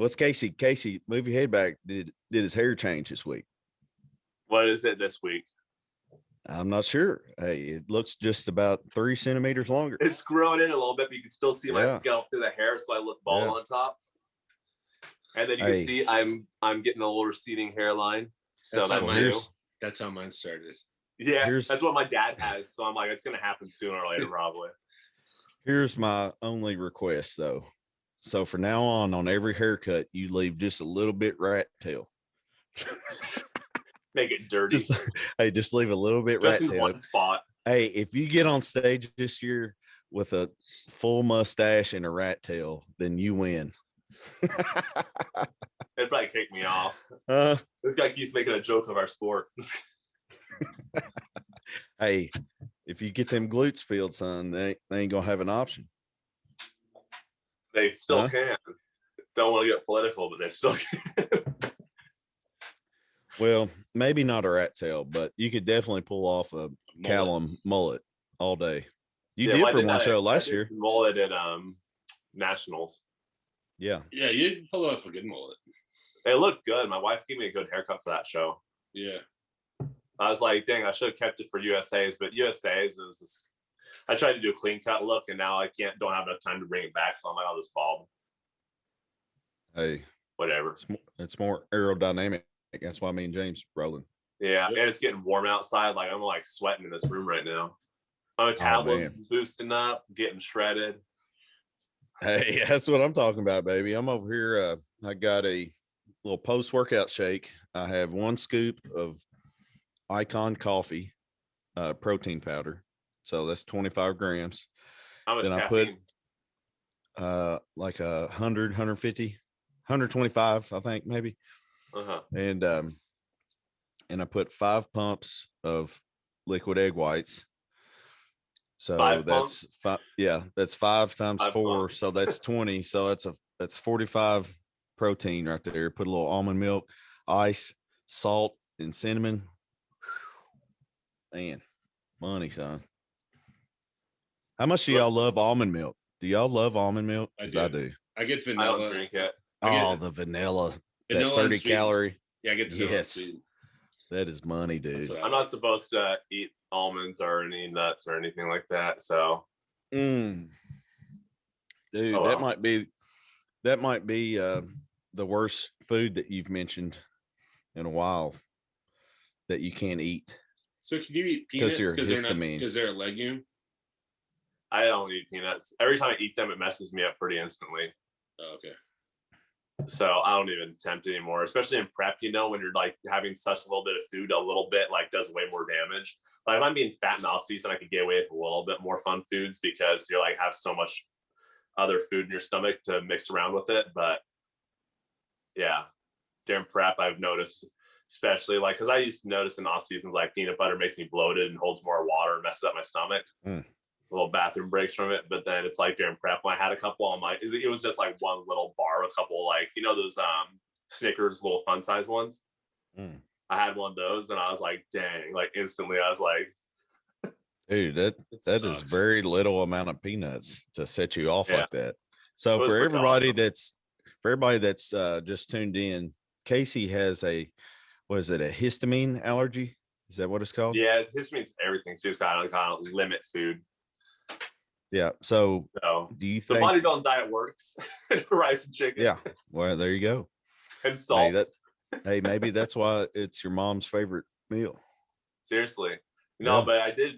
What's Casey? Casey, move your head back. Did his hair change this week? What is it this week? I'm not sure. Hey, it looks just about 3 centimeters longer. It's grown in a little bit, but you can still see my scalp through the hair, so I look bald on top. And then you can see I'm getting a little receding hairline. So that's how mine started. Yeah, that's what my dad has. So I'm like, it's gonna happen sooner or later, probably. Here's my only request, though. So for now on every haircut, you leave just a little bit rat tail. Make it dirty. Just leave a little bit just rat in tail. One spot. Hey, if you get on stage this year with a full mustache and a rat tail, then you win. They'd probably kick me off. This guy keeps making a joke of our sport. Hey, if you get them glutes peeled, son, they ain't gonna have an option. They still can. Don't want to get political, but they still can. Well, maybe not a rat tail, but you could definitely pull off a Callum mullet all day. You did for one show last year. Mullet at Nationals. Yeah. Yeah, you pull off a good mullet. They look good. My wife gave me a good haircut for that show. Yeah. I was like, dang, I should have kept it for USA's, but USA's is just, I tried to do a clean cut look, and now I don't have enough time to bring it back, so I'm like, I'll just bald. Hey, whatever. It's more aerodynamic. That's why me and James rolling. Yeah, and it's getting warm outside. Like, I'm like sweating in this room right now. My metabolism's boosting up, getting shredded. Hey, that's what I'm talking about, baby. I'm over here. I got a little post-workout shake. I have 1 scoop of Icon coffee, protein powder. So that's 25 grams. How much then caffeine? I put like 100, 150, 125, I think maybe. And I put 5 pumps of liquid egg whites. So that's 5. Yeah, that's 5 times 4. Pumps. So that's 20. So that's 45 protein right there. Put a little almond milk, ice, salt, and cinnamon. Man, money, son. How much do y'all love almond milk? Do y'all love almond milk? Because I do. I get vanilla. I don't drink it. The vanilla. That 30 calorie. Yeah, I get the vanilla. Yes. That is money, dude. I'm not supposed to eat almonds or any nuts or anything like that. So dude, that might be the worst food that you've mentioned in a while that you can't eat. So can you eat peanuts because they're a legume? I don't eat peanuts. Every time I eat them, it messes me up pretty instantly. Oh, okay. So I don't even attempt anymore, especially in prep, when you're like having such a little bit of food, a little bit like does way more damage. Like if I'm being fat in off season, I could get away with a little bit more fun foods because you're like have so much other food in your stomach to mix around with it. But yeah, during prep, I've noticed, especially like, cause I used to notice in off seasons, like peanut butter makes me bloated and holds more water and messes up my stomach. Little bathroom breaks from it, but then it's like during prep when I had a couple on my, it was just like one little bar, a couple like those Snickers little fun size ones. I had one of those and I was like, dang, like instantly I was like, dude, that is very little amount of peanuts to set you off like that. So for everybody that's just tuned in, Casey has a histamine allergy? Is that what it's called? Yeah, histamine's everything. So it's kind of limit food. Yeah. So do you think the bodybuilding diet works? Rice and chicken. Yeah. Well, there you go. And salt. Hey, maybe that's why it's your mom's favorite meal. Seriously. No, but I did.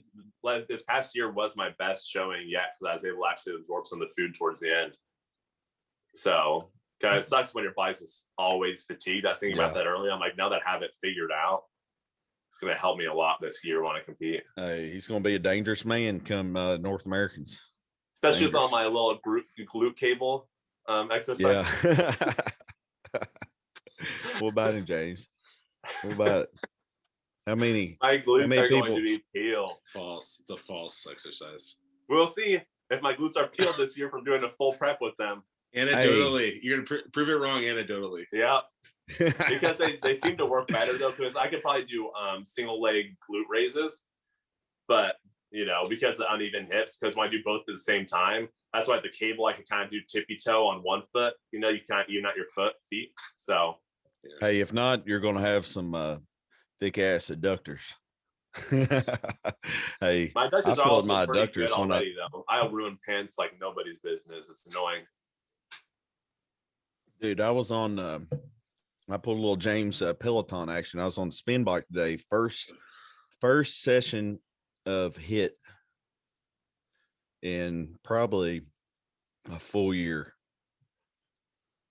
This past year was my best showing yet because I was able to actually absorb some of the food towards the end. So, kind of sucks when your body's always fatigued. I was thinking about that earlier. I'm like, now that I have it figured out, it's going to help me a lot this year when I compete. Hey, he's going to be a dangerous man come North Americans. Especially with all my little glute cable exercise. Yeah. What about him, James? What about it? How many? My glutes are going to be peeled. False. It's a false exercise. We'll see if my glutes are peeled this year from doing a full prep with them. Anecdotally. You're going to prove it wrong anecdotally. Yeah. Because they seem to work better though, because I could probably do single leg glute raises, but because of the uneven hips. Because when I do both at the same time, that's why the cable I can kind of do tippy toe on one foot. You can't even out your feet. So, hey, if not, you're going to have some thick ass adductors. Hey, my adducers I are feel also my pretty adductors good already, though. I'll ruin pants like nobody's business. It's annoying. Dude, I was on. I pulled a little James Peloton action. I was on spin bike today. First session of HIIT in probably a full year.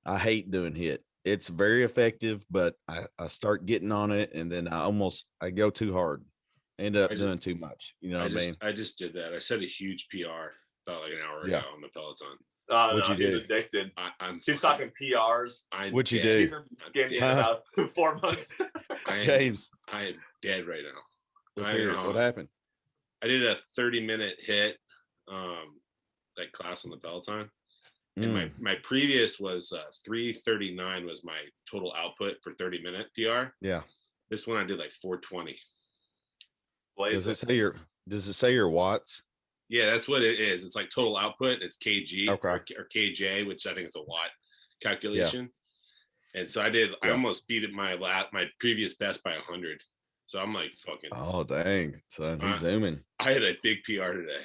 I hate doing HIIT. It's very effective, but I start getting on it, and then I go too hard. End up doing too much. You know what I mean? I just did that. I set a huge PR about like an hour ago on the Peloton. What'd you do? He's addicted. He's talking PRs. What'd you do? Skinny in about 4 months. James, I am dead right now. Let's hear it. What happened? I did a 30-minute HIIT, like class on the Peloton. And my previous was 339 was my total output for 30-minute PR. Yeah. This one I did like 420. Does it say your watts? Yeah, that's what it is. It's like total output. It's kg or kj, which I think is a watt calculation. Yeah. And so I almost beat my previous best by 100. So I'm like fucking. Oh dang! So he's zooming. I had a big PR today.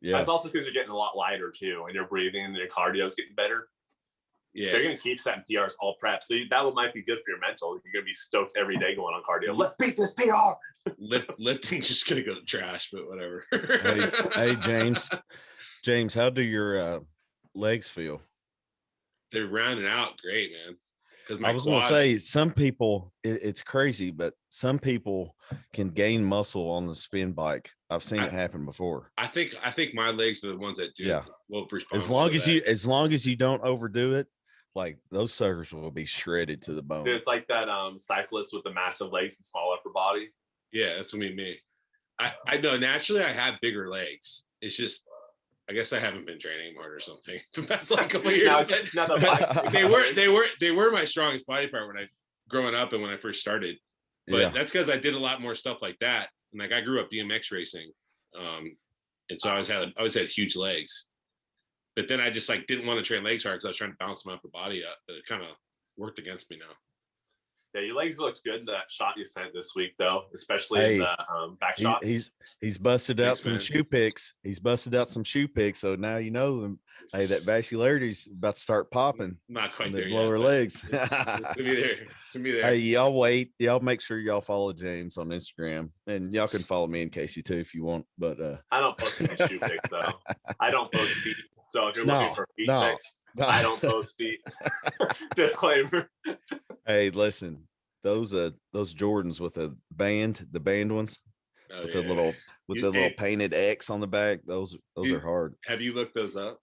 Yeah, that's also because you're getting a lot lighter too, and you're breathing, and your cardio is getting better. Yeah, so you're gonna keep setting PRs all prep. So that might be good for your mental. You're gonna be stoked every day going on cardio. Let's beat this PR. Lifting's just gonna go to trash, but whatever. hey, James, how do your legs feel? They're rounding out great, man. I was going to say, some people, it's crazy, but some people can gain muscle on the spin bike. I've seen it happen before. I think my legs are the ones that do. Yeah. Will respond as long as you don't overdo it, like those suckers will be shredded to the bone. Dude, it's like that cyclist with the massive legs and small upper body. Yeah, that's what me. I know naturally I have bigger legs. It's just I guess I haven't been training hard or something. That's like a couple of years. They were my strongest body part when I growing up and when I first started. But that's because I did a lot more stuff like that. And like I grew up BMX racing. And so I always had huge legs. But then I just like didn't want to train legs hard because I was trying to balance my upper body up. But it kind of worked against me now. Yeah, your legs looked good in that shot you sent this week, though, especially in the back shot. He's busted out some shoe picks. He's busted out some shoe picks. So now you know, hey, that vascularity's about to start popping. Not quite there yet. Lower legs. It's to be there. It's to be there. Hey, y'all wait. Y'all make sure y'all follow James on Instagram, and y'all can follow me and Casey too if you want. But I don't post any shoe pics though. I don't post feet. So if you're looking for feet pics. I don't post feet. Disclaimer. Hey, listen, those Jordans with the band ones, with the little painted X on the back. Those are hard. Have you looked those up?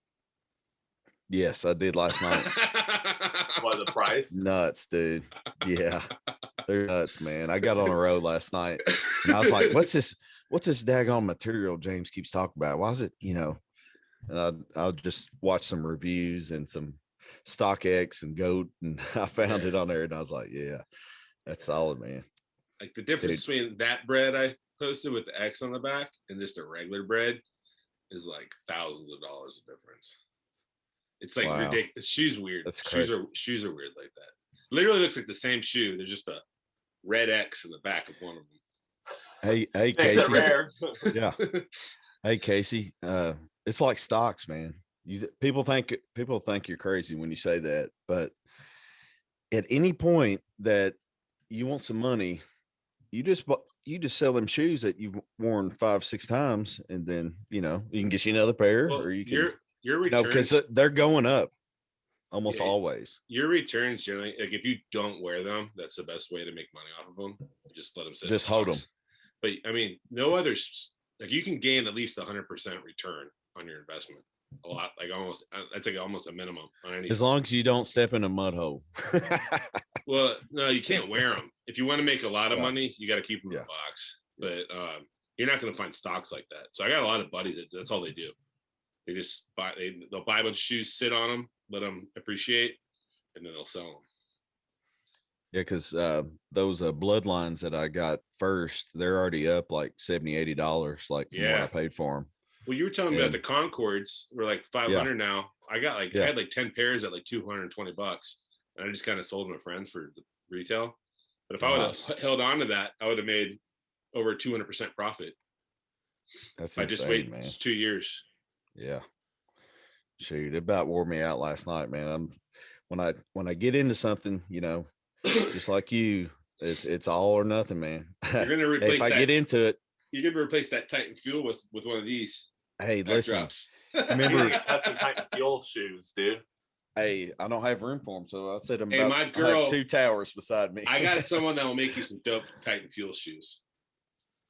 Yes, I did last night. What, the price? Nuts, dude. Yeah, they're nuts, man. I got on a road last night, and I was like, "What's this daggone material James keeps talking about? Why is it, And I'll just watch some reviews and some StockX and GOAT, and I found it on there, and I was like, yeah, that's solid, man. Like the difference between that bread I posted with the X on the back and just a regular bread is like thousands of dollars of difference. It's like ridiculous. Shoes weird. That's shoes are weird like that. Literally looks like the same shoe. There's just a red X in the back of one of them. Hey, Casey. Yeah. Hey, Casey. It's like stocks, man. People think you're crazy when you say that, but at any point that you want some money, you just sell them shoes that you've worn 5-6 times, and then you can get you another pair, or you can your returns because they're going up almost always. Your returns generally, like if you don't wear them, that's the best way to make money off of them. Just let them sit. Just hold them. But I mean, no others. Like you can gain at least 100% return on your investment. A lot, like that's like almost a minimum on any. As long as you don't step in a mud hole. Well, no, you can't wear them. If you want to make a lot of money, you got to keep them in the box. But you're not going to find stocks like that. So I got a lot of buddies that's all they do. They just they'll buy a bunch of shoes, sit on them, let them appreciate, and then they'll sell them. Yeah, because those bloodlines that I got first, they're already up like $70-$80, like from what I paid for them. Well, you were telling me about the Concords were like 500 now. I got like I had like 10 pairs at like $220, and I just kind of sold them to friends for the retail. But if I would have held on to that, I would have made over 200% profit. That's I insane, just wait man. 2 years. Yeah. Shoot, it about wore me out last night, man. When I get into something, you know, just like you, it's all or nothing, man. You're gonna replace if I get into it. You're gonna replace that Titan Fuel with one of these. Hey, listen. Remember, have some Titan Fuel shoes, dude. Hey, I don't have room for them, so I said hey, my girl, I have 2 towers beside me. I got someone that will make you some dope Titan Fuel shoes.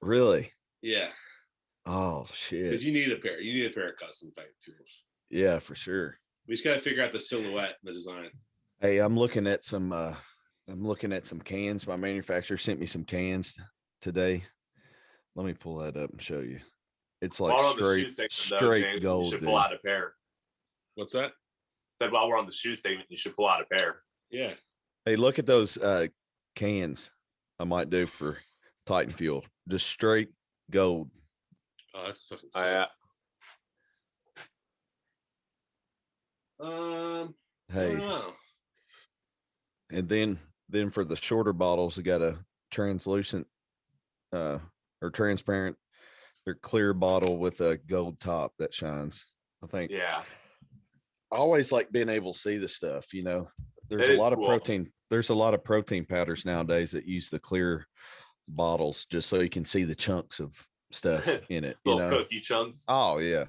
Really? Yeah. Oh shit! Because you need a pair. You need a pair of custom Titan Fuels. Yeah, for sure. We just got to figure out the silhouette and the design. Hey, I'm looking at some cans. My manufacturer sent me some cans today. Let me pull that up and show you. It's like straight gold. You should pull out a pair. What's that? Said while we're on the shoe segment, you should pull out a pair. Yeah. Hey, look at those cans. I might do for Titan Fuel. Just straight gold. Oh, that's fucking sick. Hey. And then for the shorter bottles, I got a translucent or transparent or clear bottle with a gold top that shines. I think. Yeah. I always like being able to see the stuff, you know. There's a lot of protein. There's a lot of protein powders nowadays that use the clear bottles just so you can see the chunks of stuff in it. Little cookie chunks. Oh yeah.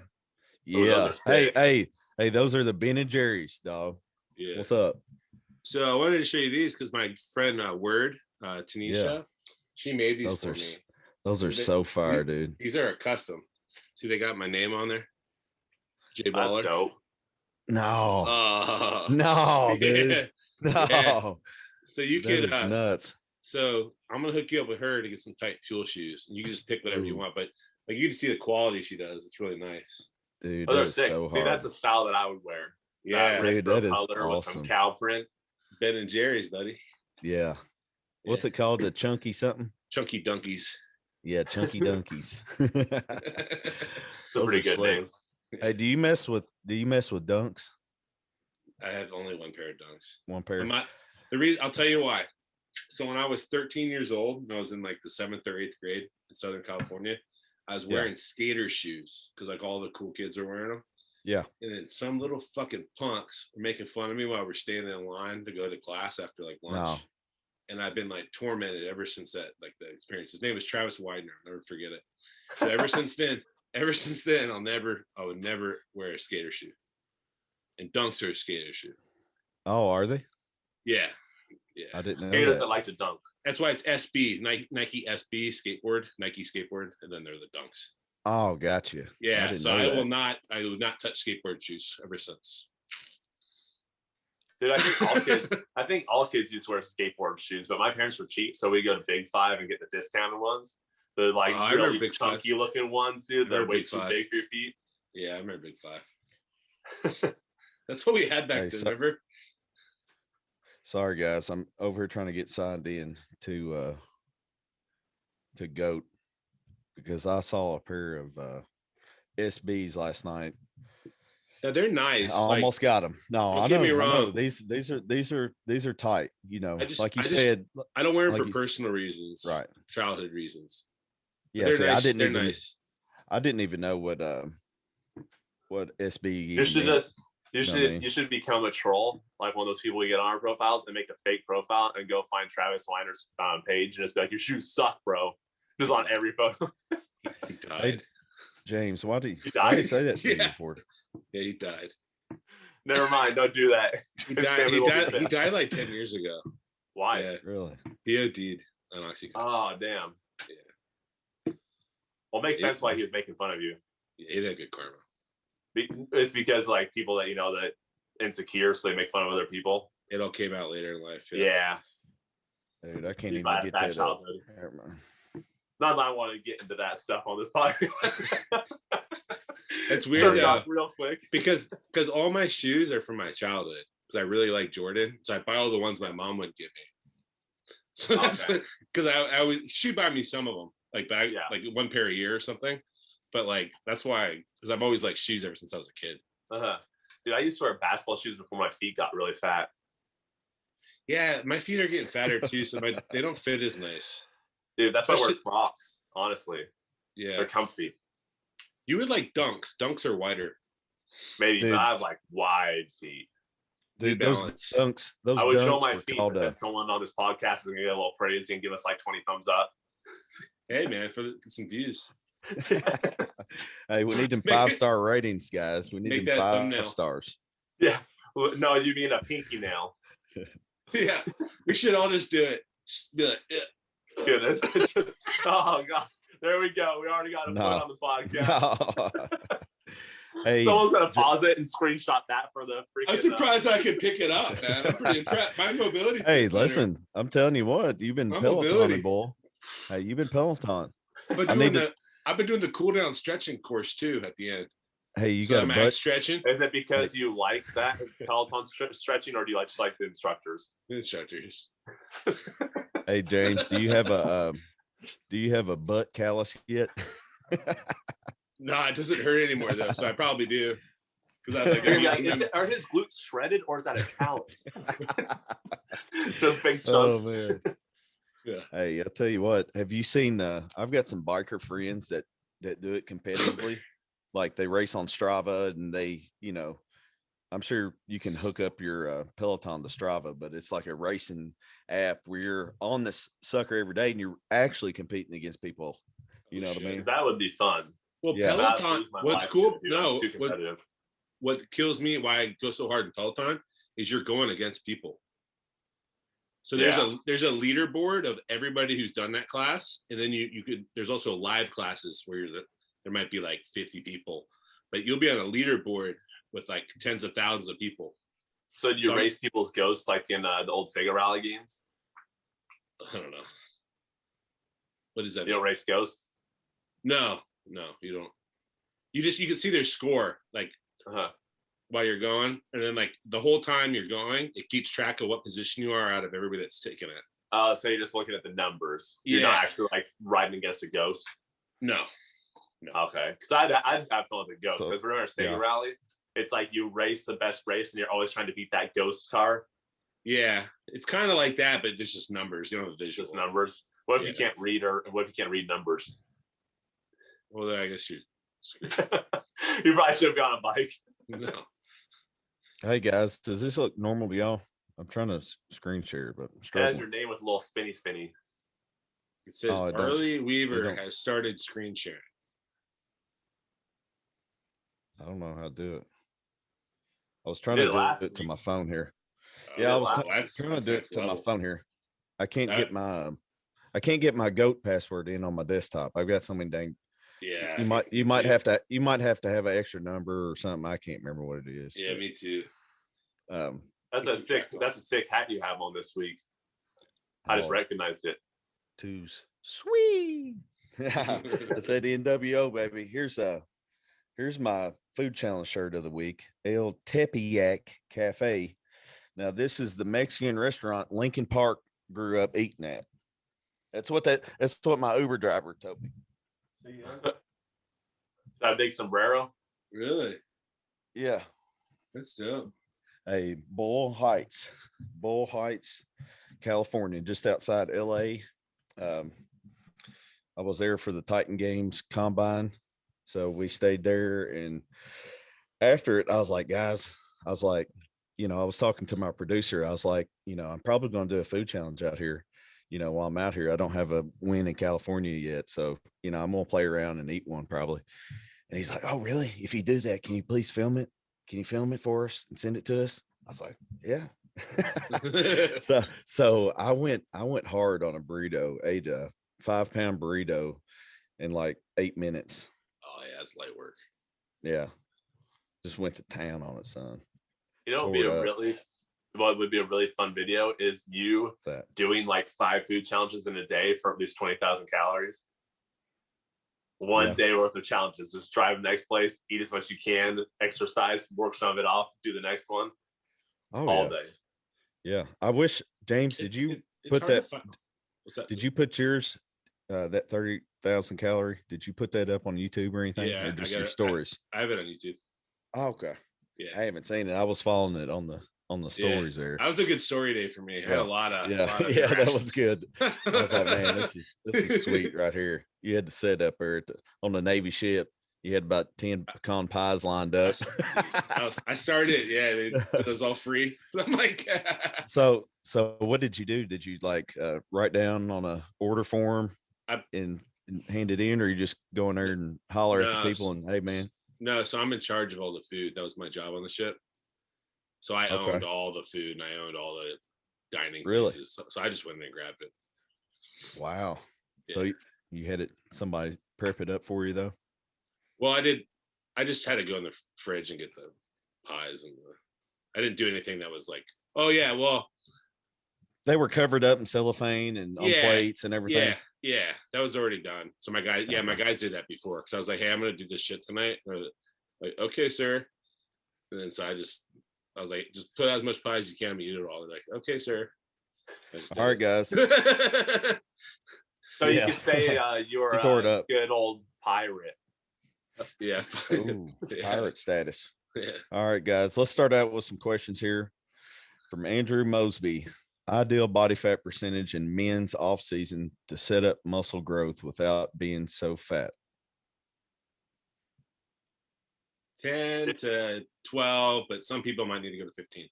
Yeah. Hey, those are the Ben and Jerry's, dog. Yeah. What's up? So I wanted to show you these because my friend Word, Tanisha, she made these for me. Those are so fire, dude. These are a custom. See, they got my name on there. J Baller. That's dope. No. No, dude. No. Yeah. So you could nuts. So I'm gonna hook you up with her to get some Titan Fuel shoes, and you can just pick whatever you want. But like you can see the quality she does; it's really nice. Dude, they're sick. So see, that's a style that I would wear. Yeah, dude, that is awesome. With some cow print. Ben and Jerry's, buddy. Yeah. What's it called? The chunky something? Chunky Dunkies. Yeah, chunky donkeys. Pretty good name. Hey, do you mess with dunks? I have only one pair of dunks. One pair. The reason I'll tell you why. So when I was 13 years old, and I was in like the 7th or 8th grade in Southern California, I was wearing skater shoes because like all the cool kids are wearing them. Yeah. And then some little fucking punks were making fun of me while we're standing in line to go to class after like lunch. No. And I've been like tormented ever since that, like the experience. His name was Travis Widener. I'll never forget it. So ever since then, I would never wear a skater shoe. And dunks are a skater shoe. Oh, are they? Yeah. Yeah. I didn't know skaters that like to dunk. That's why it's SB, Nike SB skateboard, Nike skateboard, and then they're the dunks. Oh, gotcha. Yeah. So I will not touch skateboard shoes ever since. Dude, I think all kids used to wear skateboard shoes, but my parents were cheap, so we go to Big Five and get the discounted ones. The like really funky looking ones, dude. They're way too big for your feet. Yeah, I remember Big Five. That's what we had back then, remember? Sorry guys, I'm over here trying to get signed in to GOAT because I saw a pair of SBs last night. Yeah, they're nice. I almost got them. No, don't get me wrong. These are tight. You know, you said. I don't wear them for personal reasons, right? Childhood reasons. Yeah, see, nice. I didn't even know what SB. You should become a troll, like one of those people we get on our profiles, and make a fake profile and go find Travis Weiner's page and just be like, "Your shoes suck, bro." Just on every photo. He died. Hey, James, why did you say that to me before? Yeah, he died. Never mind. Don't do that. He died like 10 years ago. Why? Yeah. Really? He OD'd on Oxycontin. Oh, damn. Yeah. Well, it makes sense why he was making fun of you. Yeah, he had good karma. It's because like people that that insecure, so they make fun of other people. It all came out later in life. Yeah. Dude, I can't even get that childhood. Not that I want to get into that stuff on this podcast. It's weird real quick because all my shoes are from my childhood because I really like Jordan, so I buy all the ones my mom would give me. So that's because I would, she'd buy me some of them, like like one pair a year or something. But like, that's why, because I've always liked shoes ever since I was a kid. Dude, I used to wear basketball shoes before my feet got really fat. Yeah, my feet are getting fatter too, so they don't fit as nice. Dude, that's why I wear Crocs, honestly. Yeah. They're comfy. You would like Dunks. Dunks are wider. Maybe, but I have like wide feet. Dude, those Dunks. I would show my feet, but then someone on this podcast is going to get a little crazy and give us like 20 thumbs up. Hey, man, for some views. Hey, we need them 5-star ratings, guys. We need them 5 stars. Yeah. No, you mean a pinky nail. Yeah. We should all just do it. Just be like, Goodness. Oh, gosh. There we go. We already got a foot on the podcast. No. Hey, someone's going to pause it and screenshot that for the freaking... I'm surprised I could pick it up, man. I'm pretty impressed. My mobility. Hey, listen, I'm telling you what. You've been Pelotoning, boy. Hey, you've been Peloton. But I've been doing the cool down stretching course too at the end. Hey, you got a butt stretching? Is it because you like that Peloton stretching, or do you just like the instructors? The instructors. Hey, James, do you have a butt callus yet? No, it doesn't hurt anymore though, so I probably do. Because are his glutes shredded, or is that a callus? Just big chunks. Oh man. Yeah. Hey, I'll tell you what. Have you seen? I've got some biker friends that do it competitively. Like they race on Strava, and they, I'm sure you can hook up your Peloton to Strava, but it's like a racing app where you're on this sucker every day, and you're actually competing against people. You know what I mean? That would be fun. Well, yeah. Peloton. What's cool? No, what kills me, why I go so hard in Peloton, is you're going against people. So there's a leaderboard of everybody who's done that class, and then there's also live classes where there might be like 50 people, but you'll be on a leaderboard with like tens of thousands of people. So do you race people's ghosts like in the old Sega Rally games? I don't know. What is that? You don't race ghosts? No, you don't. You can see their score like while you're going, and then like the whole time you're going, it keeps track of what position you are out of everybody that's taking it. So you're just looking at the numbers. You're not actually like riding against a ghost. No. Okay, because I'd have fun with the ghost. Because remember Sega Rally, it's like you race the best race, and you're always trying to beat that ghost car. Yeah, it's kind of like that, but there's just numbers. You don't have visual. Just numbers. What if you can't read, or what if you can't read numbers? Well, then I guess you probably should have gone on a bike. No. Hey guys, does this look normal to y'all? I'm trying to screen share, but it has your name with a little spinny. It says Bartley Weaver has started screen sharing. I don't know how to do it. I was trying to do it to my phone here. I was trying to do it to my phone here. I can't get my GOAT password in on my desktop. I've got so many dang. Yeah, you might have to have an extra number or something. I can't remember what it is. Yeah, me too. That's a sick hat you have on this week. I just recognized it. Twos, sweet. That's that NWO, baby. Here's my food challenge shirt of the week. El Tepeyac Cafe. Now this is the Mexican restaurant Lincoln Park grew up eating at. That's what my Uber driver told me. See that big sombrero? Really? Yeah. That's dope. Hey, Bull Heights, California, just outside LA. I was there for the Titan Games Combine. So we stayed there, and after it, I was like, guys, I was talking to my producer. I was like, I'm probably going to do a food challenge out here. While I'm out here, I don't have a win in California yet. So, I'm going to play around and eat one probably. And he's like, oh, really? If you do that, can you please film it? Can you film it for us and send it to us? I was like, yeah. so I went hard on a burrito, ate a 5-pound burrito in like 8 minutes. Oh yeah, it's light work. Yeah. Just went to town on it, son. What would be a really fun video is you doing like 5 food challenges in a day for at least 20,000 calories. One day worth of challenges. Just drive to the next place, eat as much as you can, exercise, work some of it off, do the next one. All day. Yeah. I wish, James, did you put that? What's that? Did you put yours, that 30,000 calorie? Did you put that up on YouTube or anything? Yeah, or just your stories? I have it on YouTube. Oh, okay. Yeah, I haven't seen it. I was following it on the stories there. That was a good story day for me. I had a lot of that was good. I was like, man, this is sweet right here. You had to set up there on the Navy ship. You had about 10 pecan pies lined up. I started, it was all free. So I'm like, so what did you do? Did you like write down on a order form and hand it in, or you just go in there and holler at the people and, hey, man? No, so I'm in charge of all the food. That was my job on the ship. So I owned all the food and I owned all the dining places. So I just went in and grabbed it. Wow. Yeah. So you had somebody prep it up for you though? Well, I did. I just had to go in the fridge and get the pies, and I didn't do anything that was like, oh yeah, well, they were covered up in cellophane and on plates and everything. Yeah, that was already done. So my guys, my guys did that before, because I was like, hey, I'm gonna do this shit tonight. Or like, okay, sir. And then so I was like, just put out as much pie as you can and eat it all. They're like, okay, sir. All right, guys. So you could say you're a good old pirate. Yeah. Ooh, pirate status. Yeah. All right, guys. Let's start out with some questions here from Andrew Mosby. Ideal body fat percentage in men's off season to set up muscle growth without being so fat. 10 to 12, but some people might need to go to 15.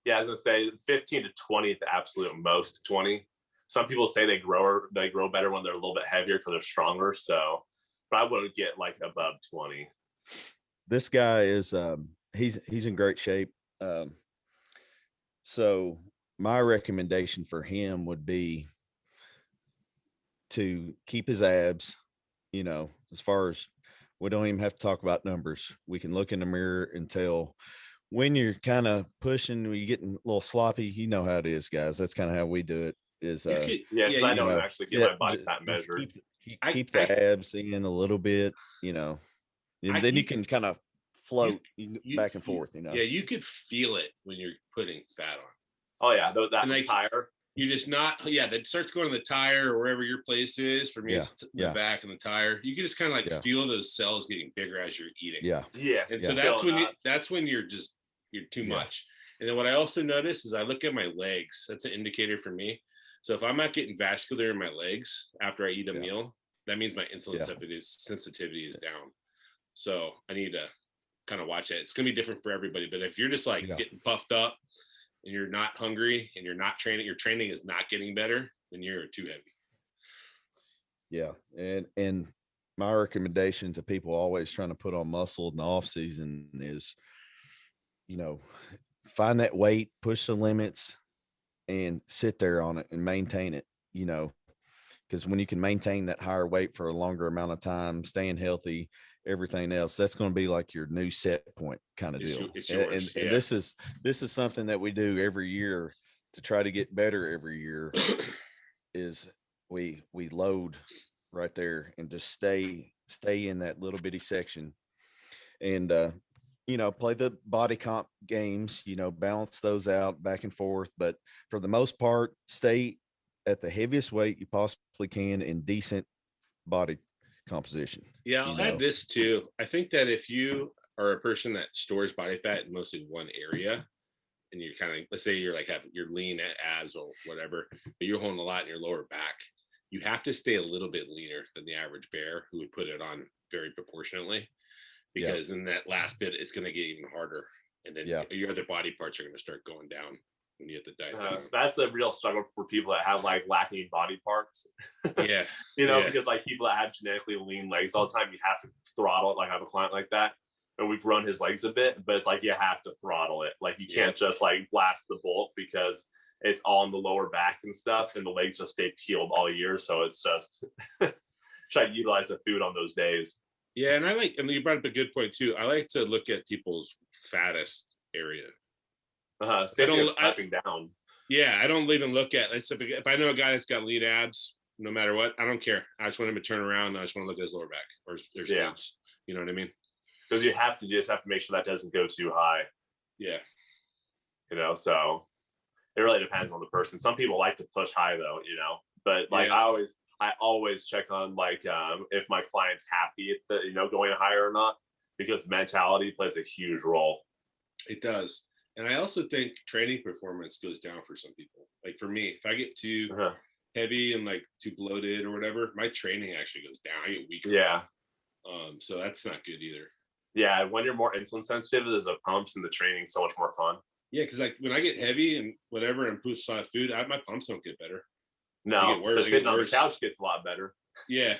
Yeah, I was gonna say 15 to 20 at the absolute most. 20. Some people say they grow better when they're a little bit heavier because they're stronger. So, but I wouldn't get like above 20. This guy is he's in great shape. So my recommendation for him would be to keep his abs. You know, as far as, we don't even have to talk about numbers. We can look in the mirror and tell when you're kind of pushing, when you're getting a little sloppy. You know how it is, guys. That's kind of how we do it. Is because I don't actually get my body fat measured. Keep the abs in a little bit, you know, and then you can kind of float back and forth, you know. Yeah, you could feel it when you're putting fat on. Oh yeah, that tire. You're just not, that starts going to the tire or wherever your place is. For me, it's the back and the tire. You can just kind of like feel those cells getting bigger as you're eating. Yeah. And so that's when you're too much. And then what I also notice is I look at my legs. That's an indicator for me. So if I'm not getting vascular in my legs after I eat a meal, that means my insulin sensitivity is down. So I need to kind of watch that. It's going to be different for everybody. But if you're just like getting puffed up and you're not hungry and you're not training, your training is not getting better, then you're too heavy. Yeah. And my recommendation to people always trying to put on muscle in the off season is, you know, find that weight, push the limits, and sit there on it and maintain it, you know, because when you can maintain that higher weight for a longer amount of time, staying healthy, everything else, that's going to be like your new set point kind of deal. And this is something that we do every year to try to get better every year. Is we load right there and just stay in that little bitty section, and you know, play the body comp games, you know, balance those out back and forth. But for the most part, stay at the heaviest weight you possibly can in decent body composition. Yeah, I'll add this too. I think that if you are a person that stores body fat in mostly one area, and you're kind of, let's say you're like you're lean at abs or whatever, but you're holding a lot in your lower back, you have to stay a little bit leaner than the average bear who would put it on very proportionately. Because in that last bit, it's going to get even harder. And then your other body parts are going to start going down when you hit the diet. That's a real struggle for people that have like lacking body parts. Yeah. Because like people that have genetically lean legs all the time, you have to throttle it. Like I have a client like that, and we've run his legs a bit, but it's like you have to throttle it. Like you can't just like blast the bolt because it's all in the lower back and stuff, and the legs just stay peeled all year. So it's just try to utilize the food on those days. Yeah, and you brought up a good point too. I like to look at people's fattest area. Prepping down. Yeah, I don't even look at. If I know a guy that's got lean abs, no matter what, I don't care. I just want him to turn around, and I just want to look at his lower back or his glutes. You know what I mean? Because you just have to make sure that doesn't go too high. Yeah. You know, so it really depends on the person. Some people like to push high though. You know. But like I always check on like if my client's happy at the, going higher or not, because mentality plays a huge role. It does. And I also think training performance goes down for some people. Like for me, if I get too heavy and like too bloated or whatever, my training actually goes down. I get weaker. Yeah. So that's not good either. Yeah, when you're more insulin sensitive, there's a pumps and the training's so much more fun. Yeah, because like when I get heavy and whatever and put solid food, my pumps don't get better. No, but sitting on the couch gets a lot better. Yeah.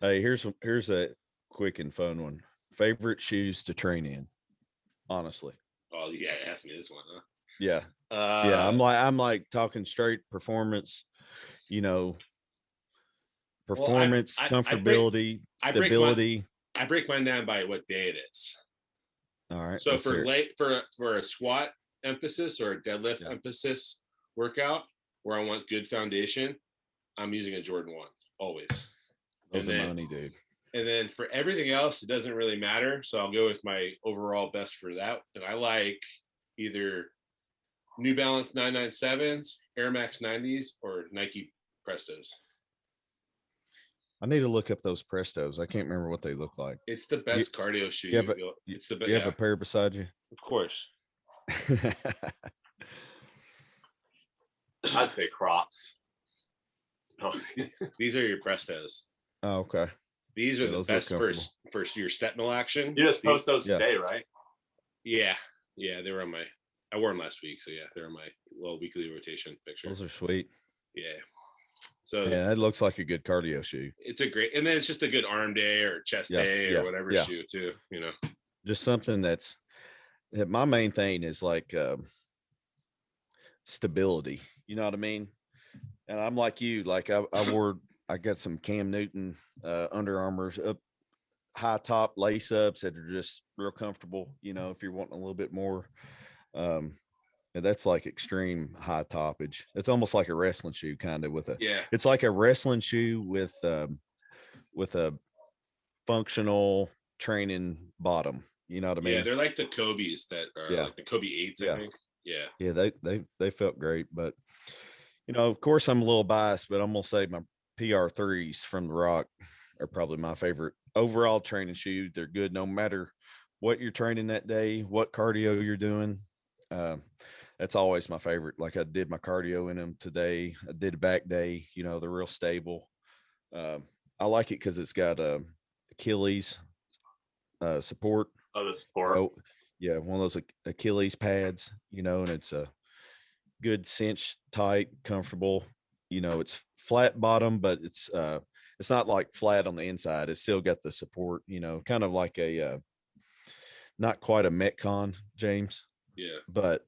Hey, here's a quick and fun one. Favorite shoes to train in, honestly. Oh, you gotta ask me this one, huh? Yeah. Yeah, I'm like talking straight performance, performance, comfortability, stability. I break mine down by what day it is. All right. So for a squat emphasis or a deadlift emphasis workout where I want good foundation, I'm using a Jordan 1 always. Those are money, dude. And then for everything else, it doesn't really matter. So I'll go with my overall best for that. And I like either New Balance 997s, Air Max 90s, or Nike Prestos. I need to look up those Prestos. I can't remember what they look like. It's the best cardio shoe. You have a pair beside you? Of course. I'd say Crocs. Oh, these are your Prestos. Oh, okay. These are the best for your step mill action. You just post those today, right? Yeah. Yeah, they were on I wore them last week. So yeah, they're on my little weekly rotation picture. Those are sweet. Yeah. So yeah, that looks like a good cardio shoe. It's and then it's just a good arm day or chest day or whatever shoe too, Just something my main thing is like stability. You know what I mean? And I'm like you, like I got some Cam Newton Under Armour up high top lace ups that are just real comfortable. If you're wanting a little bit more, that's like extreme high toppage. It's almost like a wrestling shoe, kind of it's like a wrestling shoe with a functional training bottom. You know what I mean? Yeah, they're like the Kobe's that are like the Kobe 8s, I think. Yeah. Yeah, they felt great, but of course I'm a little biased, but I'm gonna say my PR3s from The Rock are probably my favorite overall training shoe. They're good no matter what you're training that day, what cardio you're doing. That's always my favorite. Like I did my cardio in them today. I did a back day, they're real stable. I like it because it's got Achilles support. Oh, the support. Oh, yeah, one of those Achilles pads, and it's a good cinch, tight, comfortable. It's flat bottom, but it's not like flat on the inside. It's still got the support, kind of like a not quite a Metcon, James. Yeah. But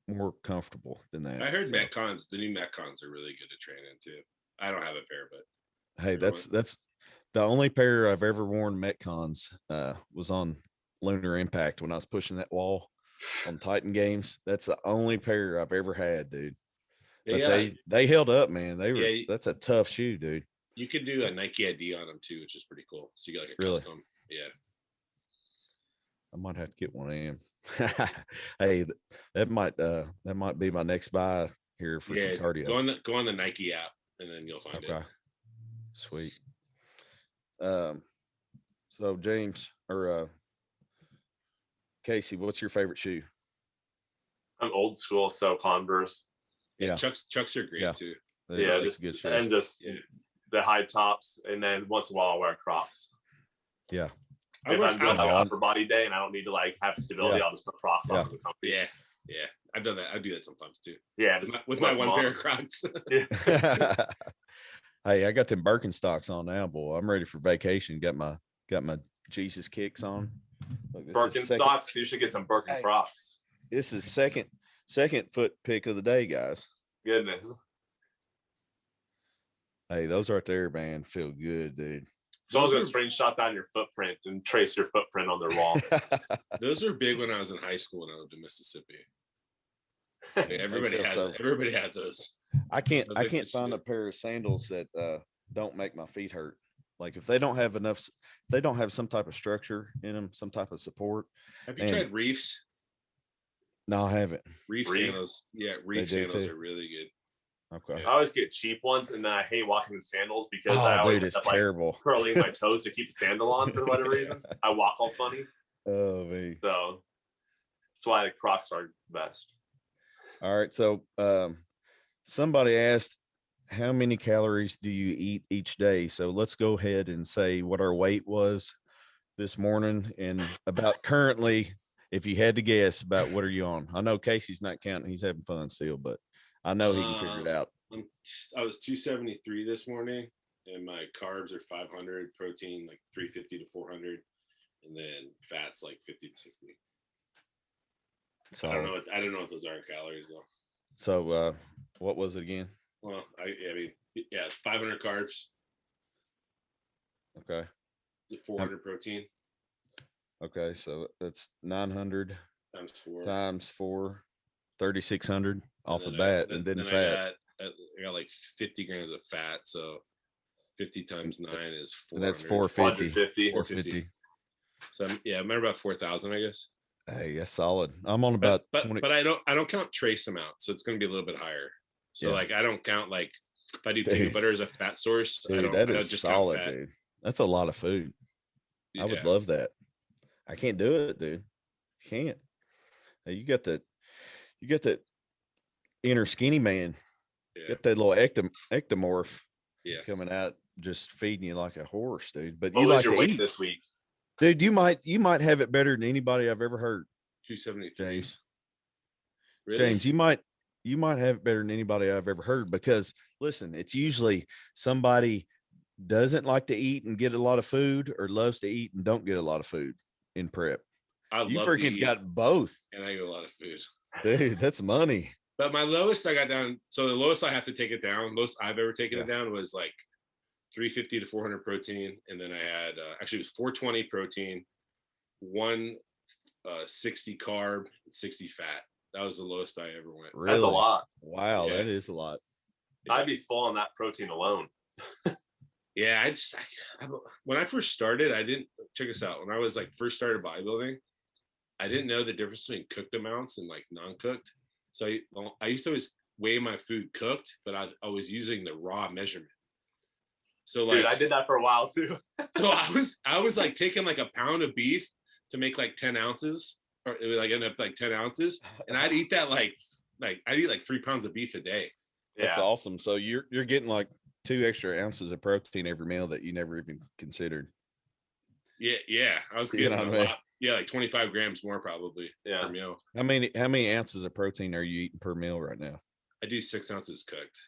more comfortable than that. I heard Metcons, the new Metcons are really good to train in too. I don't have a pair, but hey, that's the only pair I've ever worn Metcons was on Lunar Impact when I was pushing that wall on Titan games. That's the only pair I've ever had, dude. But they held up, man. That's a tough shoe, dude. You could do a Nike ID on them too, which is pretty cool. So you got like a custom. Yeah. I might have to get one of them. Hey, that might be my next buy here for some cardio. Go on the Nike app and then you'll find it. Sweet. So James or Casey, what's your favorite shoe? I'm old school, so Converse. Yeah, Chucks are great too. Yeah, just good shoes. And just the high tops, and then once in a while I'll wear Crocs. Yeah. If I'm doing like upper body day and I don't need to like have stability, I'll just put Crocs on the company. Yeah. I've done that. I do that sometimes too. Yeah, with my one pair of Crocs. Hey, I got them Birkenstocks on now, boy. I'm ready for vacation. Got my Jesus kicks on. Birkenstocks. You should get some Birken Crocs. This is second foot pick of the day, guys. Goodness. Hey, those right there, man, feel good, dude. Someone's gonna screenshot down your footprint and trace your footprint on their wall. Those were big when I was in high school and I lived in Mississippi. Everybody had those. I can't find a pair of sandals that don't make my feet hurt. Like if they don't have some type of structure in them, some type of support. Have you tried Reefs? No, I haven't. Reef sandals. Yeah, Reef sandals are really good. Okay. I always get cheap ones, and then I hate walking in sandals because I always it's end up, terrible. like, curling my toes to keep the sandal on for whatever reason. I walk all funny. Oh, me. So that's why the Crocs are the best. All right. So somebody asked, how many calories do you eat each day? So let's go ahead and say what our weight was this morning and about currently, if you had to guess, about what are you on? I know Casey's not counting. He's having fun still, but I know he can figure it out. I was 273 this morning, and my carbs are 500, protein like 350 to 400, and then fats like 50 to 60. So I don't know what those are in calories though. So what was it again? Well, I mean, yeah, 500 carbs. Okay. 400 protein. Okay, so that's 900 times 4, 3,600 off of that, and then fat. I got like 50 grams of fat, so 50 times 9 is 400. And that's 450. 450. So yeah, I'm about 4,000, I guess. Hey, that's solid. I'm on about 20. But I don't count trace amounts, so it's going to be a little bit higher. So like I don't count, like if I do peanut butter as a fat source, dude, that is just solid, dude. That's a lot of food. Yeah. I would love that. I can't do it, dude. Can't. You got that inner skinny man. Yeah. Get that little ectomorph coming out, just feeding you like a horse, dude. But you like to eat this week, dude. You might have it better than anybody I've ever heard. 273, James. Really? James, you might have it better than anybody I've ever heard, because listen, it's usually somebody doesn't like to eat and get a lot of food, or loves to eat and don't get a lot of food in prep. You freaking got both. And I get a lot of food. Dude, that's money. But my lowest I got down, so the lowest I have to take it down, most I've ever taken it down was like 350 to 400 protein. And then I had, actually it was 420 protein, 160 carb, 60 fat. That was the lowest I ever went. Really? That's a lot. Wow, yeah. That is a lot. Yeah. I'd be full on that protein alone. Yeah, when I first started, I didn't, check this out. When I was like first started bodybuilding, I didn't know the difference between cooked amounts and like non-cooked. So I used to always weigh my food cooked, but I was using the raw measurement. So like, dude, I did that for a while too. So I was like taking like a pound of beef to make like 10 ounces, or it would like end up like 10 ounces, and I'd eat that like I'd eat like 3 pounds of beef a day. That's awesome. So you're getting like 2 extra ounces of protein every meal that you never even considered. Yeah. I was getting a lot. Yeah, like 25 grams more probably per meal. How many ounces of protein are you eating per meal right now? I do 6 ounces cooked.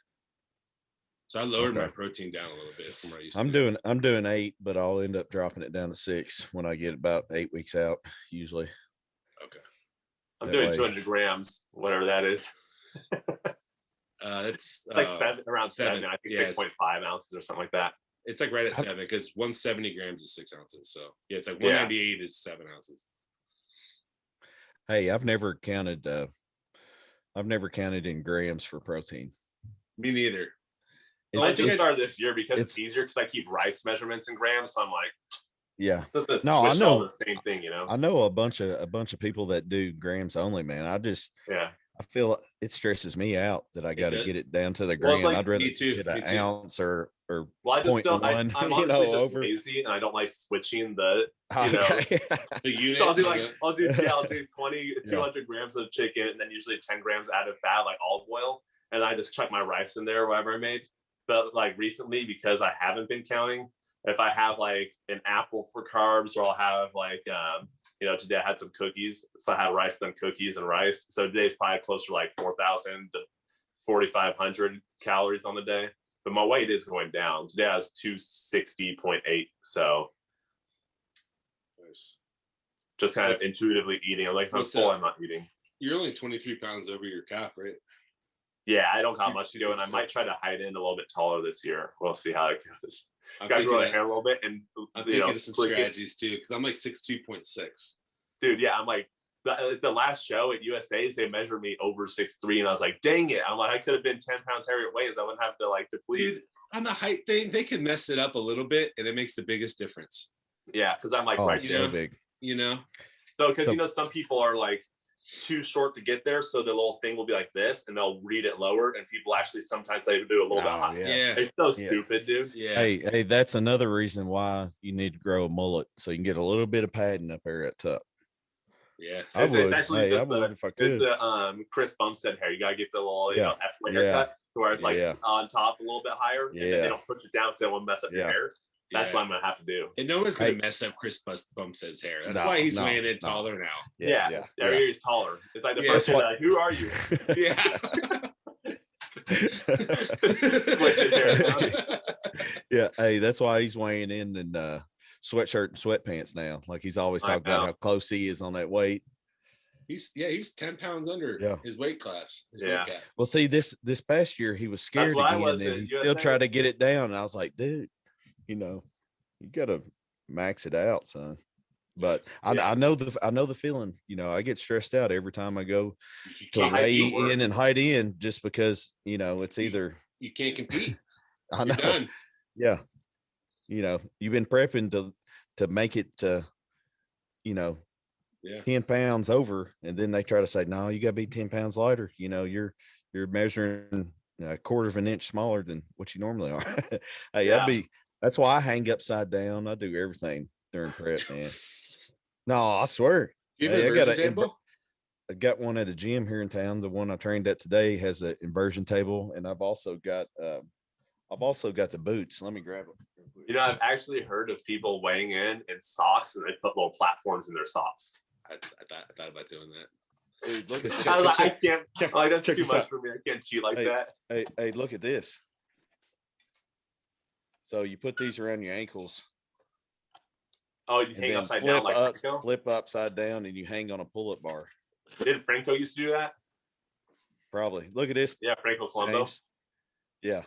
So I lowered my protein down a little bit from where I used to. I'm doing 8, but I'll end up dropping it down to 6 when I get about 8 weeks out, usually. Okay. I'm doing 200 grams, whatever that is. It's like around 7. I think 6.5 ounces or something like that. It's like right at 7, because 170 grams is 6 ounces. So yeah, it's like 198 is 7 ounces. Hey, I've never counted in grams for protein. Me neither. I just started this year because it's easier, because I keep rice measurements in grams. So I'm like, no, I know the same thing, you know. I know a bunch of people that do grams only, man. I feel it stresses me out that I got to get it down to the gram. Like, I'd rather hit an ounce or I just don't. I'm honestly just lazy, and I don't like switching the the unit. So I'll do 200 grams of chicken, and then usually 10 grams added fat, like olive oil, and I just chuck my rice in there, whatever I made. But like recently, because I haven't been counting, if I have like an apple for carbs, or I'll have like today I had some cookies, so I had rice, then cookies and rice. So today's probably closer to like 4,000 to 4,500 calories on the day. But my weight is going down. Today I was 260.8. So nice. Just kind of intuitively eating. I'm like, if I'm full, I'm not eating. You're only 23 pounds over your cap, right? Yeah, I don't got much to go, and I might try to hide in a little bit taller this year. We'll see how it goes. Gotta grow the hair a little bit, and I'm thinking of some strategies too, because I'm like 6'2.6. Dude, yeah, I'm like the last show at USA's, they measured me over 6'3", and I was like, dang it! I'm like, I could have been 10 pounds heavier weights. I wouldn't have to like deplete. Dude, on the height thing, they can mess it up a little bit, and it makes the biggest difference. Yeah, because I'm like so big, you know. So because some people are like, too short to get there, so the little thing will be like this, and they'll read it lower, and people actually sometimes they do a little bit high. Yeah. It's so stupid, dude. Yeah. Hey, that's another reason why you need to grow a mullet, so you can get a little bit of padding up there at top. Yeah, it's actually just if I could. It's the Chris Bumstead hair. You gotta get the little F-way haircut, where it's like on top a little bit higher, and then they don't push it down so it won't mess up your hair. That's what I'm gonna have to do. And no one's gonna mess up Chris Bumstead's hair. That's why he's weighing in taller now. Yeah. He's taller. It's like the first day, like, who are you? Split his hair. Yeah, hey, that's why he's weighing in sweatshirt and sweatpants now. Like he's always talking about how close he is on that weight. He was 10 pounds under his weight class. Weight cap. Well, see, this past year he was scared again, and he still tried to get it down. And I was like, dude, you gotta max it out, son. But I know the feeling. I get stressed out every time I go to weigh in and height in, just because it's either you can't compete. I know. Done. Yeah. You've been prepping to make it to 10 pounds over, and then they try to say, no, you gotta be 10 pounds lighter. You're measuring a quarter of an inch smaller than what you normally are. Hey, that's why I hang upside down. I do everything during prep, man. No, I swear. I got one at a gym here in town. The one I trained at today has an inversion table, and I've also got the boots. Let me grab it. I've actually heard of people weighing in socks, and they put little platforms in their socks. I thought about doing that. Dude, look at I can't. That's too much for me. I can't cheat like that. Hey, look at this. So you put these around your ankles. Oh, you hang upside down like Franco? Flip upside down, and you hang on a pull-up bar. Did Franco used to do that? Probably. Look at this. Yeah, Franco Colombo. James. Yeah.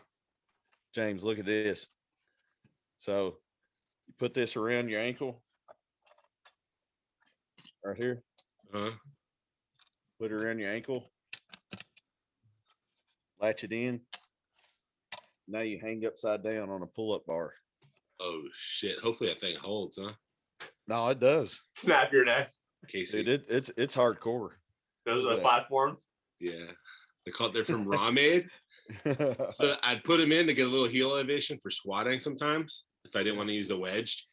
James, look at this. So you put this around your ankle right here. Put it around your ankle. Latch it in. Now you hang upside down on a pull-up bar. Oh shit! Hopefully that thing holds, huh? No, it does. Snap your neck, Casey. Dude, it's hardcore. Those are the platforms. Yeah, they're from Raw Made. So I'd put them in to get a little heel elevation for squatting sometimes if I didn't want to use a wedge.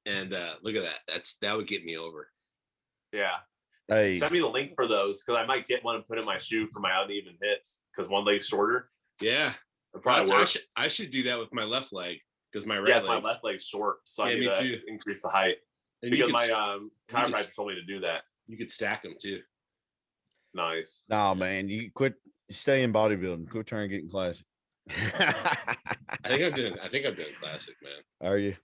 And look at that. That would get me over. Yeah. Hey, send me the link for those, because I might get one and put in my shoe for my uneven hits, because one leg's shorter. Yeah. I should do that with my left leg, because my my left leg's short, so I need to increase the height. And because my chiropractor told me to do that. You could stack them too. Nice. No, man, you stay in bodybuilding. Quit trying to get in classic. I think I'm doing classic, man. Are you?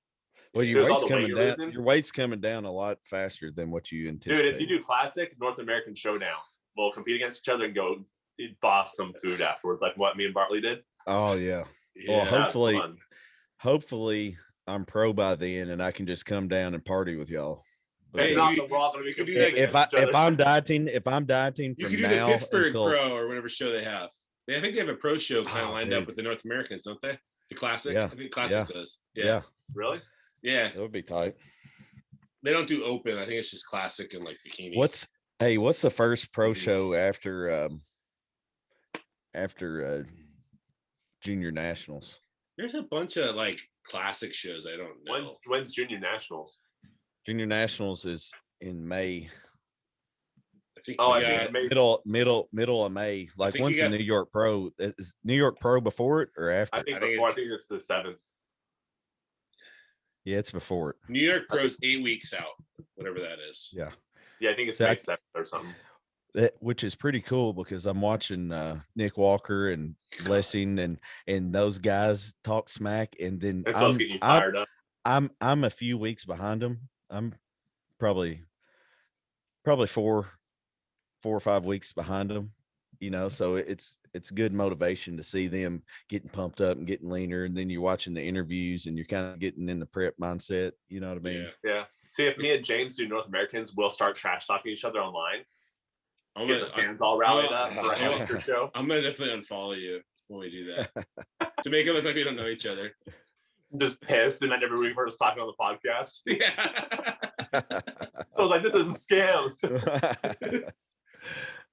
Well, your weight's coming down. Your weight's coming down a lot faster than what you anticipated. Dude, if you do classic, North American Showdown, we'll compete against each other and go boss some food afterwards, like what me and Bartley did. Oh yeah. Well, hopefully I'm pro by then, and I can just come down and party with y'all. Hey, if I'm dieting from now, you can do the Pittsburgh Pro or whatever show they have. I think they have a pro show kind of lined up with the North Americans, don't they? The classic. Yeah. I think classic does. Yeah. Really? Yeah. That would be tight. They don't do open. I think it's just classic and like bikini. What's the first pro show after junior nationals? There's a bunch of like classic shows. I don't know. When's junior nationals? Junior nationals is in May. I think middle of May. Like when's the New York Pro? Is New York Pro before it or after? I think it's the 7th. Yeah, it's before it. New York Pro's 8 weeks out, whatever that is. Yeah. Yeah, I think it's May 7th or something. Which is pretty cool, because I'm watching Nick Walker and Blessing and those guys talk smack, and then I'm a few weeks behind them. I'm probably 4 or 5 weeks behind them, so it's good motivation to see them getting pumped up and getting leaner. And then you're watching the interviews and you're kind of getting in the prep mindset. You know what I mean? Yeah. See, if me and James do North Americans, we'll start trash talking each other online. Get the fans all rallied up for a hamster show. I'm going to definitely unfollow you when we do that to make it look like we don't know each other. Just pissed, and I never really heard us talking on the podcast. Yeah. So I was like, this is a scam.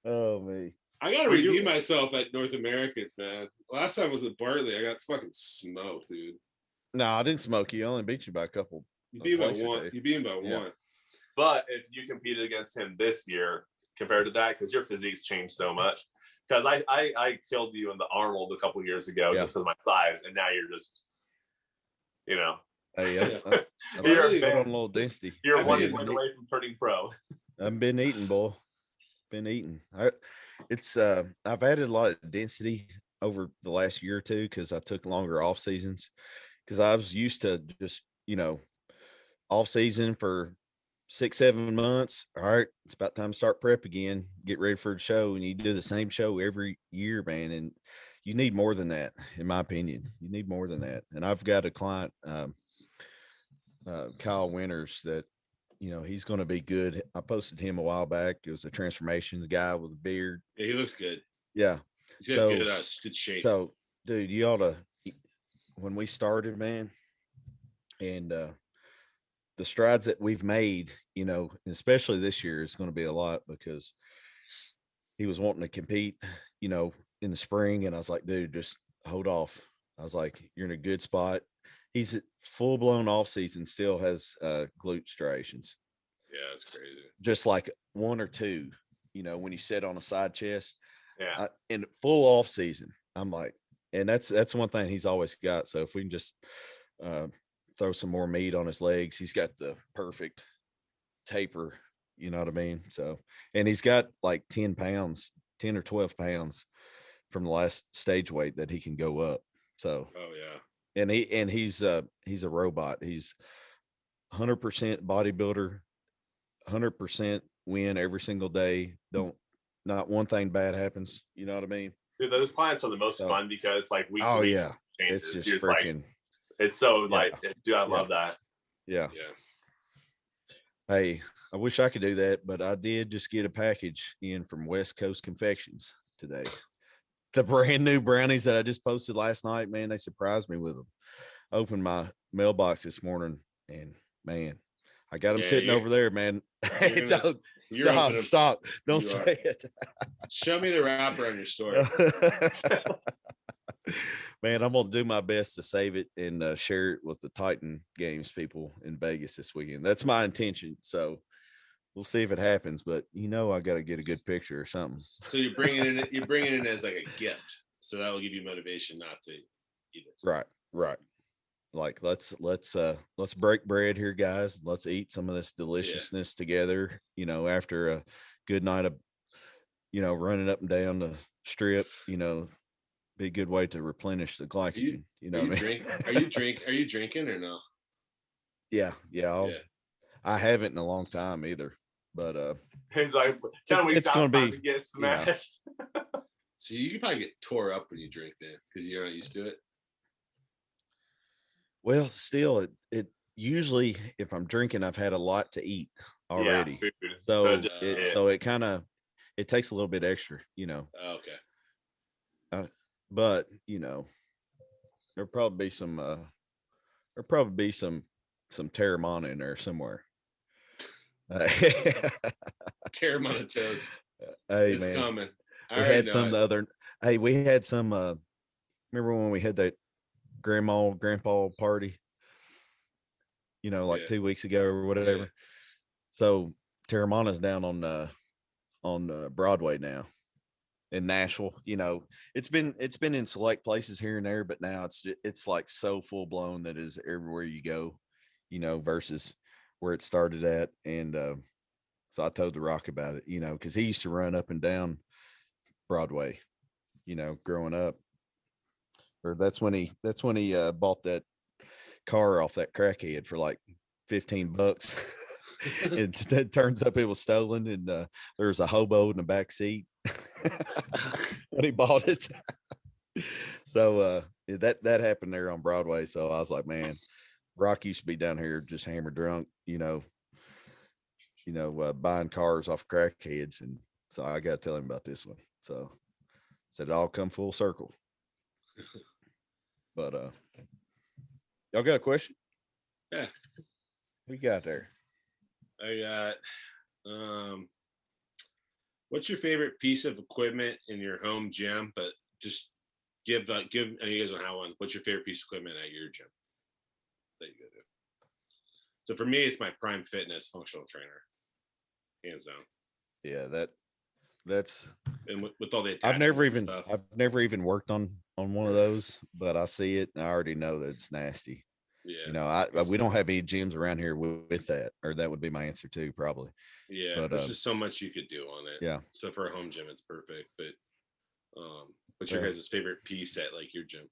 Oh me. I gotta redeem myself at North Americans, man. Last time was at Bartley. I got fucking smoked, dude. No, I didn't smoke you. I only beat you by a couple. You beat him by one. You beat him by one. But if you competed against him this year compared to that, because your physique's changed so much. Because I killed you in the Arnold a couple years ago just because of my size, and now you're just, you know. Hey, you're really on a little density. You're 1 point away from turning pro. I've been eating, boy. Been eating. I've added a lot of density over the last year or two because I took longer off seasons. Because I was used to just, off season for 6-7 months. All right, it's about time to start prep again, get ready for the show. And you do the same show every year, man. And you need more than that, in my opinion. You need more than that. And I've got a client, Kyle Winters, that, he's going to be good. I posted him a while back. It was a transformation, the guy with a beard. Yeah, he looks good. Yeah. He's got good shape. So, dude, you ought to, when we started, man, and the strides that we've made, especially this year, is going to be a lot because he was wanting to compete, in the spring. And I was like, dude, just hold off. I was like, you're in a good spot. He's at full blown off season, still has glute striations. Yeah, that's crazy. Just like 1 or 2, when you sit on a side chest. Yeah. In full off season, I'm like, and that's one thing he's always got. So if we can just throw some more meat on his legs, he's got the perfect taper. You know what I mean? So, and he's got like 10 or 12 pounds from the last stage weight that he can go up. So, oh yeah. And he's a robot. He's 100% bodybuilder, 100% win every single day. Not one thing bad happens. You know what I mean? Dude, those clients are the most fun because like week to week changes. It's just freaking. It's so dude, I love that. Yeah. Yeah. Hey, I wish I could do that, but I did just get a package in from West Coast Confections today. The brand new brownies that I just posted last night, man, they surprised me with them. I opened my mailbox this morning and man, I got them sitting over there, man. Stop. Don't say it. Show me the wrapper on your story. Man, I'm going to do my best to save it and share it with the Titan Games people in Vegas this weekend. That's my intention. So we'll see if it happens, but I got to get a good picture or something. So you're bringing it in as like a gift. So that will give you motivation not to eat it. Right. Like let's break bread here, guys. Let's eat some of this deliciousness together, after a good night of, running up and down the strip, be a good way to replenish the glycogen. Are you drinking or no? Yeah. I haven't in a long time either. But it's like 10 weeks it's going to be get smashed. So you can probably get tore up when you drink then because you're not used to it. Well, still, it usually if I'm drinking, I've had a lot to eat already. Yeah, so it kind of it takes a little bit extra, Oh, okay. But there'll probably be some Terramana in there somewhere. Terramana toast. Hey, it's man, coming. We had some the other. Hey, we had some. Remember when we had that grandpa party? 2 weeks ago or whatever. Yeah. So Terramana's down on Broadway now in Nashville. It's been in select places here and there, but now it's like so full blown that is everywhere you go. Versus where it started at, and so I told The Rock about it. Because he used to run up and down Broadway, growing up. Or that's when he bought that car off that crackhead for like $15. It turns up it was stolen, and there was a hobo in the back seat when he bought it. So that happened there on Broadway. So I was like, man, Rock used to be down here just hammered drunk, buying cars off crackheads, and so I got to tell him about this one. So said it all come full circle. But y'all got a question? Yeah. We got there. I got What's your favorite piece of equipment in your home gym? But just give, and you guys don't have one. What's your favorite piece of equipment at your gym that you go to? So for me, it's my Prime Fitness functional trainer, hands down. Yeah, that's. And with all the attachments I've never even worked on one of those, but I see it and I already know that it's nasty. Yeah, you know, we don't have any gyms around here with that, or that would be my answer too, probably. Yeah, but there's just so much you could do on it. Yeah. So for a home gym, it's perfect. But what's your guys' favorite piece at like your gym?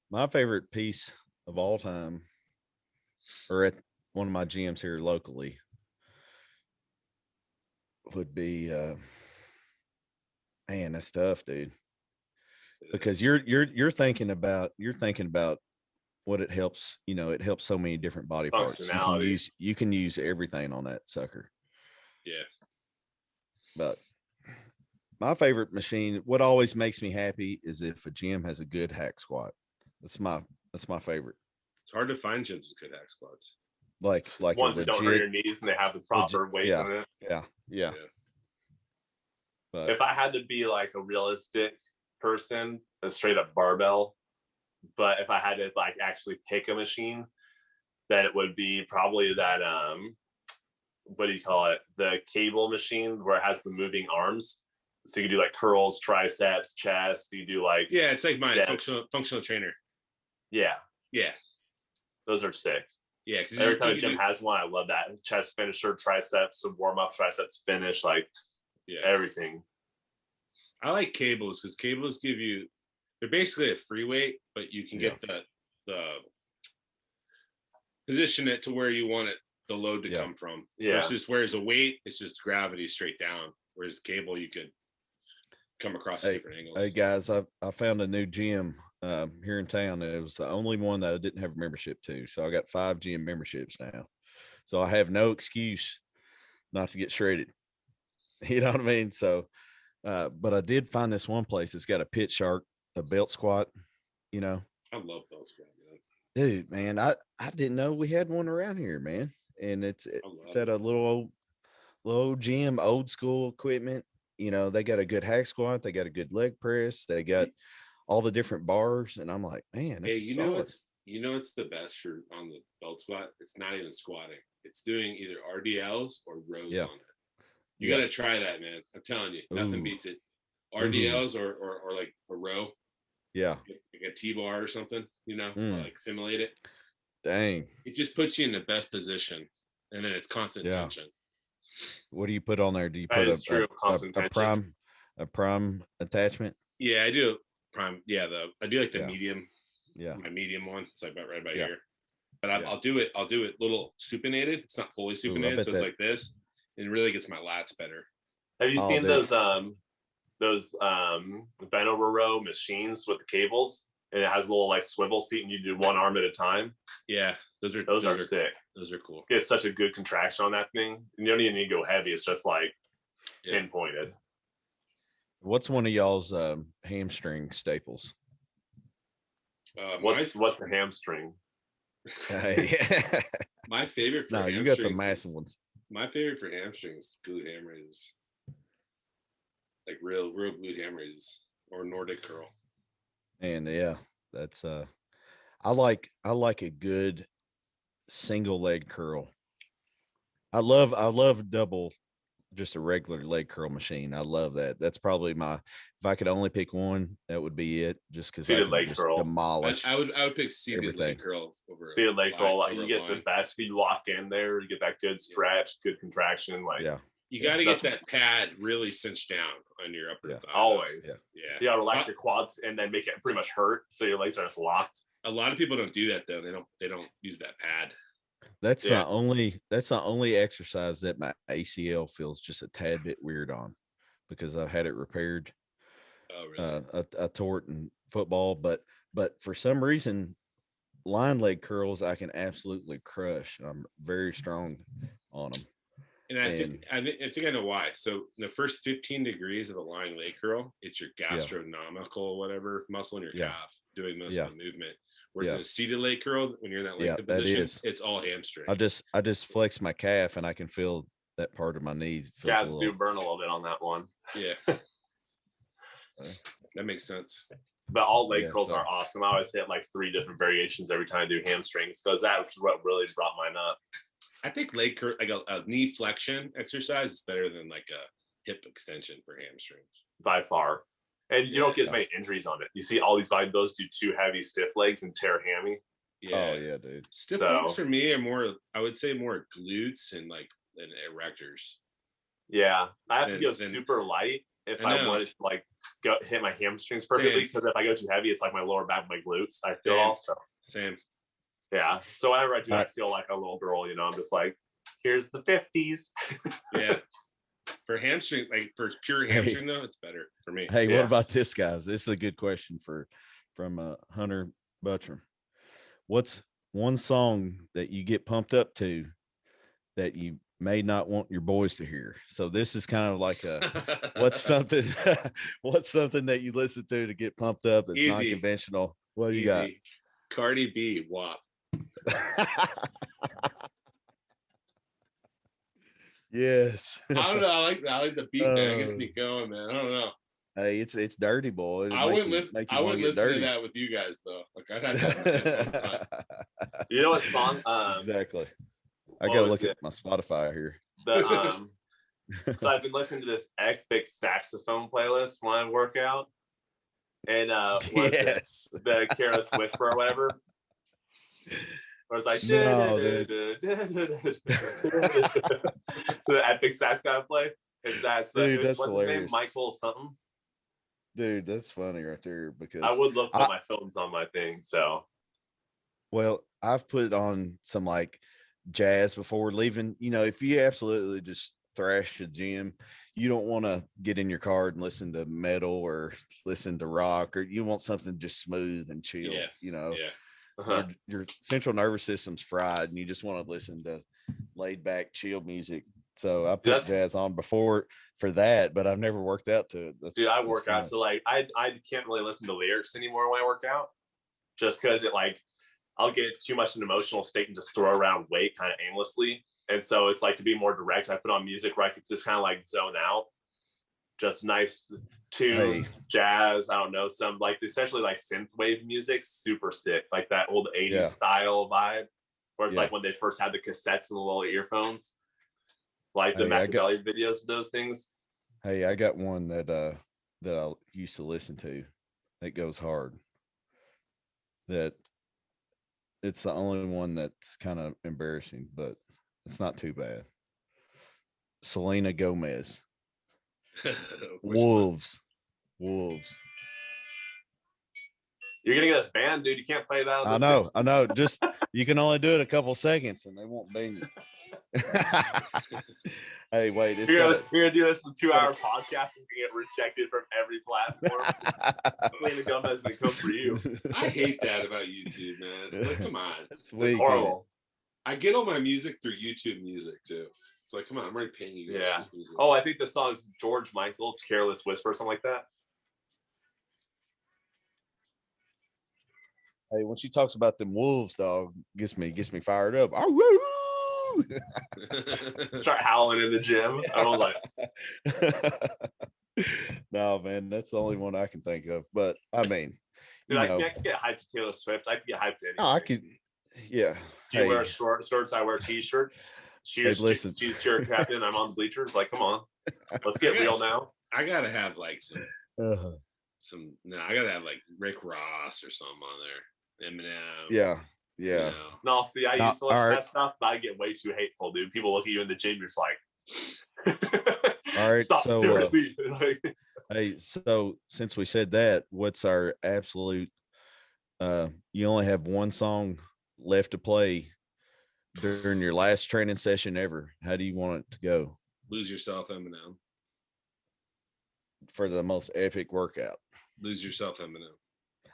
My favorite piece of all time, or at one of my gyms here locally, would be man, that's tough, dude. Because you're thinking about what it helps. You know, it helps so many different body parts. You can use everything on that sucker. Yeah. But my favorite machine, what always makes me happy, is if a gym has a good hack squat. That's my favorite. It's hard to find gyms with good hack squats. Like ones that don't hurt your knees and they have the proper weight on it. Yeah. But if I had to be like a realistic person, a straight up barbell, but if I had to like actually pick a machine, then it would be probably that what do you call it? The cable machine where it has the moving arms. So you can do like curls, triceps, chest. You do like it's like mine, functional trainer. Yeah. Those are sick. Yeah, because every time a gym has one, I love that. Chest finisher, triceps, some warm up, triceps finish, like everything. I like cables because cables they're basically a free weight, but you can get the position it to where you want the load to come from. Versus whereas a weight, it's just gravity straight down. Whereas cable, you could come across different angles. Hey guys, I found a new gym here in town. It was the only one that I didn't have a membership to. So I got 5 gym memberships now. So I have no excuse not to get shredded. You know what I mean? So, but I did find this one place. It's got a pit shark, a belt squat, you know. I love belt squat, man. Dude, man, I didn't know we had one around here, man. And it's at a little old gym, old school equipment. You know, they got a good hack squat. They got a good leg press. They got all the different bars. And I'm like, man, this is solid. It's the best for on the belt squat. It's not even squatting. It's doing either RDLs or rows on it. You got to try that, man. I'm telling you, nothing beats it. RDLs or like a row. Yeah. Like a T-bar or something, like simulate it. Dang. It just puts you in the best position. And then it's constant tension. What do you put on there? Do you put a prime attachment? Yeah, I do prime. Yeah, I do like the medium. Yeah, my medium one. It's like right by here. But I'll do it a little supinated. It's not fully supinated, so it's like this. And it really gets my lats better. Have you seen those bent over row machines with the cables? And it has a little like swivel seat, and you do one arm at a time. Yeah, those are sick. Those are cool. Get such a good contraction on that thing. You don't even need to go heavy. It's just like pinpointed. What's one of y'all's hamstring staples? What's the hamstring? My favorite for hamstrings. You got some massive ones. My favorite for hamstrings, glute ham raises. Like real glute ham raises or Nordic curl. And that's I like a good single leg curl. I love double, just a regular leg curl machine. I love that. That's probably if I could only pick one, that would be it. Just because seated leg curl. Demolish. I would pick seated leg curl over seated leg curl. You get the best. You lock in there. You get that good stretch, good contraction. You got to get that pad really cinched down on your upper thigh. Always. Yeah. You got to relax your quads and then make it pretty much hurt, so your legs are just locked. A lot of people don't do that though. They don't use that pad. That's the only exercise that my ACL feels just a tad bit weird on, because I've had it repaired. Oh, really? I tore it in football, but for some reason, line leg curls I can absolutely crush. I'm very strong on them. And I think I know why. So the first 15 degrees of a lying leg curl, it's your gastronomical whatever muscle in your calf doing most of the movement. Whereas in a seated leg curl, when you're in that leg position, it's all hamstring. I just flex my calf and I can feel that part of my knees feels calves do burn a little bit on that one. Yeah. That makes sense. But all leg curls are awesome. I always hit like 3 different variations every time I do hamstrings because that's what really brought mine up. I think leg curl, like a knee flexion exercise, is better than like a hip extension for hamstrings by far. And you don't get as many injuries on it. You see all these bodybuilders do 2 heavy stiff legs and tear a hammy. Yeah. Oh yeah, dude. Stiff legs for me are more, I would say, more glutes and like and erectors. Yeah, I have to go super light if I want to like hit my hamstrings perfectly. Because if I go too heavy, it's like my lower back, my glutes. I feel also. Same. Yeah. So whenever I do, I feel like a little girl. You know, I'm just like, here's the 50s. Yeah. For hamstring, like for pure hamstring though, it's better for me. Hey, what about this, guys? This is a good question from Hunter Buttram. What's one song that you get pumped up to that you may not want your boys to hear? So this is kind of like what's something that you listen to get pumped up that's not conventional. What do you got? Cardi B, WAP. Yes. I don't know. I like the beat, man. It gets me going, man. I don't know. Hey, it's dirty, boy. I wouldn't listen to that with you guys though. Like I'd have to You know what song? Exactly. I gotta look at my Spotify here. So I've been listening to this epic saxophone playlist when I work out. And the Careless Whisper or whatever. Where it's like the epic sax guy play. Is that dude? That's what's hilarious. His name? Michael something. Dude, that's funny right there because I would love to put my films on my thing. So, well, I've put on some like jazz before leaving. You know, if you absolutely just thrash the gym, you don't want to get in your car and listen to metal or listen to rock, or you want something just smooth and chill. Yeah. You know. Yeah. Your central nervous system's fried and you just want to listen to laid back chill music. So I put jazz on before for that, but I've never worked out to it. Dude, I work out, so like I can't really listen to lyrics anymore when I work out, just because it like I'll get too much an emotional state and just throw around weight kind of aimlessly. And so it's like to be more direct, I put on music where I could just kind of like zone out, just nice tunes, jazz, I don't know, some like essentially like synth wave music, super sick, like that old 80s style vibe, where it's like when they first had the cassettes and the little earphones, like the Machiavelli videos of those things. Hey, I got one that I used to listen to that goes hard. That it's the only one that's kind of embarrassing, but it's not too bad. Selena Gomez. Wolves. You're gonna get us banned, dude. You can't play that. I know. Just you can only do it a couple seconds, and they won't ban you. Hey, wait! You're gonna do this in 2-hour podcast and get rejected from every platform. Selena Gomez is gonna come for you. I hate that about YouTube, man. Like, come on, it's horrible. I get all my music through YouTube Music too. It's like, come on, I'm already paying you guys. Yeah. Oh, I think the song is George Michael, "Careless Whisper," something like that. Hey, when she talks about them wolves, dog, gets me fired up. Start howling in the gym. I was like, no, man, that's the only one I can think of. But I mean, dude, I can get hyped to Taylor Swift. I can get hyped to anything. Oh, I could, yeah. Do you wear short skirts? I wear t-shirts. She's your captain. I'm on the bleachers. Like, come on, let's get real now. I gotta have like some. I gotta have like Rick Ross or something on there. Eminem. Yeah. You know? No, see, I used to listen to that stuff, but I get way too hateful, dude. People look at you in the gym, you're just like, all right, stop staring at me. Hey, so since we said that, what's our absolute? You only have one song left to play during your last training session ever. How do you want it to go? Lose Yourself, Eminem. For the most epic workout. Lose Yourself, Eminem.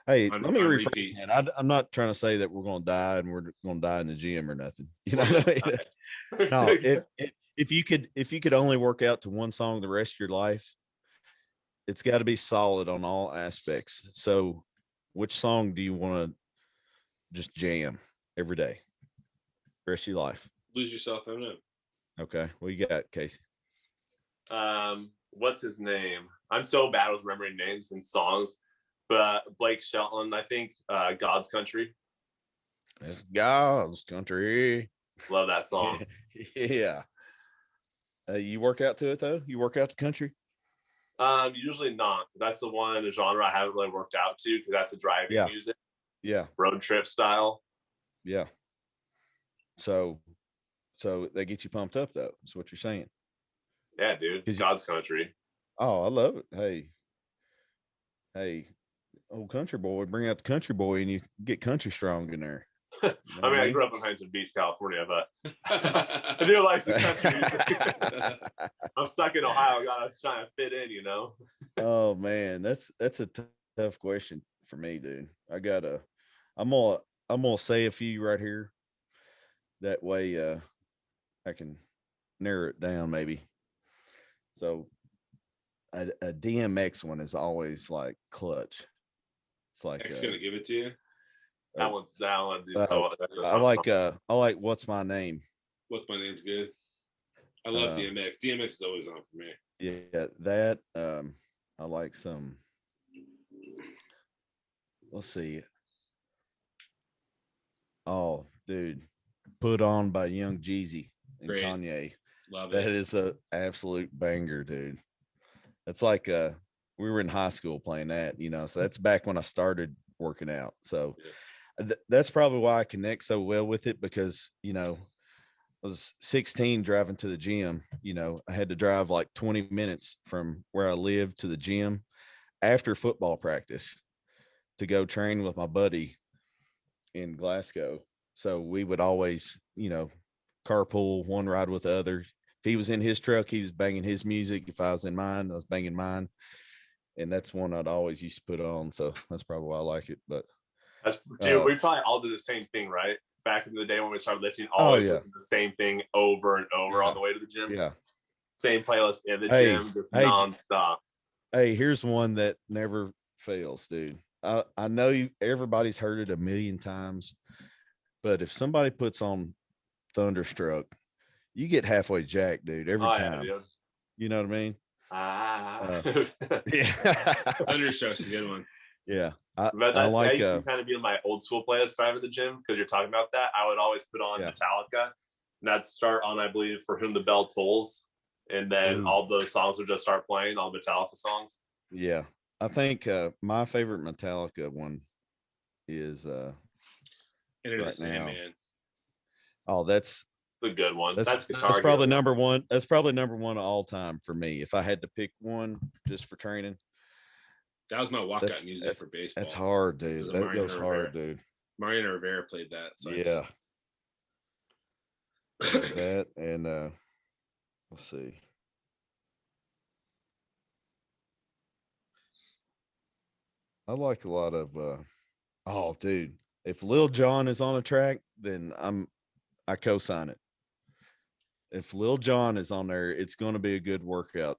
Hey, let me rephrase that. I'm not trying to say that we're going to die and we're going to die in the gym or nothing. You know what I mean? No, if you could only work out to one song the rest of your life, it's got to be solid on all aspects. So, which song do you want to just jam every day, rest of your life? Lose Yourself, Eminem. Okay. What you got, Casey? What's his name? I'm so bad with remembering names and songs, but Blake Shelton, I think, God's Country. It's God's Country. Love that song. Yeah. You work out to it though? You work out to country? Usually not. That's the one genre I haven't really worked out to because that's a driving music. Yeah. Road trip style. Yeah. So they get you pumped up though. That's what you're saying. Yeah, dude. God's Country. Oh, I love it. Hey, old country boy, bring out the country boy and you get country strong in there. You know I grew up in Huntington Beach, California, but I do like some country music. I'm stuck in Ohio. I gotta try and fit in, you know. Oh man, that's a tough question for me, dude. I'm gonna say a few right here. That way, I can narrow it down maybe. So, a DMX one is always like clutch. It's like X gonna give it to you. That one's down. I like What's My Name. What's My Name's good. I love DMX. DMX is always on for me. Yeah, that I like some. Let's see. Oh, dude, Put On by Young Jeezy and Great. Kanye. Love that it. Is a absolute banger, dude. That's like we were in high school playing that, you know. So that's back when I started working out. So that's probably why I connect so well with it, because, you know, I was 16 driving to the gym. You know, I had to drive like 20 minutes from where I lived to the gym after football practice to go train with my buddy in Glasgow. So we would always, you know, carpool, one ride with the other. If he was in his truck, he was banging his music. If I was in mine, I was banging mine. And that's one I'd always used to put on. So that's probably why I like it. But dude, we probably all did the same thing, right? Back in the day when we started lifting, always listen to the same thing over and over on the way to the gym. Yeah. Same playlist in the gym, just nonstop. Hey, here's one that never fails, dude. I know everybody's heard it a million times, but if somebody puts on Thunderstruck, you get halfway jacked, dude, every time. Yeah, you know what I mean? Yeah. Thunderstruck's a good one. Yeah. I used to kind of be in my old school playlist driving to the gym, because you're talking about that. I would always put on Metallica, and I'd start on, I believe, For Whom the Bell Tolls, and then all those songs would just start playing, all Metallica songs. Yeah. I think my favorite Metallica one is Enter the Sandman. Oh, that's a good one. That's probably number one. That's probably number one of all time for me. If I had to pick one just for training. That was my walkout music for baseball. That's hard, dude. That goes hard, dude. Mariano Rivera played that. So. Yeah. That and let's see. I like a lot of oh, dude. If Lil Jon is on a track, then I co-sign it. If Lil Jon is on there, it's going to be a good workout.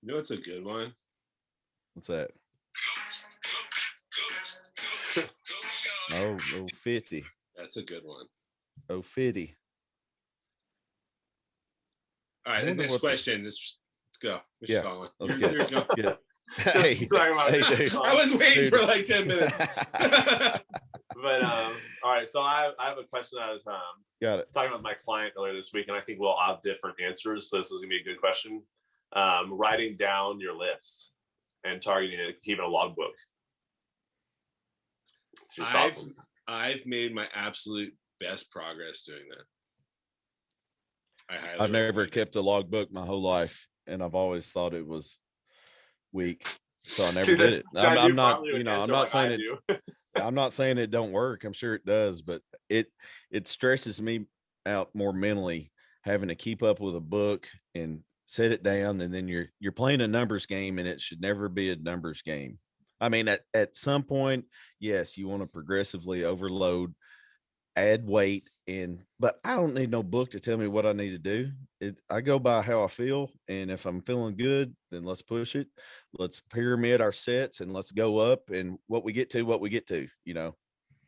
You know, it's a good one. What's that? Oh, 50. That's a good one. Oh, 50. All right, the next question. Let's go. Let's go. Yeah. Hey, dude. I was waiting for like 10 minutes. But all right, so I have a question. I was got it. Talking with my client earlier this week, and I think we'll all have different answers. So this is gonna be a good question. Writing down your lifts and targeting it, keeping a logbook. I've made my absolute best progress doing that. I've never kept a logbook my whole life, and I've always thought it was weak, so I never did it. I'm not, you know, I'm not saying it. I'm not saying it don't work. I'm sure it does, but it stresses me out more mentally having to keep up with a book and set it down, and then you're playing a numbers game, and it should never be a numbers game. I mean, at some point, yes, you want to progressively overload, add weight, but I don't need no book to tell me what I need to do. I go by how I feel, and if I'm feeling good, then let's push it. Let's pyramid our sets, and let's go up, and what we get to, you know.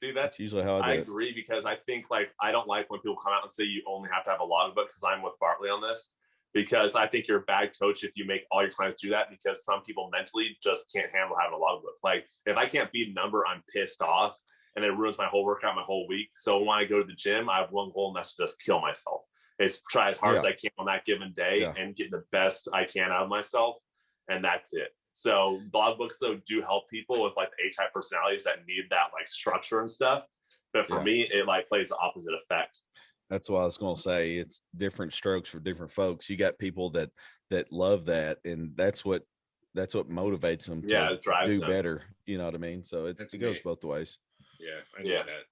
Dude, that's usually how I agree, because I think like I don't like when people come out and say you only have to have a logbook, because I'm with Bartley on this, because I think you're a bad coach if you make all your clients do that, because some people mentally just can't handle having a logbook. Like if I can't beat a number, I'm pissed off, and it ruins my whole workout, my whole week. So when I go to the gym, I have one goal, and that's to just kill myself. It's try as hard as I can on that given day and get the best I can out of myself, and that's it. So blog books though do help people with like the A-type personalities that need that like structure and stuff. But for me, it like plays the opposite effect. That's what I was going to say. It's different strokes for different folks. You got people that love that, and that's what motivates them to do better. You know what I mean? So it goes both ways. Yeah, I know that.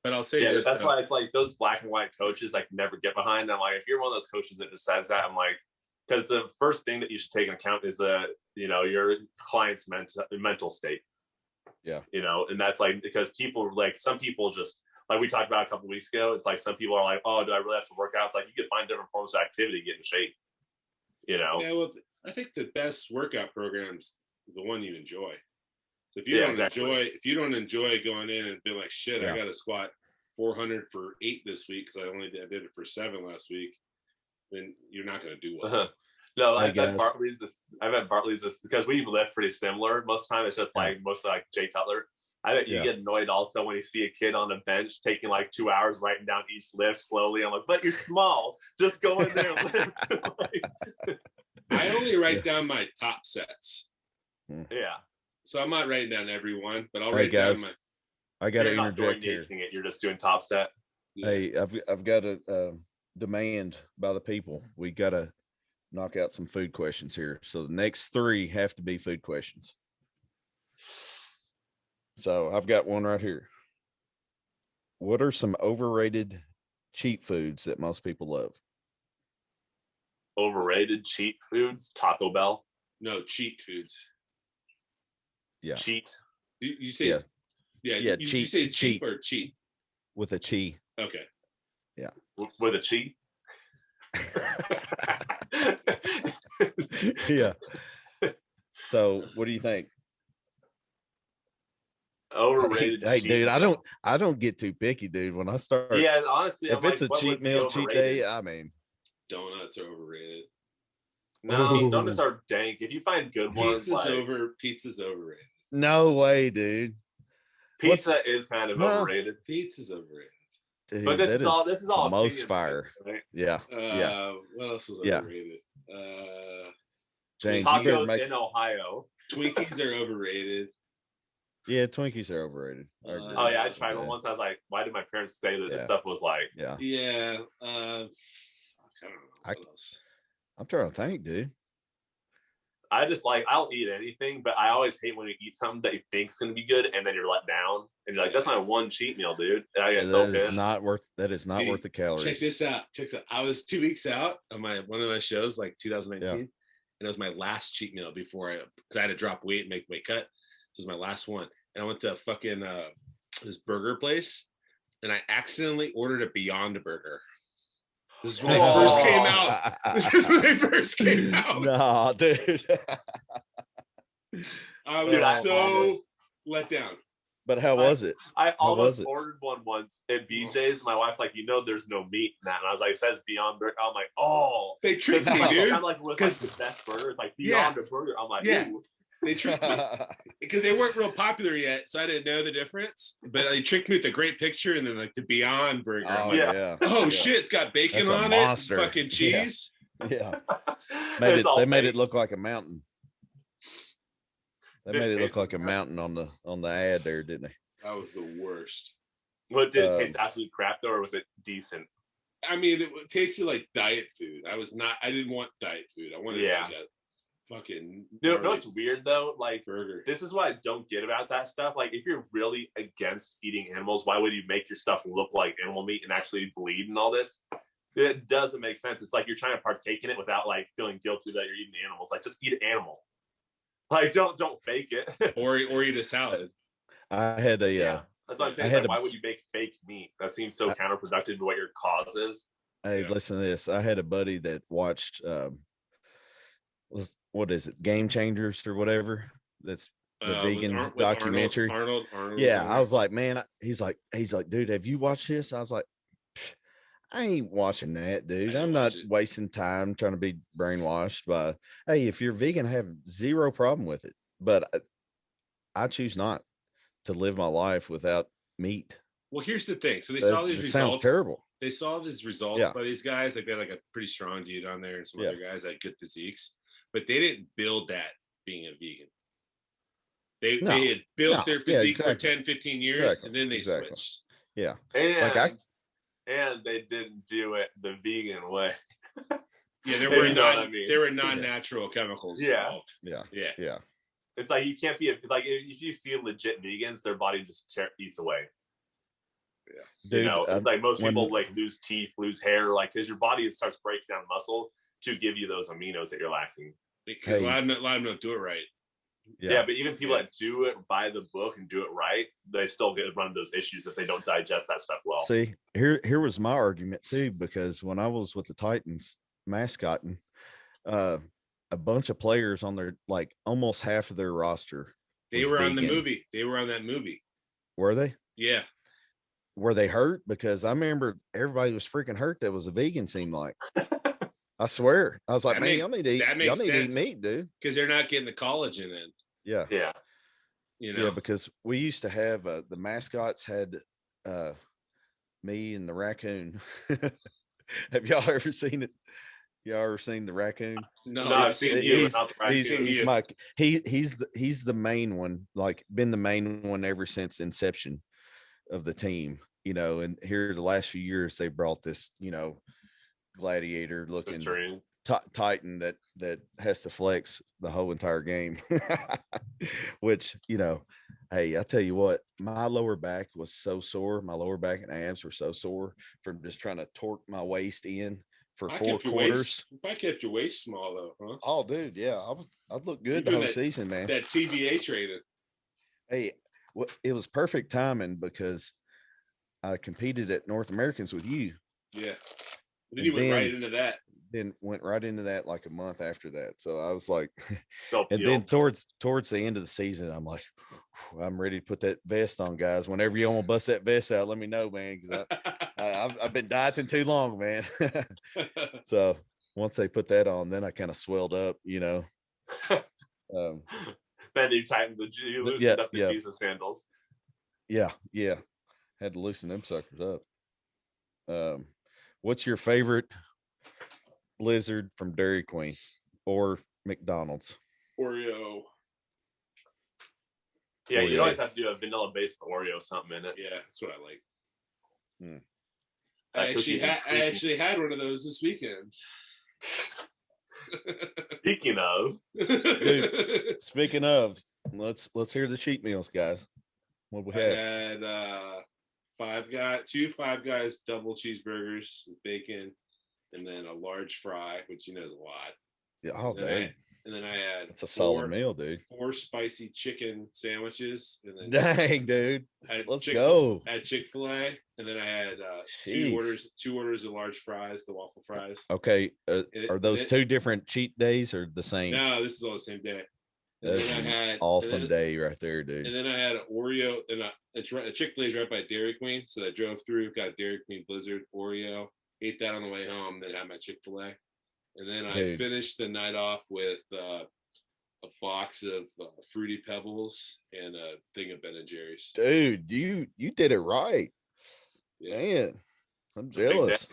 But I'll say this. That's why it's like those black and white coaches I can never get behind. I'm like, if you're one of those coaches that just says that, I'm like, because the first thing that you should take into account is your client's mental state. Yeah. And that's like, because people like, some people just like we talked about a couple of weeks ago, it's like some people are like, oh, do I really have to work out? It's like you could find different forms of activity to get in shape. Yeah, well, I think the best workout programs is the one you enjoy. So if you don't enjoy going in and being like, shit, I got to squat 400 for 8 this week because I did it for 7 last week, then you're not going to do well. No, I've had Bartley's this because we lift pretty similar. Most of the time it's just like mostly like Jay Cutler. I bet you get annoyed also when you see a kid on a bench taking like 2 hours writing down each lift slowly. I'm like, but you're small. Just go in there and lift. I only write down my top sets. Yeah. So I'm not writing down every one, but I'll write down my. I got to interject here. You're just doing top set. Hey, I've got a demand by the people. We got to knock out some food questions here. So the next 3 have to be food questions. So I've got one right here. What are some overrated cheat foods that most people love? Overrated cheat foods? Taco Bell? No, cheat foods. Yeah. Cheat? You say you say cheap or cheat? With a chi. Okay. Yeah. With a chi? Yeah. So what do you think? Overrated. Hey dude, I don't get too picky, dude. When I start, honestly, if it's a cheat meal, cheat day, I mean, donuts are overrated. No, donuts are dank. If you find good ones, pizza's overrated. No way, dude. Pizza is kind of overrated. Pizza's overrated. Dude, but this is all most fire. Right? Yeah. What else is overrated? James, tacos in Ohio. Twinkies are overrated. Yeah, Twinkies are overrated. I tried one once. I was like, why did my parents say that this stuff was like? Yeah. I don't know. What else? I'm trying to think, dude. I just like, I'll eat anything, but I always hate when you eat something that you think is going to be good and then you're let down and you're like, that's not one cheat meal, dude. And I get so pissed. That is not worth the calories. Check this out. I was 2 weeks out on one of my shows, like 2019, and it was my last cheat meal because I had to drop weight and make weight cut. This was my last one. And I went to fucking this burger place and I accidentally ordered a Beyond Burger. This is when they first came out. This is when they first came out. No, dude. I was so let down. But how was it? I almost ordered one once at BJ's. My wife's like, there's no meat in that. And I was like, it says Beyond Burger. I'm like, oh. They tricked me, dude. I'm like, it was like the best burger. It's like Beyond a Burger. I'm like, ooh. They tricked me because they weren't real popular yet, so I didn't know the difference. But they tricked me with the great picture and then like the Beyond Burger. Shit, got bacon on it, fucking cheese. Yeah. They made it look like a mountain. They made it look like a mountain on the ad there, didn't they? That was the worst. What did it taste absolute crap though, or was it decent? I mean, it tasted like diet food. I didn't want diet food. I wanted like a fucking it's weird though, like burger. This is what I don't get about that stuff. Like if you're really against eating animals, why would you make your stuff look like animal meat and actually bleed and all this? It doesn't make sense. It's like you're trying to partake in it without like feeling guilty that you're eating animals. Like just eat an animal. Like don't fake it. or eat a salad. I had a that's what I'm saying. Why would you make fake meat? That seems so counterproductive to what your cause is. Hey, listen to this. I had a buddy that watched what is it, Game Changers or whatever, that's vegan documentary. Arnold. Yeah, I was like, man, he's like, dude, have you watched this? I was like, I ain't watching that, dude. I'm not wasting time trying to be brainwashed by, hey, if you're vegan, I have zero problem with it. But I choose not to live my life without meat. Well, here's the thing. So they saw these results. Sounds terrible. They saw these results by these guys. Like they had like a pretty strong dude on there and some other guys that had good physiques, but they didn't build that being a vegan. They had built their physique for 10, 15 years and then they switched. Yeah. And they didn't do it the vegan way. Yeah, there were non-natural chemicals involved. Yeah. It's like you can't be like if you see legit vegans, their body just eats away. Yeah, dude, it's like most people like lose teeth, lose hair, like because your body starts breaking down muscle to give you those aminos that you're lacking. Because a lot of them don't do it right. Yeah, but even people that do it by the book and do it right, they still run into those issues if they don't digest that stuff well. See, here was my argument too, because when I was with the Titans mascotting, a bunch of players on their like almost half of their roster. They were on the movie. They were on that movie. Were they? Yeah. Were they hurt? Because I remember everybody was freaking hurt. That was a vegan. Seemed like. I swear. I was like, man, y'all need to eat meat, dude. Because they're not getting the collagen in. Yeah. Yeah. Yeah, because we used to have the mascots had me and the raccoon. Have y'all ever seen it? Y'all ever seen the raccoon? No, I've seen you. He's the main one, like been the main one ever since inception of the team, and here the last few years they brought this, gladiator looking Titan that has to flex the whole entire game. Which, hey, I tell you what, my lower back was so sore. My lower back and abs were so sore from just trying to torque my waist in for 4 quarters. I kept your waist small though, huh? Oh, dude, yeah, I'd look good the whole season, man. That TBA training. Hey, it was perfect timing because I competed at North Americans with you. Yeah, then you went right into that. Then went right into that like a month after that. So I was like, and then towards the end of the season, I'm like, I'm ready to put that vest on, guys. Whenever you want to bust that vest out, let me know, man, because I've been dieting too long, man. So once they put that on, then I kind of swelled up, Then you tightened you loosened up the Jesus sandals. Yeah, had to loosen them suckers up. What's your favorite Blizzard from Dairy Queen or McDonald's? Oreo. Yeah, you always have to do a vanilla based Oreo something in it. Yeah, that's what I like. I actually had one of those this weekend. Speaking of, let's hear the cheat meals, guys. What we had? I had 2 Five Guys double cheeseburgers with bacon, and then a large fry, which is a lot. Yeah, and then I had it's a solid meal, dude. 4 spicy chicken sandwiches, and then dang, dude, let's go. I had Chick-fil-A, and then I had 2 orders of large fries, the waffle fries. Okay, are those 2 different cheat days or the same? No, this is all the same day. And that's then I had awesome day right there, dude. And then I had an Oreo, and it's right. Chick-fil-A is right by Dairy Queen, so I drove through, got Dairy Queen Blizzard Oreo, ate that on the way home, then had my Chick-fil-A, and then I finished the night off with a box of Fruity Pebbles and a thing of Ben and Jerry's. Dude, you did it right. Yeah. Man, I'm jealous.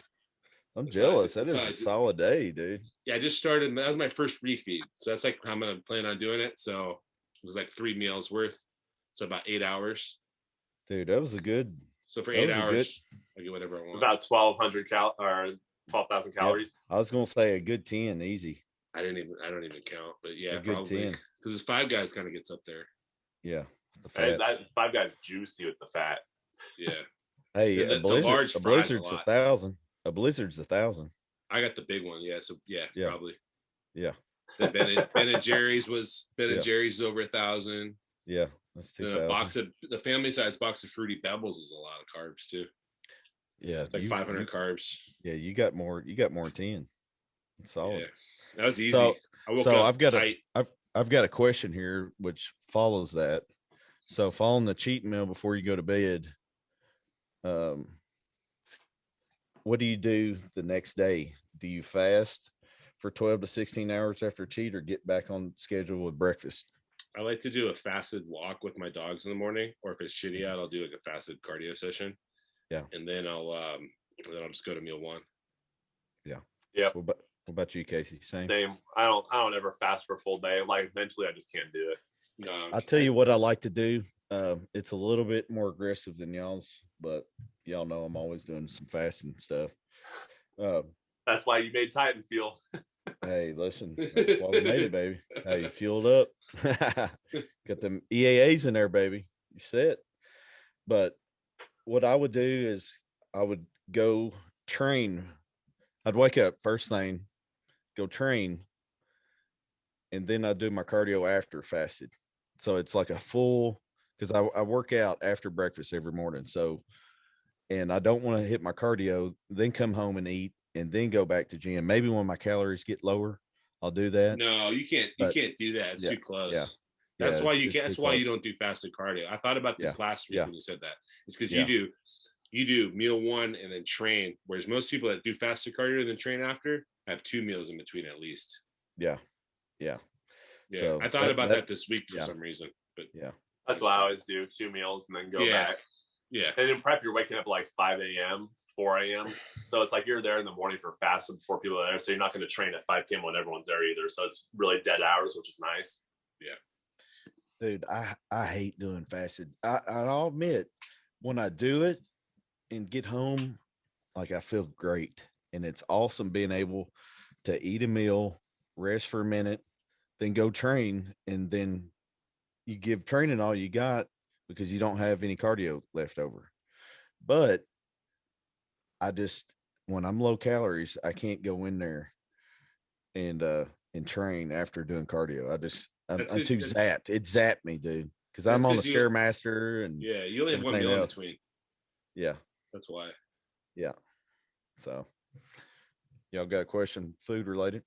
That is a solid day, dude. Yeah, I just started. That was my first refeed. So that's like how I'm going to plan on doing it. So it was like 3 meals worth. So about 8 hours. Dude, that was a good. So for 8 hours, I get whatever I want. About 12,000 calories. I was going to say a good 10, easy. I don't even count, but yeah, a good probably 10. Because this Five Guys kind of gets up there. Yeah, the fats. That Five Guys juicy with the fat. Yeah. Hey, a Blizzard's 1,000. A Blizzard's 1,000. I got the big one. Yeah. So yeah. Probably. Yeah. The Ben and Jerry's was and Jerry's is over 1,000. Yeah. That's 2,000. The family size box of Fruity Pebbles is a lot of carbs too. Yeah. It's like 500 carbs. Yeah. You got more than 10. It's solid. Yeah. That was easy. So I've got I've got a question here which follows that. So following the cheat meal before you go to bed, what do you do the next day? Do you fast for 12 to 16 hours after cheat, or get back on schedule with breakfast? I like to do a fasted walk with my dogs in the morning, or if it's shitty out, I'll do like a fasted cardio session. Yeah. And then I'll just go to meal one. Yeah. Yeah. What about you, Casey? Same. I don't ever fast for a full day. Like mentally, I just can't do it. No, I'll tell you what I like to do. It's a little bit more aggressive than y'all's, but y'all know I'm always doing some fasting stuff. That's why you made Titan Fuel. Hey, listen, that's why we made it, baby. Hey, you fueled up. Got them EAAs in there, baby. You set. But what I would do is I would go train. I'd wake up first thing, go train, and then I'd do my cardio after fasted. So it's like a full, because I work out after breakfast every morning. So, and I don't want to hit my cardio, then come home and eat, and then go back to gym. Maybe when my calories get lower, I'll do that. No, you can't. You can't do that. It's too close. Yeah. That's why you can't. That's why you don't do fasted cardio. I thought about this last week when you said that. It's because you do meal one and then train, whereas most people that do fasted cardio and then train after have 2 meals in between at least. Yeah. So I thought about that this week for some reason, but that's what I always do: 2 meals and then go back. Yeah. And in prep, you're waking up like 5 a.m., 4 a.m. So it's like you're there in the morning for fasting before people are there. So you're not going to train at 5 p.m. when everyone's there either. So it's really dead hours, which is nice. Yeah. Dude, I hate doing fasted. I'll admit, when I do it and get home, like I feel great. And it's awesome being able to eat a meal, rest for a minute, then go train. And then you give training all you got because you don't have any cardio left over. But I just, when I'm low calories, I can't go in there and train after doing cardio. I'm too zapped. It zapped me, dude. Because I'm on the Stairmaster and you only have 1 meal in between. Yeah. That's why. Yeah. So y'all got a question food related?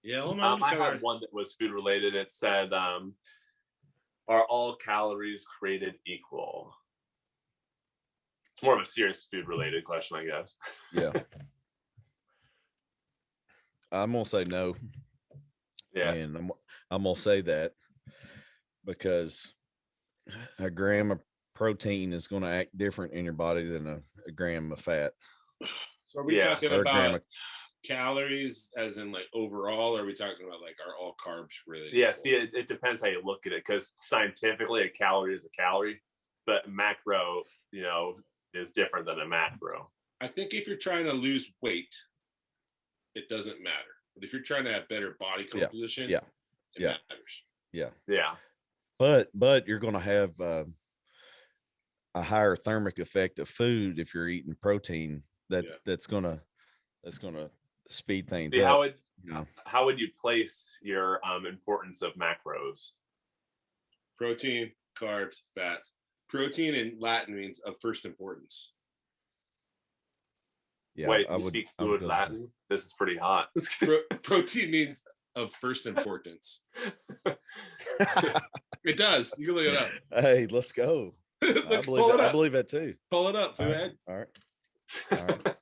Yeah, I had one that was food related. It said, are all calories created equal? It's more of a serious food related question, I guess. Yeah. I'm gonna say no. Yeah. And I'm gonna say that because a gram of protein is going to act different in your body than a gram of fat. So are we talking about calories as in like overall, or are we talking about like are all carbs really? Yeah, see, it depends how you look at it, because scientifically a calorie is a calorie, but macro, is different than a macro. I think if you're trying to lose weight, it doesn't matter. But if you're trying to have better body composition, it matters. Yeah. But you're going to have a higher thermic effect of food if you're eating protein. That's going to speed things up. How would you place your importance of macros? Protein, carbs, fats. Protein in Latin means of first importance. Yeah, wait, you speak fluent Latin? This is pretty hot. Protein means of first importance. It does. You can look it up. Hey, let's go. I believe that too. Pull it up, Fuad. All right.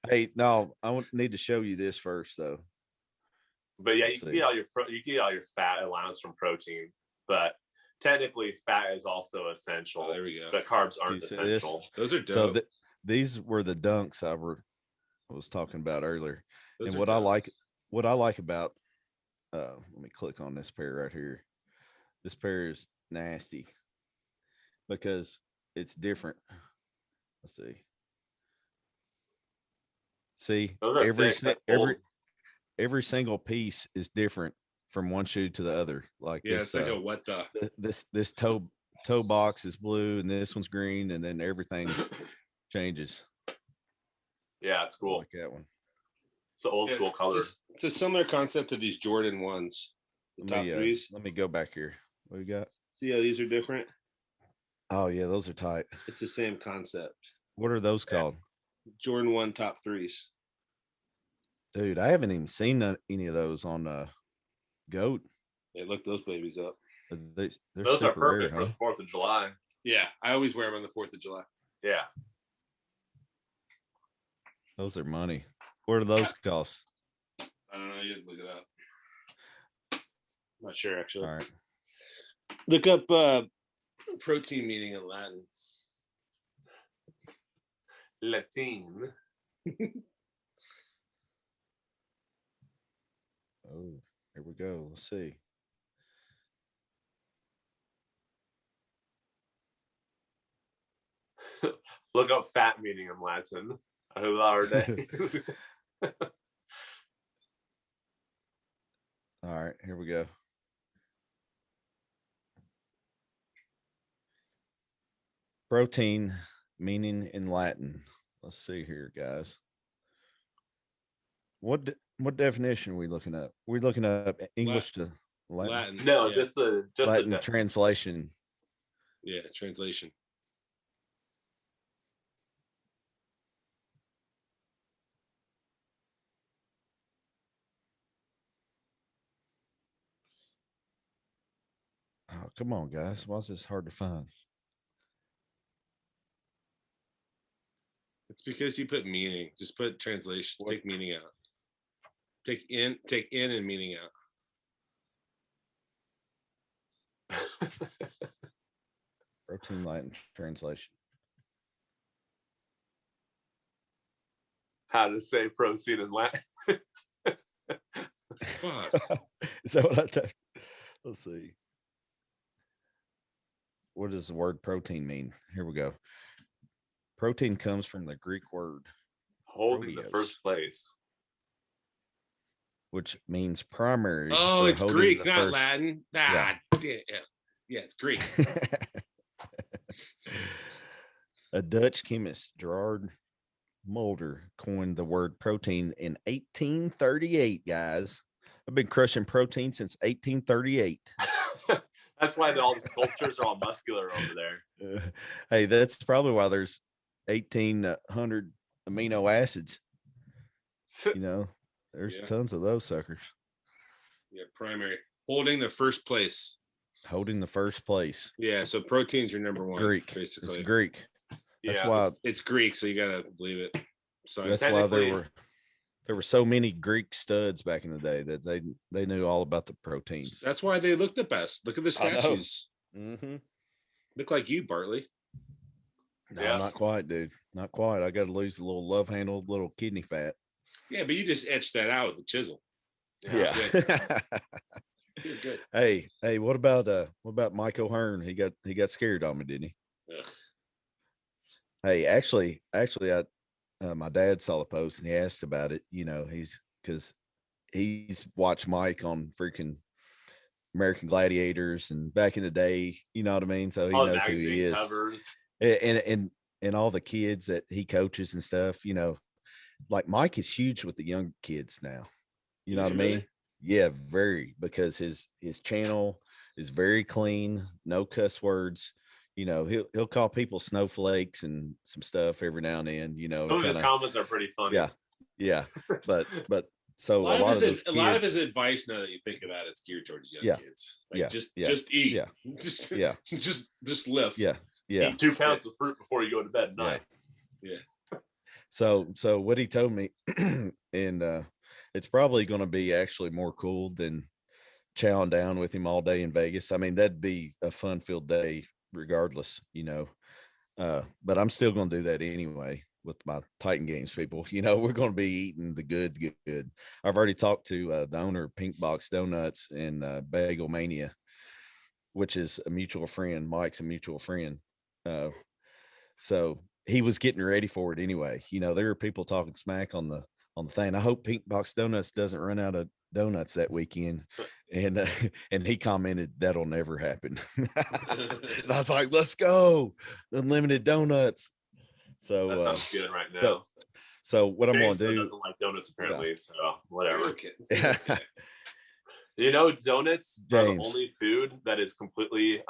Hey, no, I need to show you this first, though. But yeah, you can get all your fat allowance from protein, but technically fat is also essential. Oh, there we go. But carbs aren't essential. Those are dope. So these were the dunks I was talking about earlier. Those and what I like about let me click on this pair right here. This pair is nasty because it's different. Let's see. Every single piece is different from one shoe to the other. Like it's like a what the this toe box is blue and this one's green, and then everything changes. Yeah, it's cool. I like that one. It's an old school color. It's a similar concept to these Jordan ones. Let me go back here. What we got? See how these are different? Oh yeah, those are tight. It's the same concept. What are those called? Jordan 1 top 3s. Dude, I haven't even seen any of those on Goat. They look those babies up. Those are perfect for the 4th of July. Yeah, I always wear them on the 4th of July. Yeah. Those are money. What do those cost? I don't know. You have to look it up. I'm not sure, actually. All right. Look up protein meaning in Latin. Latin. Oh, here we go. Let's see. Look up fat meaning in Latin. All right, here we go. Protein meaning in Latin. Let's see here, guys. What definition are we looking up? We're looking up English to Latin. No, yeah. just the translation. Yeah, translation. Oh, come on, guys. Why is this hard to find? It's because you put meaning. Just put translation. Take meaning out. Take in and meaning out. Protein Latin translation. How to say protein in Latin. Is that what I typed? Let's see. What does the word protein mean? Here we go. Protein comes from the Greek word holding the first place, which means primary. Oh, it's Greek, not Latin. Yeah, it's Greek. A Dutch chemist, Gerard Mulder, coined the word protein in 1838, guys. I've been crushing protein since 1838. That's why all the sculptures are all muscular over there. Hey, that's probably why there's 1,800 amino acids. You know, there's tons of those suckers. Yeah, primary. Holding the first place. Holding the first place. Yeah, so protein's your number one. Greek. Basically. It's Greek. That's why it's Greek, so you gotta believe it. So that's why there were so many Greek studs back in the day that they knew all about the proteins. That's why they look the best. Look at the statues. Mm-hmm. Look like you, Bartley. No, not quite, dude. Not quite. I got to lose a little love handled little kidney fat. Yeah, but you just etched that out with the chisel. Yeah. You're good. Hey, what about Mike O'Hearn? He got scared on me, didn't he? Ugh. Hey, actually, I my dad saw the post and he asked about it. You know, because he's watched Mike on freaking American Gladiators and back in the day. You know what I mean? So he knows who he is. Covers. And all the kids that he coaches and stuff. You know, like Mike is huge with the young kids now. You know what I mean? Yeah, very, because his channel is very clean, no cuss words. You know, he'll call people snowflakes and some stuff every now and then. You know, some of his comments are pretty funny. Yeah, but so a lot of his advice, now that you think about it, it's geared towards young kids. Like, just eat. Just lift. Yeah. Eat 2 pounds of fruit before you go to bed at night. Yeah. So what he told me, and it's probably going to be actually more cool than chowing down with him all day in Vegas. I mean, that'd be a fun-filled day regardless, you know. But I'm still going to do that anyway with my Titan Games people. You know, we're going to be eating the good. I've already talked to the owner of Pink Box Donuts and Bagel Mania, which is a mutual friend. Mike's a mutual friend. So he was getting ready for it anyway. You know, there are people talking smack on the thing. I hope Pink Box Donuts doesn't run out of donuts that weekend. And he commented that'll never happen. And I was like, let's go, unlimited donuts. So that sounds good right now. So what I'm gonna do, doesn't like donuts apparently, so whatever. You know, donuts are the only food that is completely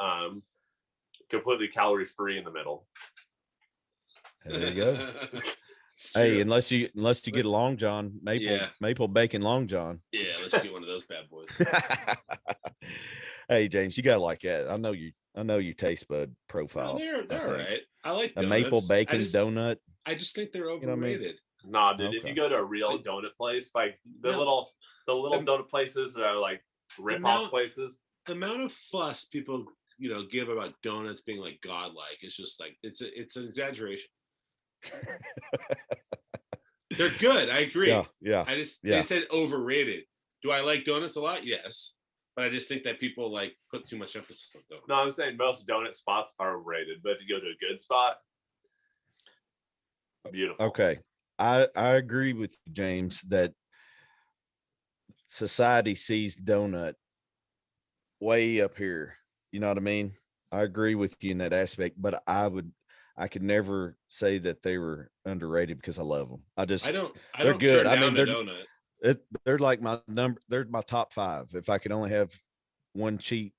calorie free in the middle. There you go. Hey, unless you get a Long John, maple bacon Long John. Yeah, let's get one of those bad boys. Hey, James, you gotta like that. I know your taste bud profile. No, they're all right. I like a maple bacon donut. I just think they're overrated. You know what I mean? Nah, dude. Okay. If you go to a real donut place, like the little donut places that are like rip-off places, the amount of fuss people give about donuts being like godlike is just like it's an exaggeration. They're good. I agree. Yeah. They said overrated. Do I like donuts a lot? Yes. But I just think that people like put too much emphasis on donuts. No, I'm saying most donut spots are overrated, but if you go to a good spot, beautiful. Okay. I agree with you, James, that society sees donut way up here. You know what I mean? I agree with you in that aspect, but I could never say that they were underrated because I love them. They're good. I mean, they're like they're my top 5. If I could only have one cheat,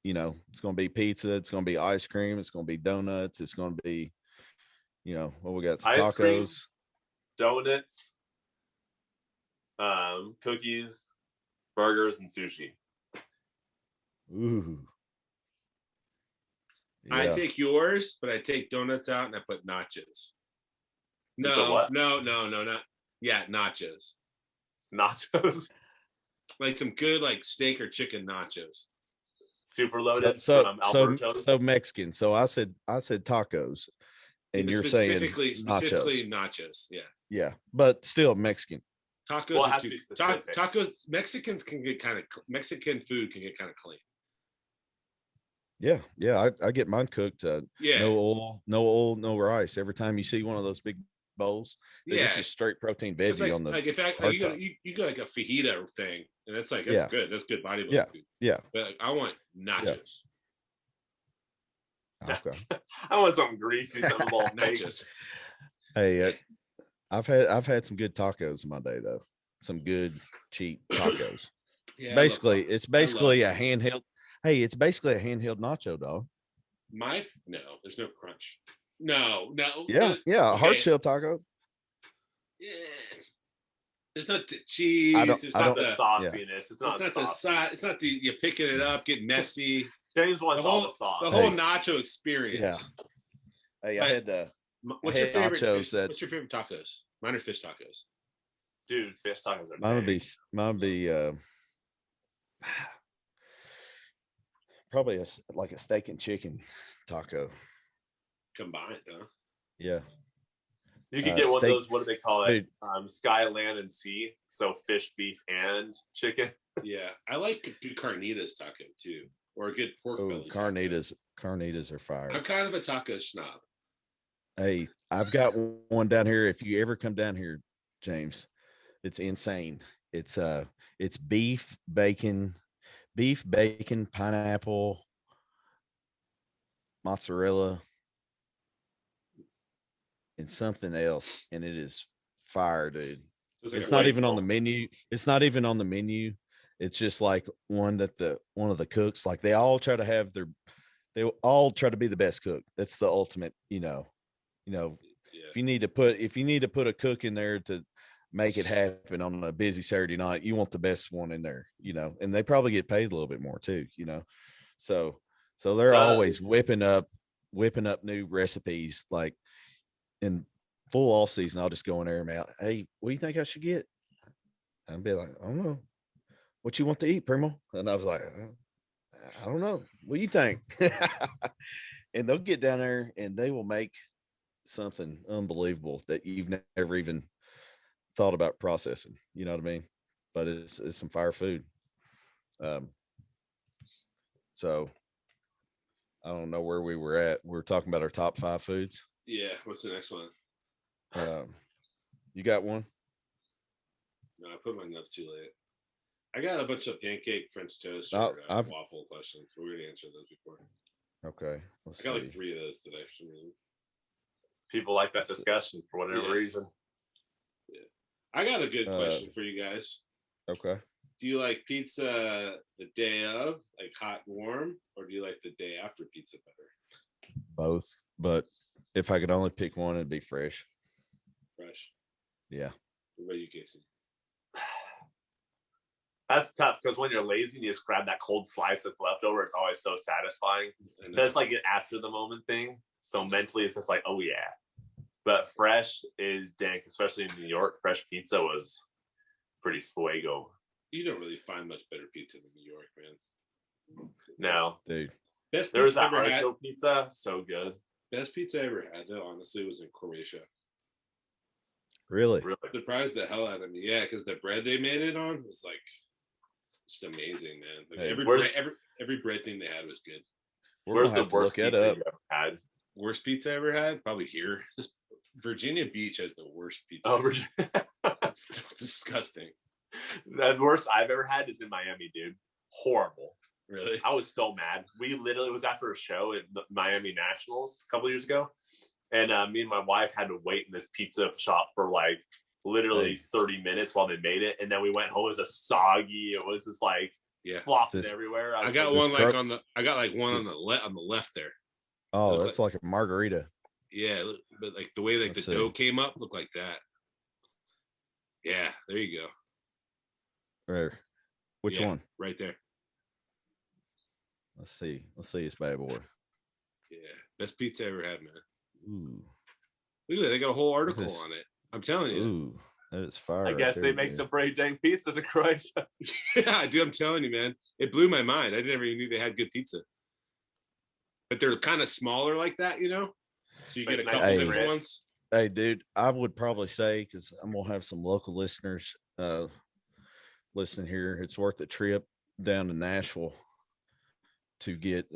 it's going to be pizza. It's going to be ice cream. It's going to be donuts. It's going to be, what we got? Some ice tacos, cream, donuts, cookies, burgers, and sushi. Ooh. Yeah. I take yours, but I take donuts out and I put nachos. No, not. Yeah, nachos. Nachos. Like some good like steak or chicken nachos. Super loaded. So Mexican. So I said tacos, and you're saying specifically nachos. Yeah. Yeah, but still Mexican. Tacos. Tacos. Mexican food can get kind of clean. Yeah. I get mine cooked. No oil, no rice. Every time you see one of those big bowls, it's just straight protein veggie on the. Like in fact, you go like a fajita thing, and it's like good. That's good bodybuilding food. Yeah. But I want nachos. Yeah. Okay. I want something greasy, something all nachos. Hey, I've had some good tacos in my day though. Some good cheap tacos. Basically, it's basically a handheld. Hey, it's basically a handheld nacho, dog. There's no crunch. No. Yeah, a hard shell taco. Yeah. There's not the cheese. There's not the sauciness. Yeah. It's not the sauce. It's not the you're picking it up, getting messy. James wants all the sauce. The whole nacho experience. Yeah. Hey, I had what's your favorite? What's your favorite tacos? Mine are fish tacos. Dude, fish tacos are. Mine would be probably like a steak and chicken taco combined, huh? Yeah. You could get one of those. What do they call it? Sky, land, and sea. So fish, beef, and chicken. Yeah, I like a good carnitas taco too, or a good pork belly. Carnitas are fire. I'm kind of a taco snob. Hey, I've got one down here. If you ever come down here, James, it's insane. It's beef, bacon, pineapple, mozzarella, and something else, and it is fire, dude. It's not even on the menu. It's just like one of the cooks, like they all try to be the best cook. That's the ultimate, if you need to put a cook in there to make it happen on a busy Saturday night, you want the best one in there, and they probably get paid a little bit more too, so they're always whipping up new recipes. Like in full off season, I'll just go in there and be like, hey, what do you think I should get? I'd be like, I don't know, what you want to eat, Primo? And I was like, I don't know, what do you think? And they'll get down there and they will make something unbelievable that you've never even thought about processing, you know what I mean? But it's some fire food. So I don't know where we were at. We're talking about our top 5 foods. Yeah. What's the next one? You got one? No, I put mine up too late. I got a bunch of pancake, French toast, or waffle questions. We're going to answer those before. Okay. I got like 3 of those today for some reason. People like that discussion for whatever reason. Yeah. I got a good question for you guys. Okay. Do you like pizza the day of, like hot and warm, or do you like the day after pizza better? Both, but if I could only pick one, it'd be fresh. fresh. Yeah. What about you, Casey? That's tough because when you're lazy and you just grab that cold slice that's left over, it's always so satisfying. That's like an after the moment thing. So mentally, it's just like, oh yeah. But fresh is dank, especially in New York. Fresh pizza was pretty fuego. You don't really find much better pizza than New York, man. No, dude. Best there was that artichoke pizza, so good. Best pizza I ever had, though, honestly, was in Croatia. Really? Surprised the hell out of me. Yeah, because the bread they made it on was like just amazing, man. Like hey, every bread thing they had was good. Where's the worst pizza you ever had? Worst pizza I ever had? Probably here. Just Virginia Beach has the worst pizza. Oh, it's disgusting. The worst I've ever had is in Miami, dude. Horrible. Really? I was so mad. We literally, it was after a show at the Miami Nationals a couple years ago. And me and my wife had to wait in this pizza shop for like literally 30 minutes while they made it. And then we went home. It was a soggy. It was just like flopping everywhere. I got one like on the left there. Oh, that's like a margarita. Yeah, but like the way like the dough came up looked like that. Yeah, there you go. Where? Which one? Right there. Let's see this bad boy. Yeah, best pizza I ever had, man. Ooh. Look at that. They got a whole article on it. I'm telling you. Ooh, that is fire. I guess they make some pretty dang pizzas in Croatia. Yeah, dude, I'm telling you, man. It blew my mind. I never even knew they had good pizza. But they're kind of smaller like that, you know? So you get a couple different ones. Hey, dude, I would probably say, because I'm going to have some local listeners listening here, it's worth a trip down to Nashville to get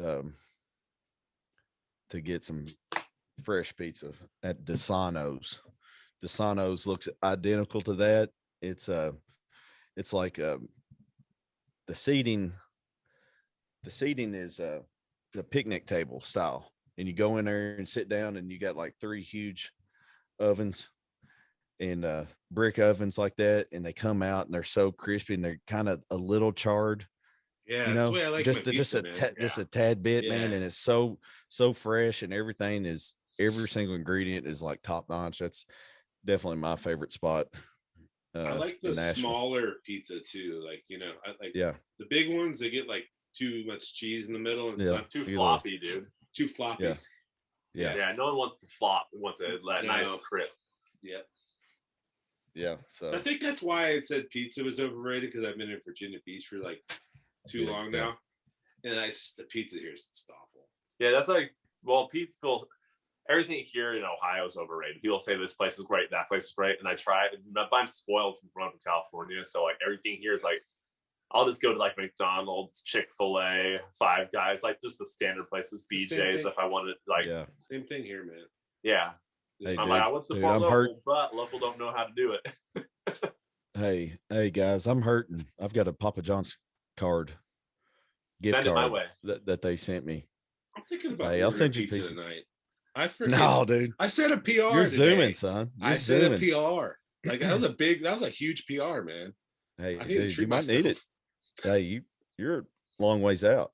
some fresh pizza at DeSano's. DeSano's looks identical to that. It's like the seating is the picnic table style, and you go in there and sit down, and you got like 3 huge ovens and brick ovens like that, and they come out and they're so crispy and they're kind of a little charred. Yeah, you know, that's the way I like just a tad bit, man, and it's so fresh, and every single ingredient is like top notch. That's definitely my favorite spot. I like the smaller pizza too. Like, you know, I like the big ones. They get like too much cheese in the middle, and it's not too floppy, dude. Too floppy. Yeah. No one wants to flop. It wants a nice crisp. Yeah. So I think that's why I said pizza was overrated, because I've been in Virginia Beach for like too long now, and the pizza here is just awful. Yeah, that's like, well, people, everything here in Ohio is overrated. People say this place is great, that place is great, and I try it, but I'm spoiled from growing up in California, so like everything here is like, I'll just go to like McDonald's, Chick-fil-A, Five Guys, like just the standard places, BJ's if I wanted, like. Yeah, same thing here, man. Yeah. Hey, I'm like, I would support local, but local don't know how to do it. Hey guys, I'm hurting. I've got a Papa John's gift card that they sent me. I'm thinking about I'll send you pizza tonight. No, dude. I said a PR. You're today. zooming, son. I said a PR. Like that was a huge PR, man. Hey, dude, you might need it. Hey, you're a long ways out.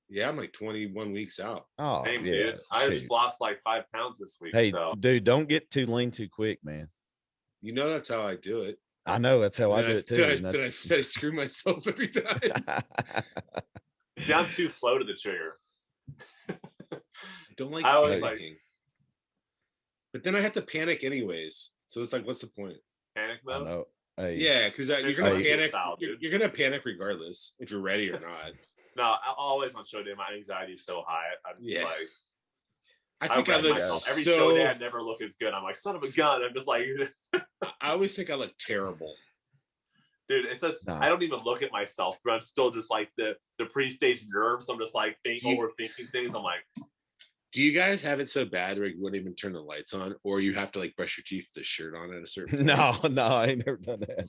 Yeah, I'm like 21 weeks out. Oh, same, dude. I just lost like 5 pounds this week. Hey, dude, don't get too lean too quick, man. You know that's how I do it. I know that's how I do it too. I screw myself every time. Yeah, I'm too slow to the trigger. I don't like panicking. But then I have to panic anyways. So it's like, what's the point? Panic mode? I know. Hey, yeah, because you're gonna panic. You're gonna panic regardless if you're ready or not. No, I always on show day. My anxiety is so high. I'm just like, I think I look every show day. I never look as good. I'm like, son of a gun. I'm just like, I always think I look terrible. Dude, it says I don't even look at myself, but I'm still just like the pre-stage nerves. I'm just like overthinking things. I'm like, do you guys have it so bad where you wouldn't even turn the lights on, or you have to like brush your teeth with the shirt on at a certain point? No, I ain't never done that.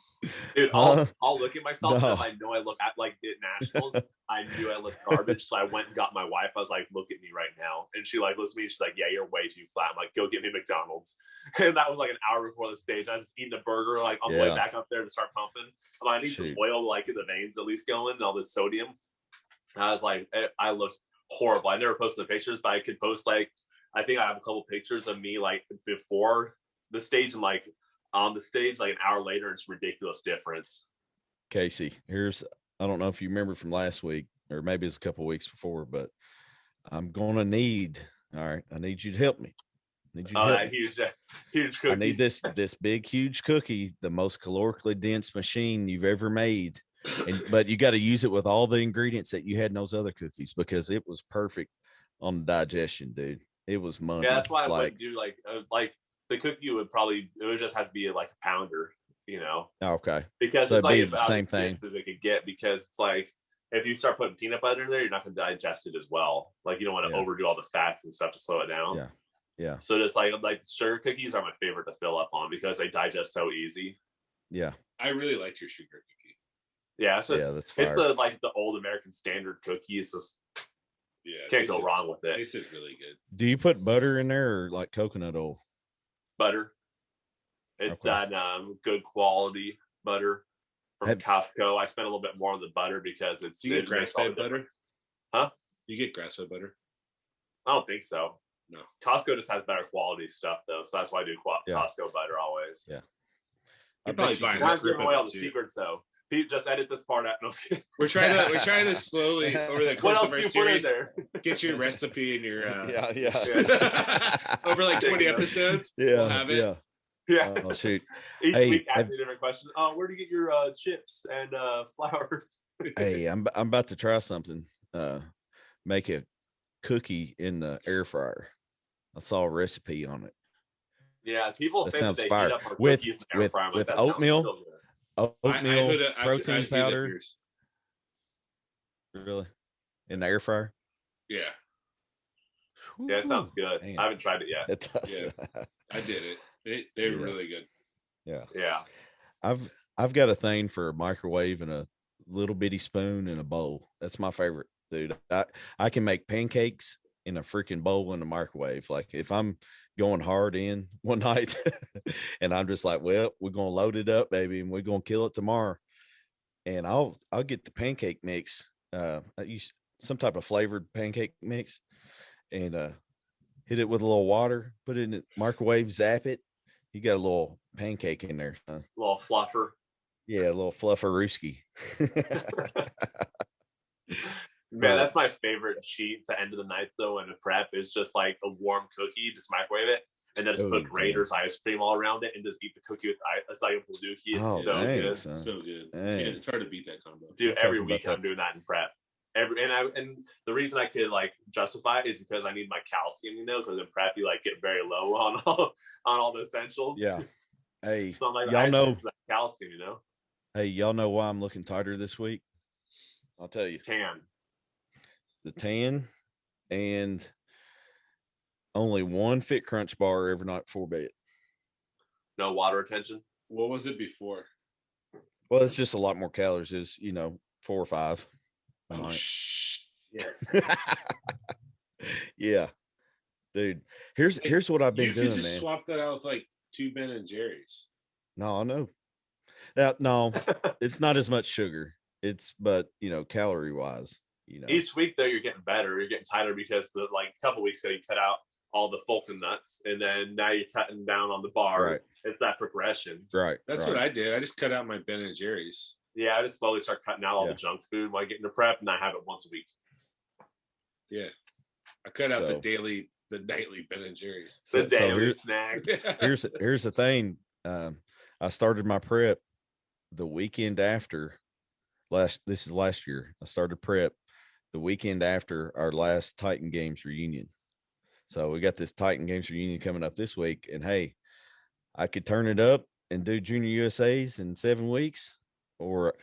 Dude, I'll look at myself and if I know I look at like at nationals, I knew I looked garbage. So I went and got my wife. I was like, look at me right now. And she like looks at me. She's like, yeah, you're way too flat. I'm like, go get me McDonald's. And that was like an hour before the stage. I was eating a burger like on the way back up there to start pumping. I'm like, I need some oil like in the veins at least going, and all this sodium. And I was like, I looked horrible. I never posted the pictures, but I could post like, I think I have a couple pictures of me like before the stage and like on the stage like an hour later, it's ridiculous difference. Casey, I don't know if you remember from last week or maybe it's a couple of weeks before, but I'm gonna need. All right, I need you to help me. That huge cookie. I need this big huge cookie, the most calorically dense machine you've ever made. But you got to use it with all the ingredients that you had in those other cookies because it was perfect on digestion, dude. It was money. Yeah, that's why I would do like the cookie would just have to be like a pounder, you know. Okay. Because so it's like the same thing as it could get, because it's like if you start putting peanut butter in there, you're not going to digest it as well. Like you don't want to overdo all the fats and stuff to slow it down. Yeah. Yeah. So just like sugar cookies are my favorite to fill up on because they digest so easy. Yeah. I really liked your sugar cookie. Yeah, it's the old American standard cookie. It's just can't go wrong with it. Tasted really good. Do you put butter in there or like coconut oil? Butter. It's that good quality butter from Costco. I spent a little bit more on the butter because it's you get grass-fed butter. Huh? You get grass-fed butter? I don't think so. No. Costco just has better quality stuff though, so that's why I do Costco butter always. Yeah. I'm probably buying not giving away all the secrets though. Pete, just edit this part out. No, we're trying to slowly over the course of our series get your recipe and your over like 20 episodes. Yeah, we'll have it. Yeah. Oh shoot! Each week, ask me a different question. Where do you get your chips and flour? Hey, I'm about to try something. Make a cookie in the air fryer. I saw a recipe on it. Yeah, people say that they heat up our with cookies in the air fryer. With oatmeal. Oatmeal, protein powder. Really? In the air fryer? Yeah. Yeah, it sounds good. Damn. I haven't tried it yet. It does. Yeah. I did it. They're really good. Yeah. Yeah. I've got a thing for a microwave and a little bitty spoon and a bowl. That's my favorite, dude. I can make pancakes in a freaking bowl in the microwave. Like if I'm going hard in one night and I'm just like, well, we're going to load it up, baby, and we're going to kill it tomorrow. And I'll get the pancake mix. I use some type of flavored pancake mix and hit it with a little water, put it in the microwave, zap it. You got a little pancake in there. A little fluffer. Yeah, a little flufferooski. Man, that's my favorite cheat to end of the night though. In a prep is just like a warm cookie, just microwave it, and then just put Raiders ice cream all around it, and just eat the cookie with ice. It's like a Blue-dookie. It's so good. Son. So good. Yeah, it's hard to beat that combo. Dude, every week I'm doing that in prep. And the reason I could like justify it is because I need my calcium, because in prep you like get very low on all the essentials. Yeah. Hey, so like y'all know calcium, Hey, y'all know why I'm looking tighter this week? I'll tell you. The tan and only one Fit Crunch bar every night before bed. No water retention. What was it before? Well, it's just a lot more calories. Is 4 or 5. Oh, yeah. Yeah, dude. Here's what I've been doing. You could just swap that out with like 2 Ben and Jerry's. No, I know. No, it's not as much sugar. But calorie wise. Each week though you're getting better, you're getting tighter because a couple weeks ago you cut out all the Fulton nuts and then now you're cutting down on the bars. Right. It's that progression. Right. That's what I did. I just cut out my Ben and Jerry's. Yeah, I just slowly start cutting out all the junk food while I get into prep, and I have it once a week. Yeah. I cut out the nightly Ben and Jerry's. The daily snacks. Here's the thing. I started my prep the weekend after this is last year. I started prep the weekend after our last Titan Games reunion. So we got this Titan Games reunion coming up this week. And hey, I could turn it up and do Junior USAs in 7 weeks, or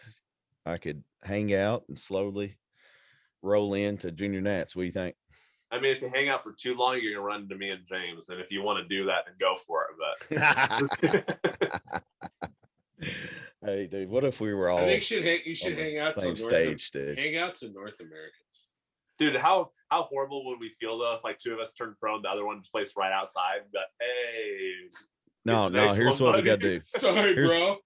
I could hang out and slowly roll into Junior Nats. What do you think? I mean, if you hang out for too long, you're going to run into me and James. And if you want to do that, then go for it. But hey, dude, what if we were all? I think you should hang out same stage, dude. Hang out to North Americans. Dude, how horrible would we feel though if 2 of us turned pro and the other one placed right outside? But hey, no. Here's what we got to do. Sorry, bro.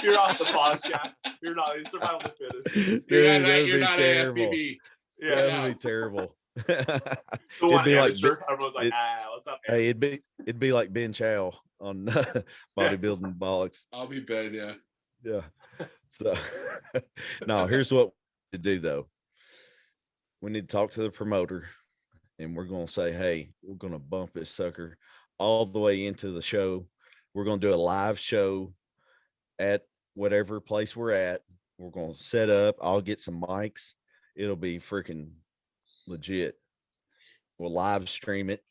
You're off the podcast. You're not. You're survival the fittest. You're not AFBB. Yeah, that would be terrible. It'd be like everyone's like, what's up? Hey, it'd be like Ben Chow on Bodybuilding Bollocks. I'll be Ben, yeah. Yeah. So no, here's what to do though. We need to talk to the promoter and we're gonna say, hey, we're gonna bump this sucker all the way into the show. We're gonna do a live show at whatever place we're at. We're gonna set up, I'll get some mics. It'll be freaking legit. We'll live stream it.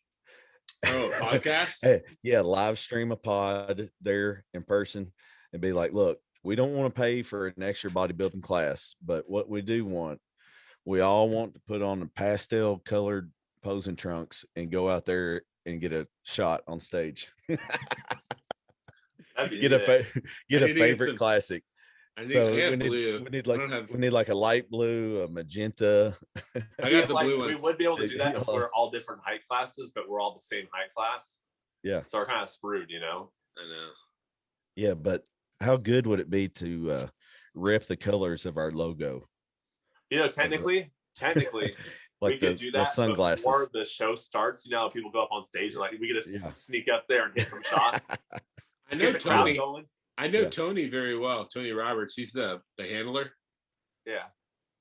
Oh, podcast? Hey, yeah, live stream a pod there in person and be like, look, we don't want to pay for an extra bodybuilding class, but what we do want, we all want to put on the pastel colored posing trunks and go out there and get a shot on stage. Get a favorite classic. So we need like a light blue, a magenta. I got the blue ones. We would be able to do that if we're all different height classes, but we're all the same height class. Yeah. So we're kind of screwed, you know. I know. Yeah, but how good would it be to rip the colors of our logo? You know, technically, like we could do that sunglasses before the show starts. You know, people go up on stage and like we get to sneak up there and hit some shots. I know Tony. I know Tony very well. Tony Roberts. He's the handler. Yeah.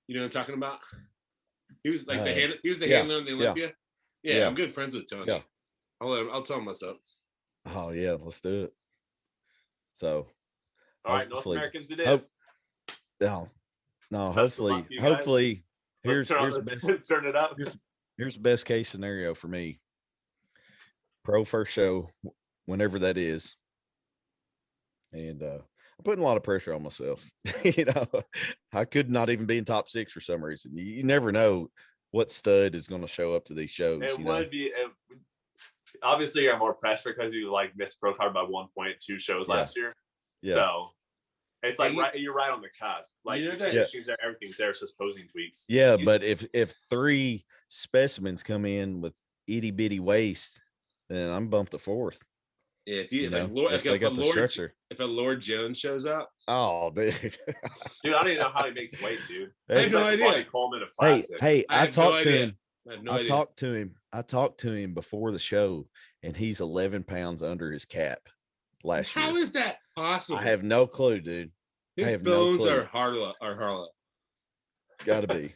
You know what I'm talking about? He was like he was the handler in the Olympia. Yeah, I'm good friends with Tony. Yeah. I'll tell him what's up. Oh yeah, let's do it. So all right, North Americans it is. No, hopefully here's the best, turn it up. Here's the best case scenario for me. Pro first show, whenever that is. And I'm putting a lot of pressure on myself. You know, I could not even be in top 6 for some reason. You never know what stud is going to show up to these shows. It would be obviously you're more pressure because you like missed pro card by 1.2 shows last year. Yeah. So it's like you're right on the cusp. Like you know that everything's there. It's just posing tweaks. Yeah, but if 3 specimens come in with itty bitty waist, then I'm bumped to 4th. Yeah, if a Lord Jones shows up, oh dude, I don't even know how he makes weight, dude. I have no idea. Hey, I talked to him. I talked to him before the show, and he's 11 pounds under his cap last year. How is that possible? I have no clue, dude. His bones are Harlow. Gotta be.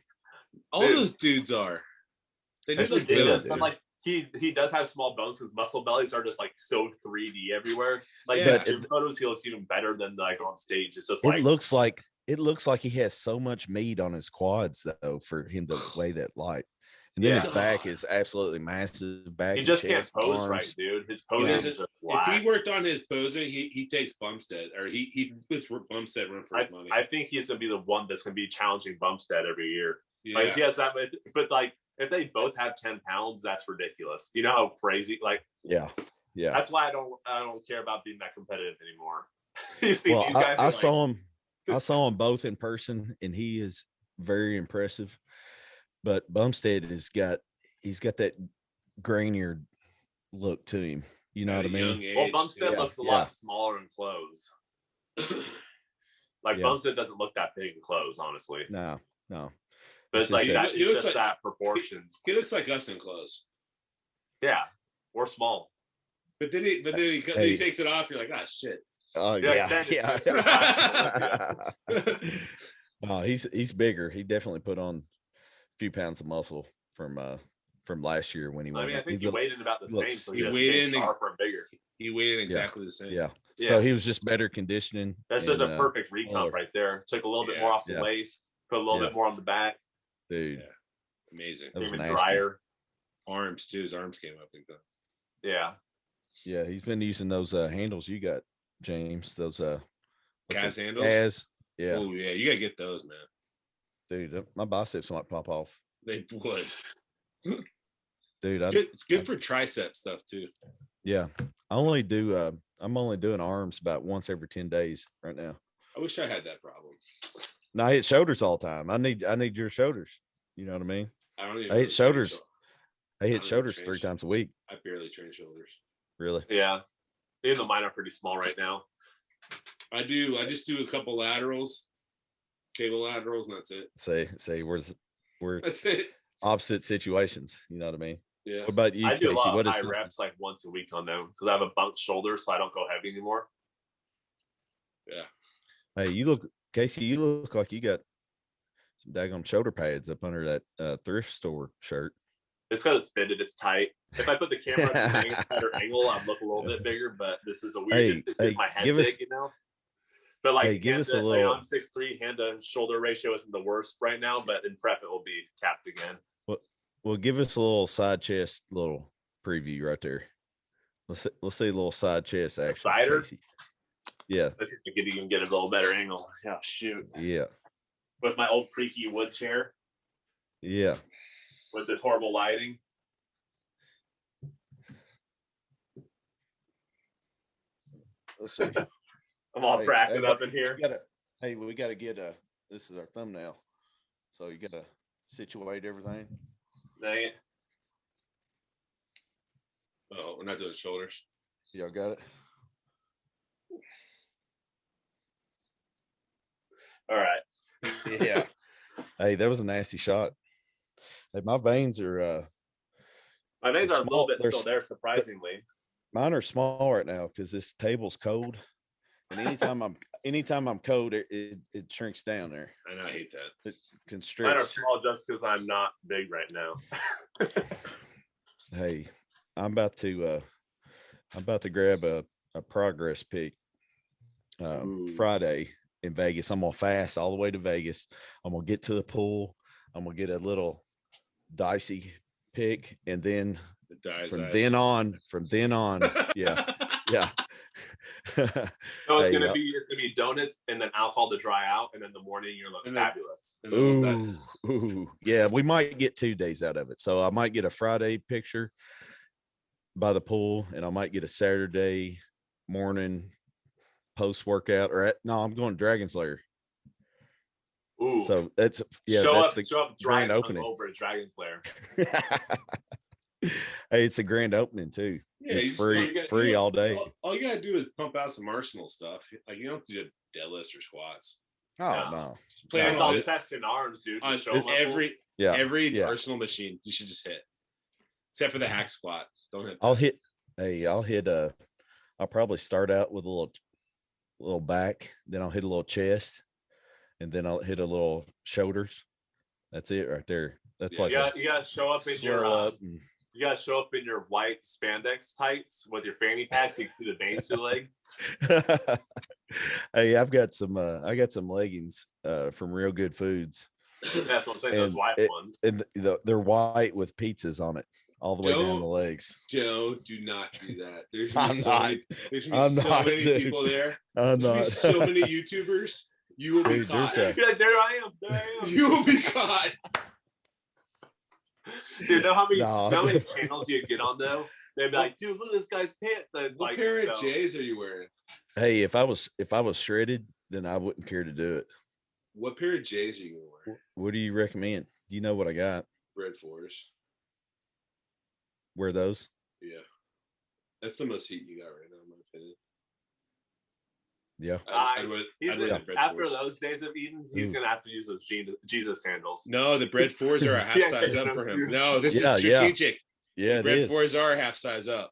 All those dudes are. They just look good. Like he does have small bones because muscle bellies are just like so 3D everywhere. Like in gym photos, he looks even better than like on stage. It's just it looks like he has so much meat on his quads though for him to weigh that light. And then his back is absolutely massive. Back. He just can't pose right, dude. His posing is just if he worked on his posing, he takes Bumstead, or he puts Bumstead run for his money. I think he's gonna be the one that's gonna be challenging Bumstead every year. Yeah. Like he has that, but like if they both have 10 pounds, that's ridiculous. You know how crazy? Like yeah. That's why I don't care about being that competitive anymore. You see, well, these guys I saw them both in person, and he is very impressive. But Bumstead he's got that grainier look to him. You know what I mean? Well, Bumstead looks a lot smaller in clothes. Like Bumstead doesn't look that big in clothes, honestly. No. But it's like that. It's just that proportions. He looks like us in clothes. Yeah, we're small. But then he takes it off. You're like, shit. Oh yeah. Oh, he's bigger. He definitely put on a few pounds of muscle from last year when he went. I mean, I think he weighed in about the same. So he weighed in sharper and bigger. He weighed in exactly the same. Yeah. So he was just better conditioning. That's just a perfect recomp right there. Took a little bit more off the waist, put a little bit more on the back. Dude, amazing. Even drier. Arms too. His arms came up. Yeah, he's been using those handles you got, James. Those Kaz handles. Kaz. Yeah. Oh yeah, you gotta get those, man. Dude, my biceps might pop off. They would. Dude, it's good for tricep stuff too. Yeah, I'm only doing arms about once every 10 days right now. I wish I had that problem. No, I hit shoulders all the time. I need your shoulders. You know what I mean? I hit shoulders. I hit shoulders 3 times a week. I barely train shoulders. Really? Yeah. Even though mine are pretty small right now. I just do a couple laterals, cable laterals, and that's it. Say where that's it. opposite situations. You know what I mean? Yeah. What about you, I do Casey? a lot What of is high reps like once a week on them because I have a bunked shoulder, so I don't go heavy anymore. Yeah. Hey, you look, Casey, you look like you got some daggone shoulder pads up under that thrift store shirt. It's because it's fitted, it's tight. If I put the camera at a better angle, I'd look a little bit bigger, but this is a weird, it's my head big, you know? But like, give us a little. Like I'm 6'3", hand to shoulder ratio isn't the worst right now, but in prep it will be capped again. Well, give us a little side chest little preview right there. Let's see a little side chest action. Cider? Casey. Yeah. Let's see if we can get a little better angle. Oh shoot. Yeah. With my old creaky wood chair. Yeah. With this horrible lighting. Let's see. I'm all cracking up in here. We gotta get this is our thumbnail. So you gotta situate everything. Dang it. Oh, we're not doing shoulders. Y'all got it. All right. Yeah. Hey, that was a nasty shot. Hey, my veins are a little bit still there, surprisingly. Mine are small right now because this table's cold. And anytime I'm cold, it shrinks down there. I know, I hate that. It constricts. Mine are small just because I'm not big right now. Hey, I'm about to grab a progress pic Friday in Vegas. I'm gonna fast all the way to Vegas. I'm gonna get to the pool. I'm gonna get a little dicey pic, and then from then on, yeah. No, it's gonna be donuts and then alcohol to dry out, and then the morning you're looking fabulous. Ooh, yeah. We might get 2 days out of it, so I might get a Friday picture by the pool, and I might get a Saturday morning post workout. I'm going Dragon Slayer. Ooh, so that's show that's up the grand opening over at Dragon Slayer. Hey, it's a grand opening too. Yeah, it's free all day. All you gotta do is pump out some Arsenal stuff. Like, you don't have to do deadlifts or squats. No. It's all chest and arms, dude. Every Arsenal machine you should just hit, except for the hack squat. Don't hit. I'll probably start out with a little back, then I'll hit a little chest, and then I'll hit a little shoulders. That's it right there. That's you gotta show up in your you gotta show up in your white spandex tights with your fanny pack so you can see the veins through the legs. Hey, I got some leggings from Real Good Foods. That's what I'm saying, those white ones. And they're white with pizzas on it all the way down the legs. Joe, do not do that. There's gonna be so many people there. I'm not. There's so many YouTubers. You will be caught. You're like, there I am. You will be caught. Dude, know how many channels you get on though? They'd be like, dude, look at this guy's pants. What pair of J's are you wearing? Hey, if I was shredded, then I wouldn't care to do it. What pair of J's are you gonna wear? What do you recommend? You know what I got? Red 4s. Wear those? Yeah. That's the most heat you got right now, in my opinion. Yeah. After those days of Edens, he's gonna have to use those Jesus sandals. No, the bread 4s are a half size up for him. No, this is strategic. Yeah, bread 4s are a half size up.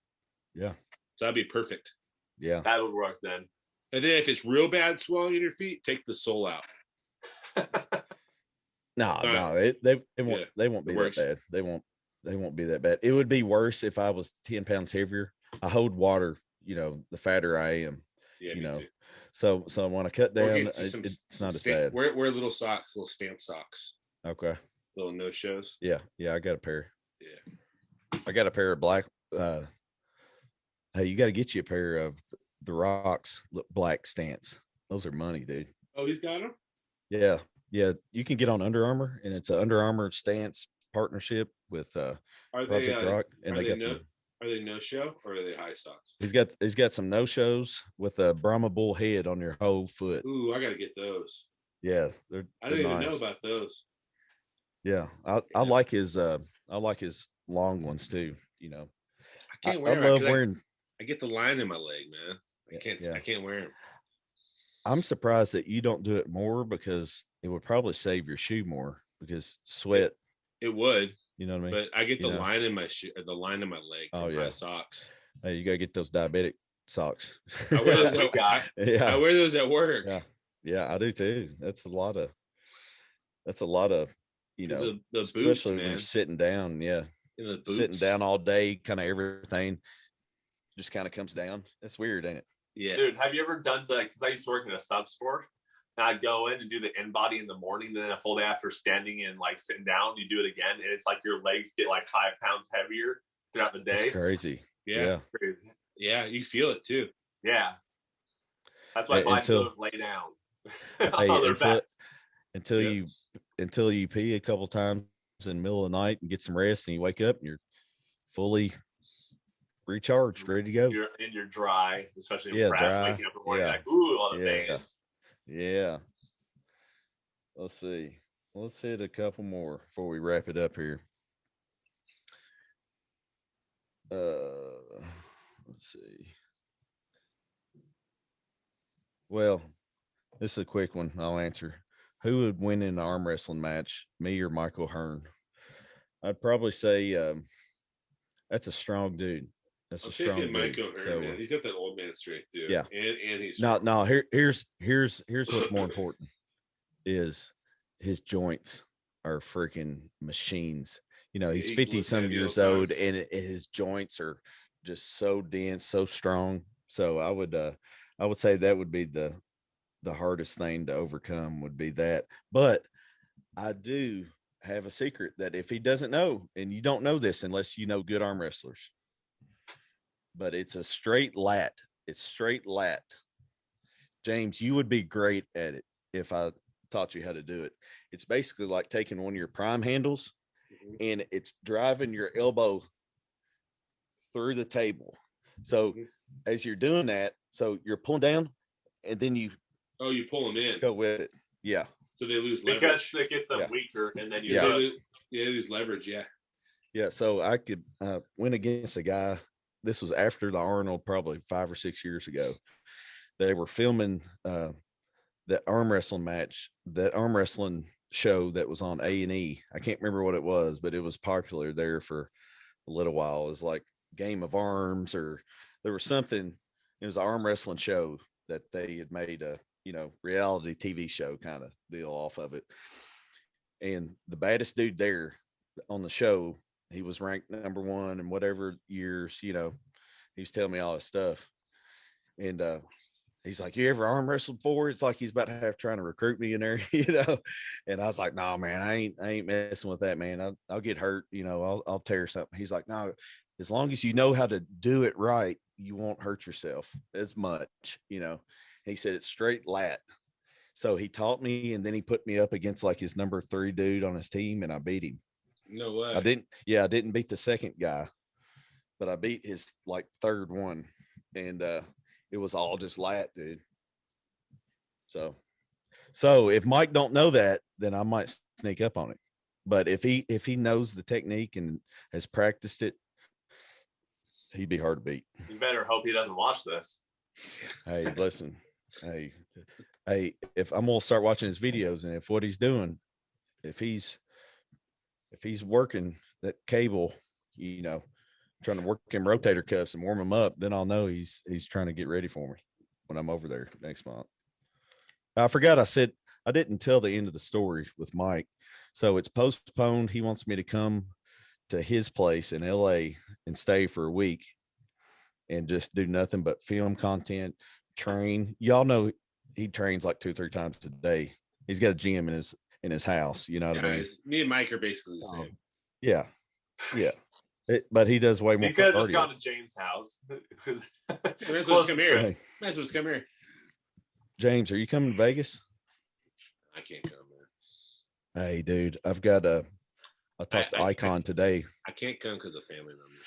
Yeah. So that'd be perfect. Yeah. That would work then. And then if it's real bad swelling in your feet, take the sole out. No, they won't be that bad. They won't be that bad. It would be worse if I was 10 pounds heavier. I hold water, the fatter I am. Yeah, me too. So when I cut down, it's not as bad. Wear little socks, little stance socks. Okay. Little no shows. Yeah, I got a pair. Yeah. I got a pair of black. Hey, you got to get you a pair of the Rock's black stance. Those are money, dude. Oh, he's got them? Yeah. You can get on Under Armour, and it's an Under Armour stance partnership with Project Rock. And are they no show or are they high socks? He's got some no shows with a Brahma bull head on your whole foot. Ooh, I gotta get those. Yeah, I didn't even know about those. Yeah, I like his long ones too. I can't wear them. I love wearing. I get the line in my leg, man. I can't wear them. I'm surprised that you don't do it more because it would probably save your shoe more because sweat. It would. You know what I mean? But I get the line in my shoe, or the line in my leg from my socks. Hey, you gotta get those diabetic socks. I wear those I wear those at work. Yeah, I do too. That's a lot of you know, the especially boots, when man. you're sitting down. Yeah. Sitting down all day, kind of everything just kind of comes down. That's weird, ain't it? Yeah. Dude, have you ever done because I used to work in a sub sport. And I'd go in and do the in body in the morning, then a full day after standing and like sitting down, you do it again, and it's like your legs get like 5 pounds heavier throughout the day. It's crazy. Yeah. Crazy. Yeah, you feel it too. Yeah. That's why my clothes lay down. Until you pee a couple times in the middle of the night and get some rest, and you wake up and you're fully recharged, ready to go. You're dry, especially in prep, waking up in the morning, like, ooh, all the veins. Yeah. Let's see. Let's hit a couple more before we wrap it up here. Let's see. Well, this is a quick one. I'll answer. Who would win in an arm wrestling match, me or Michael Hearn? I'd probably say that's a strong dude. That's a strong dude. Michael Hearn, man. He's got that old man strength too. Yeah, and he's here's what's more important is his joints are freaking machines. You know, he's 50 some years old, and his joints are just so dense, so strong. So I would say that would be the hardest thing to overcome would be that. But I do have a secret that if he doesn't know, and you don't know this unless you know good arm wrestlers, but it's a straight lat. It's straight lat. James, you would be great at it if I taught you how to do it. It's basically like taking one of your prime handles and it's driving your elbow through the table. So as you're doing that, so you're pulling down and then you pull them in. Go with it. Yeah. So they lose leverage. Because it gets them weaker and then you lose leverage, Yeah, so I could win against a guy. This was after the Arnold, probably 5 or 6 years ago. They were filming that arm wrestling match, that arm wrestling show that was on A&E. I can't remember what it was, but it was popular there for a little while. It was like Game of Arms, or there was something. It was an arm wrestling show that they had made a reality TV show kind of deal off of it. And the baddest dude there on the show, he was ranked number 1 in whatever years, he was telling me all this stuff. And he's like, you ever arm wrestled before? It's like he's about to have trying to recruit me in there, And I was like, no, man, I ain't messing with that, man. I'll get hurt, I'll tear something. He's like, no, as long as you know how to do it right, you won't hurt yourself as much, He said it's straight lat. So he taught me, and then he put me up against like his number 3 dude on his team, and I beat him. No way. I didn't beat the second guy, but I beat his like 3rd one, and it was all just lat, dude. So if Mike don't know that, then I might sneak up on it. But if he knows the technique and has practiced it, he'd be hard to beat. You better hope he doesn't watch this. Hey, listen. Hey, if I'm gonna start watching his videos, and if what he's doing, if he's working that cable, trying to work him rotator cuffs and warm him up, then I'll know he's trying to get ready for me when I'm over there next month. I forgot I said I didn't tell the end of the story with Mike. So it's postponed. He wants me to come to his place in LA and stay for a week and just do nothing but film content, train. Y'all know he trains like 2-3 times a day. He's got a gym in his house. You know what I mean? Me and Mike are basically the same. Yeah. But he does way more. You could have just gone to James' house. Might as well come here. Might as well come here. James, are you coming to Vegas? I can't come, man. Hey, dude, I talked to Icon today. I can't come because of family members.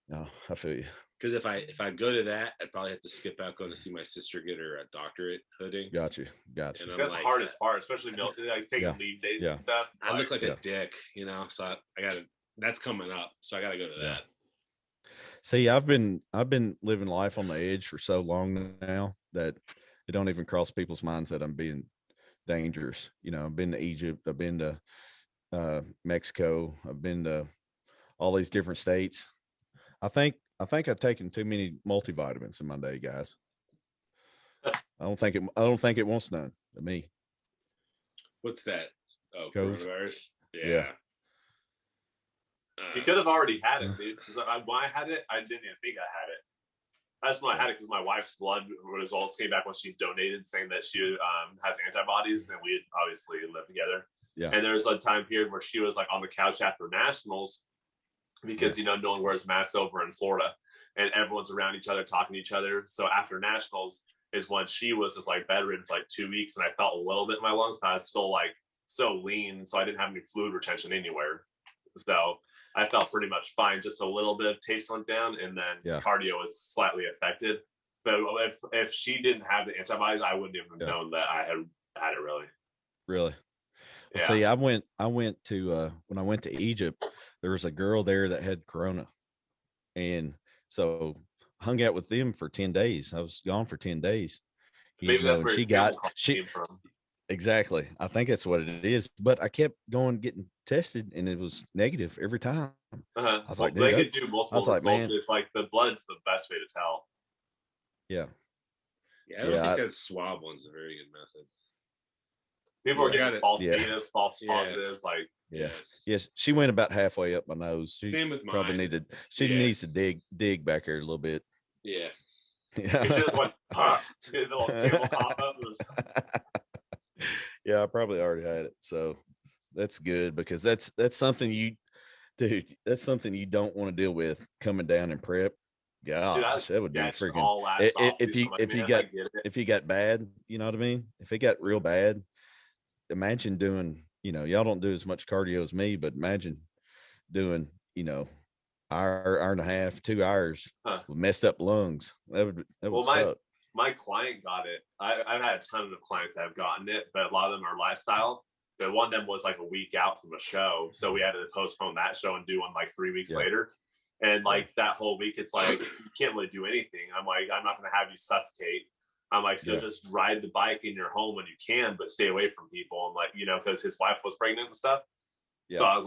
No, I feel you. Because if I go to that, I'd probably have to skip out going to see my sister get her doctorate hooding. Got you. That's the hardest part, especially like taking leave days and stuff. I look like a dick, so I gotta. That's coming up, so I gotta go to that. See, I've been living life on the edge for so long now that it don't even cross people's minds that I'm being dangerous. I've been to Egypt, I've been to Mexico. I've been to all these different states. I think I've taken too many multivitamins in my day, guys. I don't think it wants none to me. What's that? Oh, Cove. Coronavirus. Yeah. You could have already had it, dude. Because when I had it, I didn't even think I had it. I just know I had it because my wife's blood results came back when she donated, saying that she has antibodies, and we obviously lived together. Yeah. And there was a time period where she was like on the couch after nationals, because no one wears masks over in Florida, and everyone's around each other talking to each other. So after nationals is when she was just like bedridden for like 2 weeks, and I felt a little bit in my lungs, but I was still like so lean, so I didn't have any fluid retention anywhere. So I felt pretty much fine. Just a little bit of taste went down, and then cardio was slightly affected. But if she didn't have the antibodies, I wouldn't even have known that I had it really. Really? Yeah. See, I went to when I went to Egypt, there was a girl there that had corona, and so hung out with them for 10 days. I was gone for 10 days. Maybe that's where she came from. Exactly. I think that's what it is. But I kept getting tested, and it was negative every time. I was like, they could do multiple results. Man, if like the blood's the best way to tell. Yeah. Yeah, I don't think that swab one's a very good method. People are getting false negative, false positives. Like, yes, she went about halfway up my nose. Same with mine. Probably needs to dig back here a little bit. Yeah. Yeah. It just went, yeah, I probably already had it. So that's good, because that's something that's something you don't want to deal with coming down in prep. Gosh, that would be freaking if you got bad, you know what I mean? If it got real bad, imagine doing, y'all don't do as much cardio as me, but imagine doing, hour and a half, 2 hours with messed up lungs. That would suck. My client got it. I've had a ton of clients that have gotten it, but a lot of them are lifestyle. But one of them was like a week out from a show, so we had to postpone that show and do one like 3 weeks later. And like that whole week, it's like you can't really do anything. I'm like, I'm not going to have you suffocate. I'm like, so just ride the bike in your home when you can, but stay away from people. And like, because his wife was pregnant and stuff. Yeah. So I was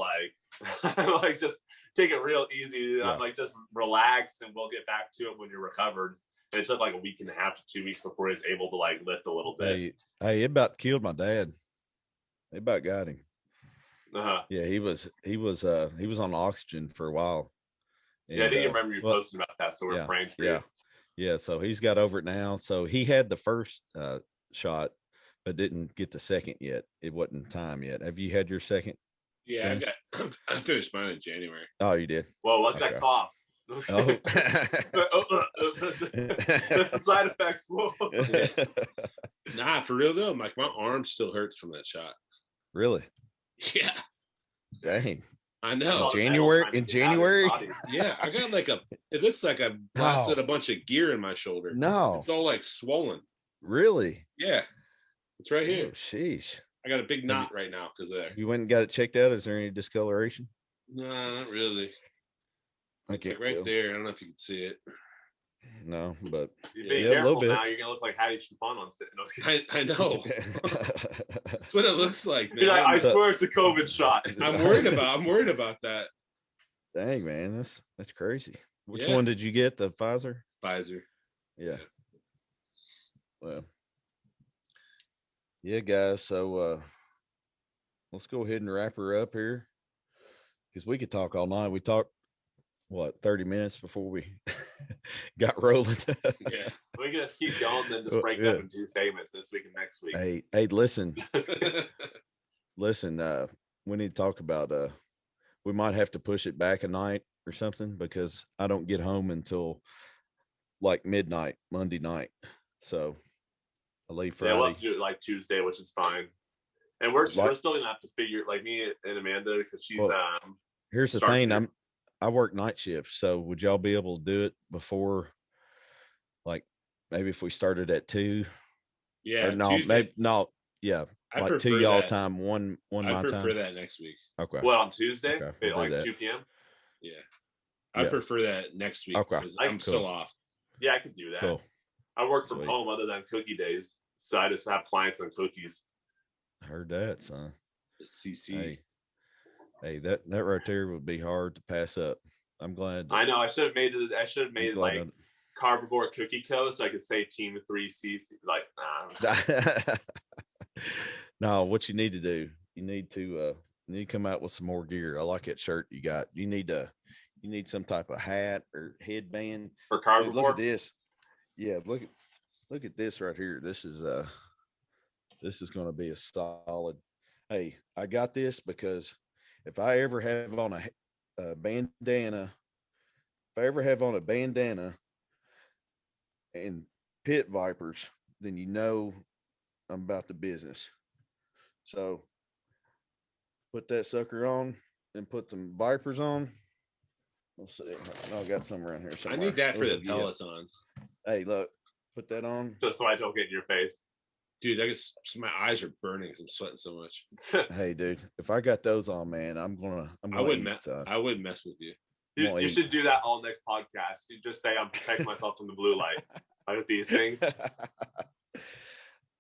like, just take it real easy. Yeah. I'm like, just relax, and we'll get back to it when you're recovered. And it took like a week and a half to 2 weeks before he was able to like lift a little bit. Hey, it about killed my dad. It about got him. Yeah, he was on oxygen for a while. And, I didn't remember you posting about that, so we're praying for you. Yeah, so he's got over it now. So he had the first shot, but didn't get the second yet. It wasn't time yet. Have you had your second? Yeah, I finished mine in January. Oh, you did? Well, what's that cough? Oh. That's the side effects. Nah, for real though, like my arm still hurts from that shot. Really? Yeah. Dang. I know. In January? Yeah, I got it looks like I blasted a bunch of gear in my shoulder. No. It's all like swollen. Really? Yeah. It's right here. Oh, sheesh. I got a big knot right now because of there. You went and got it checked out? Is there any discoloration? No, not really. It's like right there. I don't know if you can see it. No, but a little bit. Now you're gonna look like Hattie Chiffon on stage. I know. That's what it looks like, man. I swear it's a COVID shot. I'm worried about that. Dang, man, that's crazy. Which one did you get? The Pfizer? Pfizer. Yeah. Well. Yeah, guys. So let's go ahead and wrap her up here, because we could talk all night. We talked 30 minutes before we got rolling. Yeah, we can just keep going, then just break up into 2 segments this week and next week. Hey, listen, we need to talk about we might have to push it back a night or something, because I don't get home until like midnight Monday night, so I leave Friday. Yeah, we'll have to do it like Tuesday, which is fine. And we're still gonna have to figure, like, me and Amanda, because she's here's the thing, I work night shifts, so would y'all be able to do it before, like, maybe if we started at 2? Yeah. Or no, Tuesday. Maybe no. Yeah, like 2 y'all time, one my time. I prefer that next week. Okay. Well, on Tuesday, like 2 p.m. Yeah, I prefer that next week. Okay. I'm still off. Yeah, I could do that. Cool. I work from home other than cookie days, so I just have clients on cookies. I heard that, son. CC. Hey. Hey, that right there would be hard to pass up. I'm glad. I know. I should have made like Cardboard Cookie Co. so I could say Team 3CC. Like, nah. No, what you need to do, you need to come out with some more gear. I like that shirt you got. You need some type of hat or headband for cardboard. Dude, look at this. Yeah, look at this right here. This is going to be a solid. Hey, I got this because if I ever have on a bandana, and pit vipers, then you know I'm about the business. So put that sucker on and put some vipers on. We'll see. I got some around here somewhere. I need that for the Peloton. Hey, look, put that on. Just so I don't get in your face. Dude, my eyes are burning because I'm sweating so much. Hey, dude, if I got those on, man, I wouldn't mess with you. You should do that all next podcast. You just say I'm protecting myself from the blue light. Like with these things.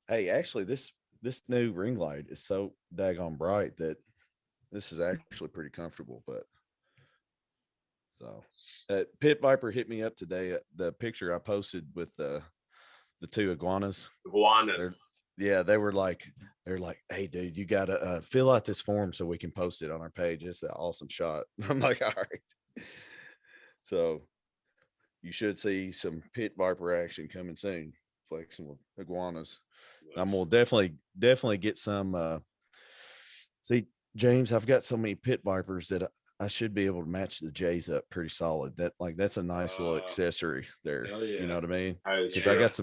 Hey, actually, this new ring light is so daggone bright that this is actually pretty comfortable. But so, Pit Viper hit me up today. The picture I posted with the two iguanas. They were like, hey, dude, you gotta fill out this form so we can post it on our page. It's an awesome shot. I'm like, all right. So you should see some Pit Viper action coming soon. Flexing with iguanas. I'm gonna definitely get some. See, James, I've got so many Pit Vipers that I should be able to match the J's up pretty solid. That's a nice little accessory there. Yeah. You know what I mean? Because I got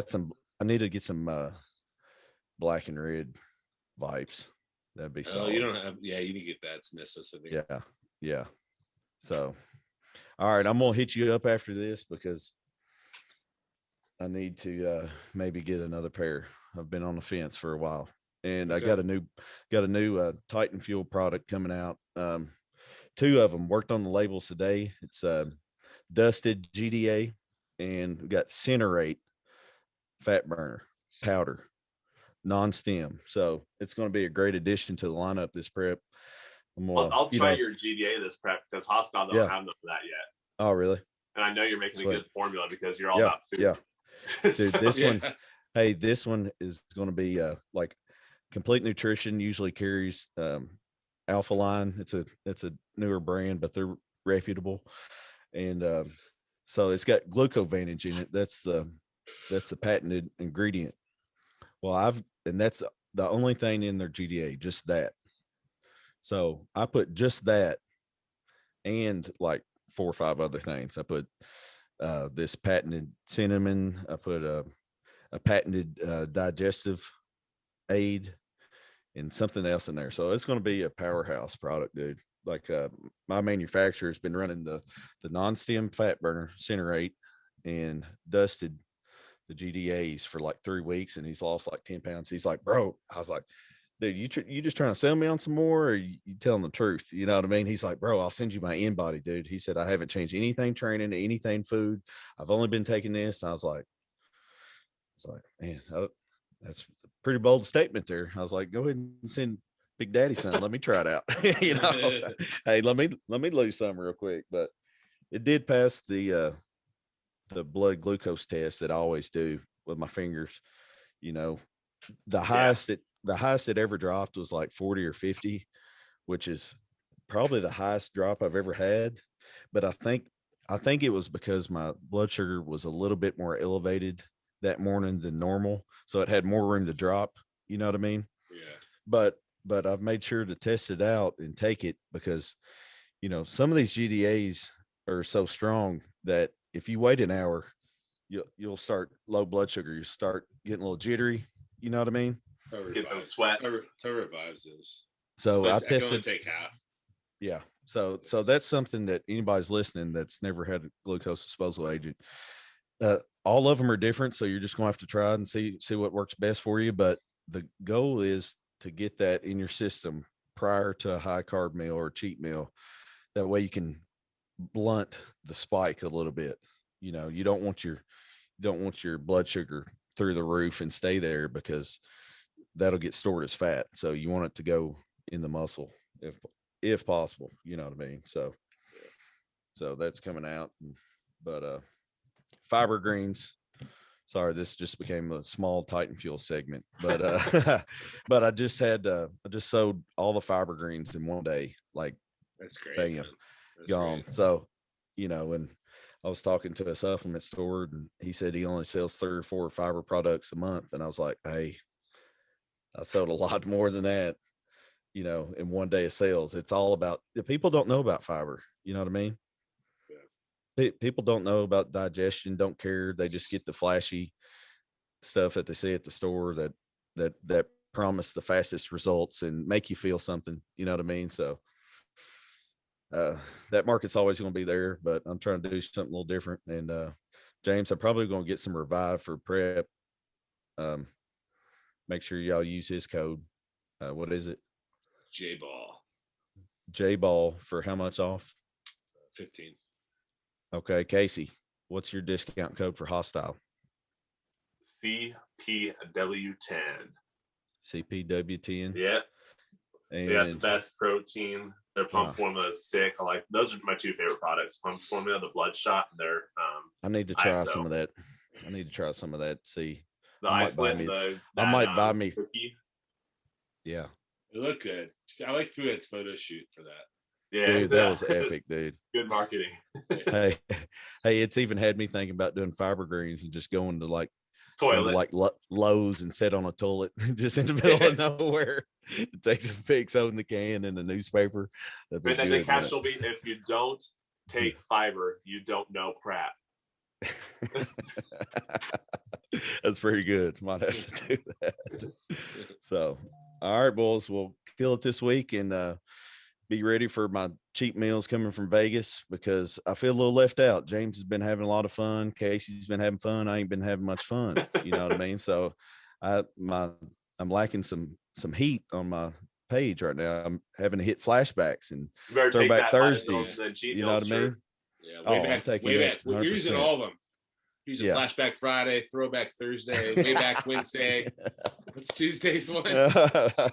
some. I need to get some black and red vibes. That'd be solid. You don't have. Yeah, you need to get that. It's necessary. Yeah. So, all right, I'm gonna hit you up after this because I need to maybe get another pair. I've been on the fence for a while, and okay. I got a new Titan Fuel product coming out. 2 of them worked on the labels today. It's dusted GDA, and we got Cinerate fat burner powder, non-stem. So it's going to be a great addition to the lineup this prep. I'll try your GDA this prep because Hoscon don't have none of that yet. Oh, really? And I know you're making a good formula because you're all about food. Yeah. Dude, this one is going to be like Complete Nutrition usually carries Alpha Line. It's a newer brand, but they're reputable. And so it's got glucovantage in it. That's the patented ingredient. Well, that's the only thing in their GDA, just that. So I put just that and like 4 or 5 other things. I put this patented cinnamon. I put a patented digestive aid and something else in there. So it's going to be a powerhouse product, dude. Like my manufacturer has been running the non-stem fat burner Cinerate and dusted the GDAs for like 3 weeks, and he's lost like 10 pounds. He's like, bro, I was like, dude, you just trying to sell me on some more, or you telling the truth? You know what I mean? He's like, bro, I'll send you my InBody, dude. He said, I haven't changed anything training, anything food. I've only been taking this. And I was like, man, that's a pretty bold statement there. I was like, go ahead and send Big Daddy son. Let me try it out. You know, hey, let me lose some real quick. But it did pass the blood glucose test that I always do with my fingers. You know, the highest it ever dropped was like 40 or 50, which is probably the highest drop I've ever had. But I think it was because my blood sugar was a little bit more elevated that morning than normal, so it had more room to drop. You know what I mean? Yeah. But I've made sure to test it out and take it because, you know, some of these GDAs are so strong that if you wait an hour, you'll start low blood sugar. You start getting a little jittery. You know what I mean? Get those sweats. So revives this. So I tested. I can only take half. Yeah. So that's something that anybody's listening that's never had a glucose disposal agent. All of them are different, so you're just going to have to try and see what works best for you. But the goal is to get that in your system prior to a high carb meal or cheat meal. That way you can blunt the spike a little bit. You know, you don't want your blood sugar through the roof and stay there because that'll get stored as fat. So you want it to go in the muscle if possible, you know what I mean? So that's coming out. But fiber greens, sorry, this just became a small Titan Fuel segment, but but I just sowed all the fiber greens in one day. Like, that's great. Bam, that's gone. Great. So, and I was talking to a supplement store, and he said he only sells 3 or 4 fiber products a month. And I was like, hey, I sold a lot more than that, in one day of sales. It's all about, people don't know about fiber. You know what I mean? Yeah. People don't know about digestion, don't care. They just get the flashy stuff that they see at the store that promise the fastest results and make you feel something. You know what I mean? So that market's always going to be there, but I'm trying to do something a little different. And James, I'm probably going to get some Revive for prep. Make sure y'all use his code. What is it? J-Ball for how much off? 15. Okay, Casey, what's your discount code for Hostile? CPW10. CPW10. Yeah. And they got the best protein. Their pump formula is sick. Those are my 2 favorite products. Pump formula, the Bloodshot, and their I need to try some of that. See. The Iceland, I might buy me cookie. Yeah. It looked good. I like Fouette's photo shoot for that. Yeah, dude, that was epic, dude. Good marketing. hey, it's even had me thinking about doing fiber greens and just going to toilet, Lowe's and sit on a toilet just in the middle of nowhere. Take some pics out in the can in the newspaper. And then the catch will be, if you don't take fiber, you don't know crap. That's pretty good. Might have to do that. So, all right, boys, we'll kill it this week and be ready for my cheat meals coming from Vegas, because I feel a little left out. James has been having a lot of fun. Casey's been having fun. I ain't been having much fun. You know what I mean? So I'm lacking some heat on my page right now. I'm having to hit flashbacks and throwback Thursdays. You know what I mean? Yeah, way back. We're using all of them. Using Flashback Friday, Throwback Thursday, Way Back Wednesday. What's Tuesday's one? I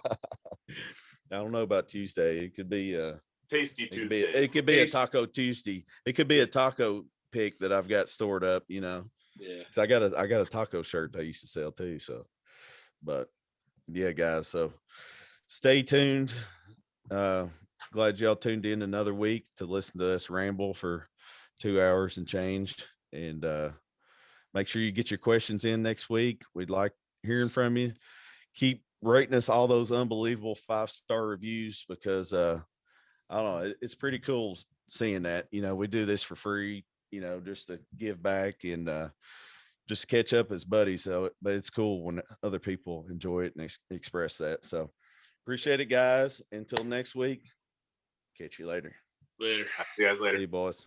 don't know about Tuesday. It could be Tasty Tuesday. It could be a Taco Tuesday. It could be a taco pick that I've got stored up, Yeah. So I got a taco shirt I used to sell too. So, but yeah, guys. So stay tuned. Glad y'all tuned in another week to listen to us ramble for 2 hours and change. And make sure you get your questions in next week. We'd like hearing from you. Keep rating us all those unbelievable 5-star reviews, because I don't know, it's pretty cool seeing that. We do this for free, just to give back and just catch up as buddies. So, but it's cool when other people enjoy it and express that. So appreciate it, guys. Until next week, catch you later. See you guys later. See you, boys.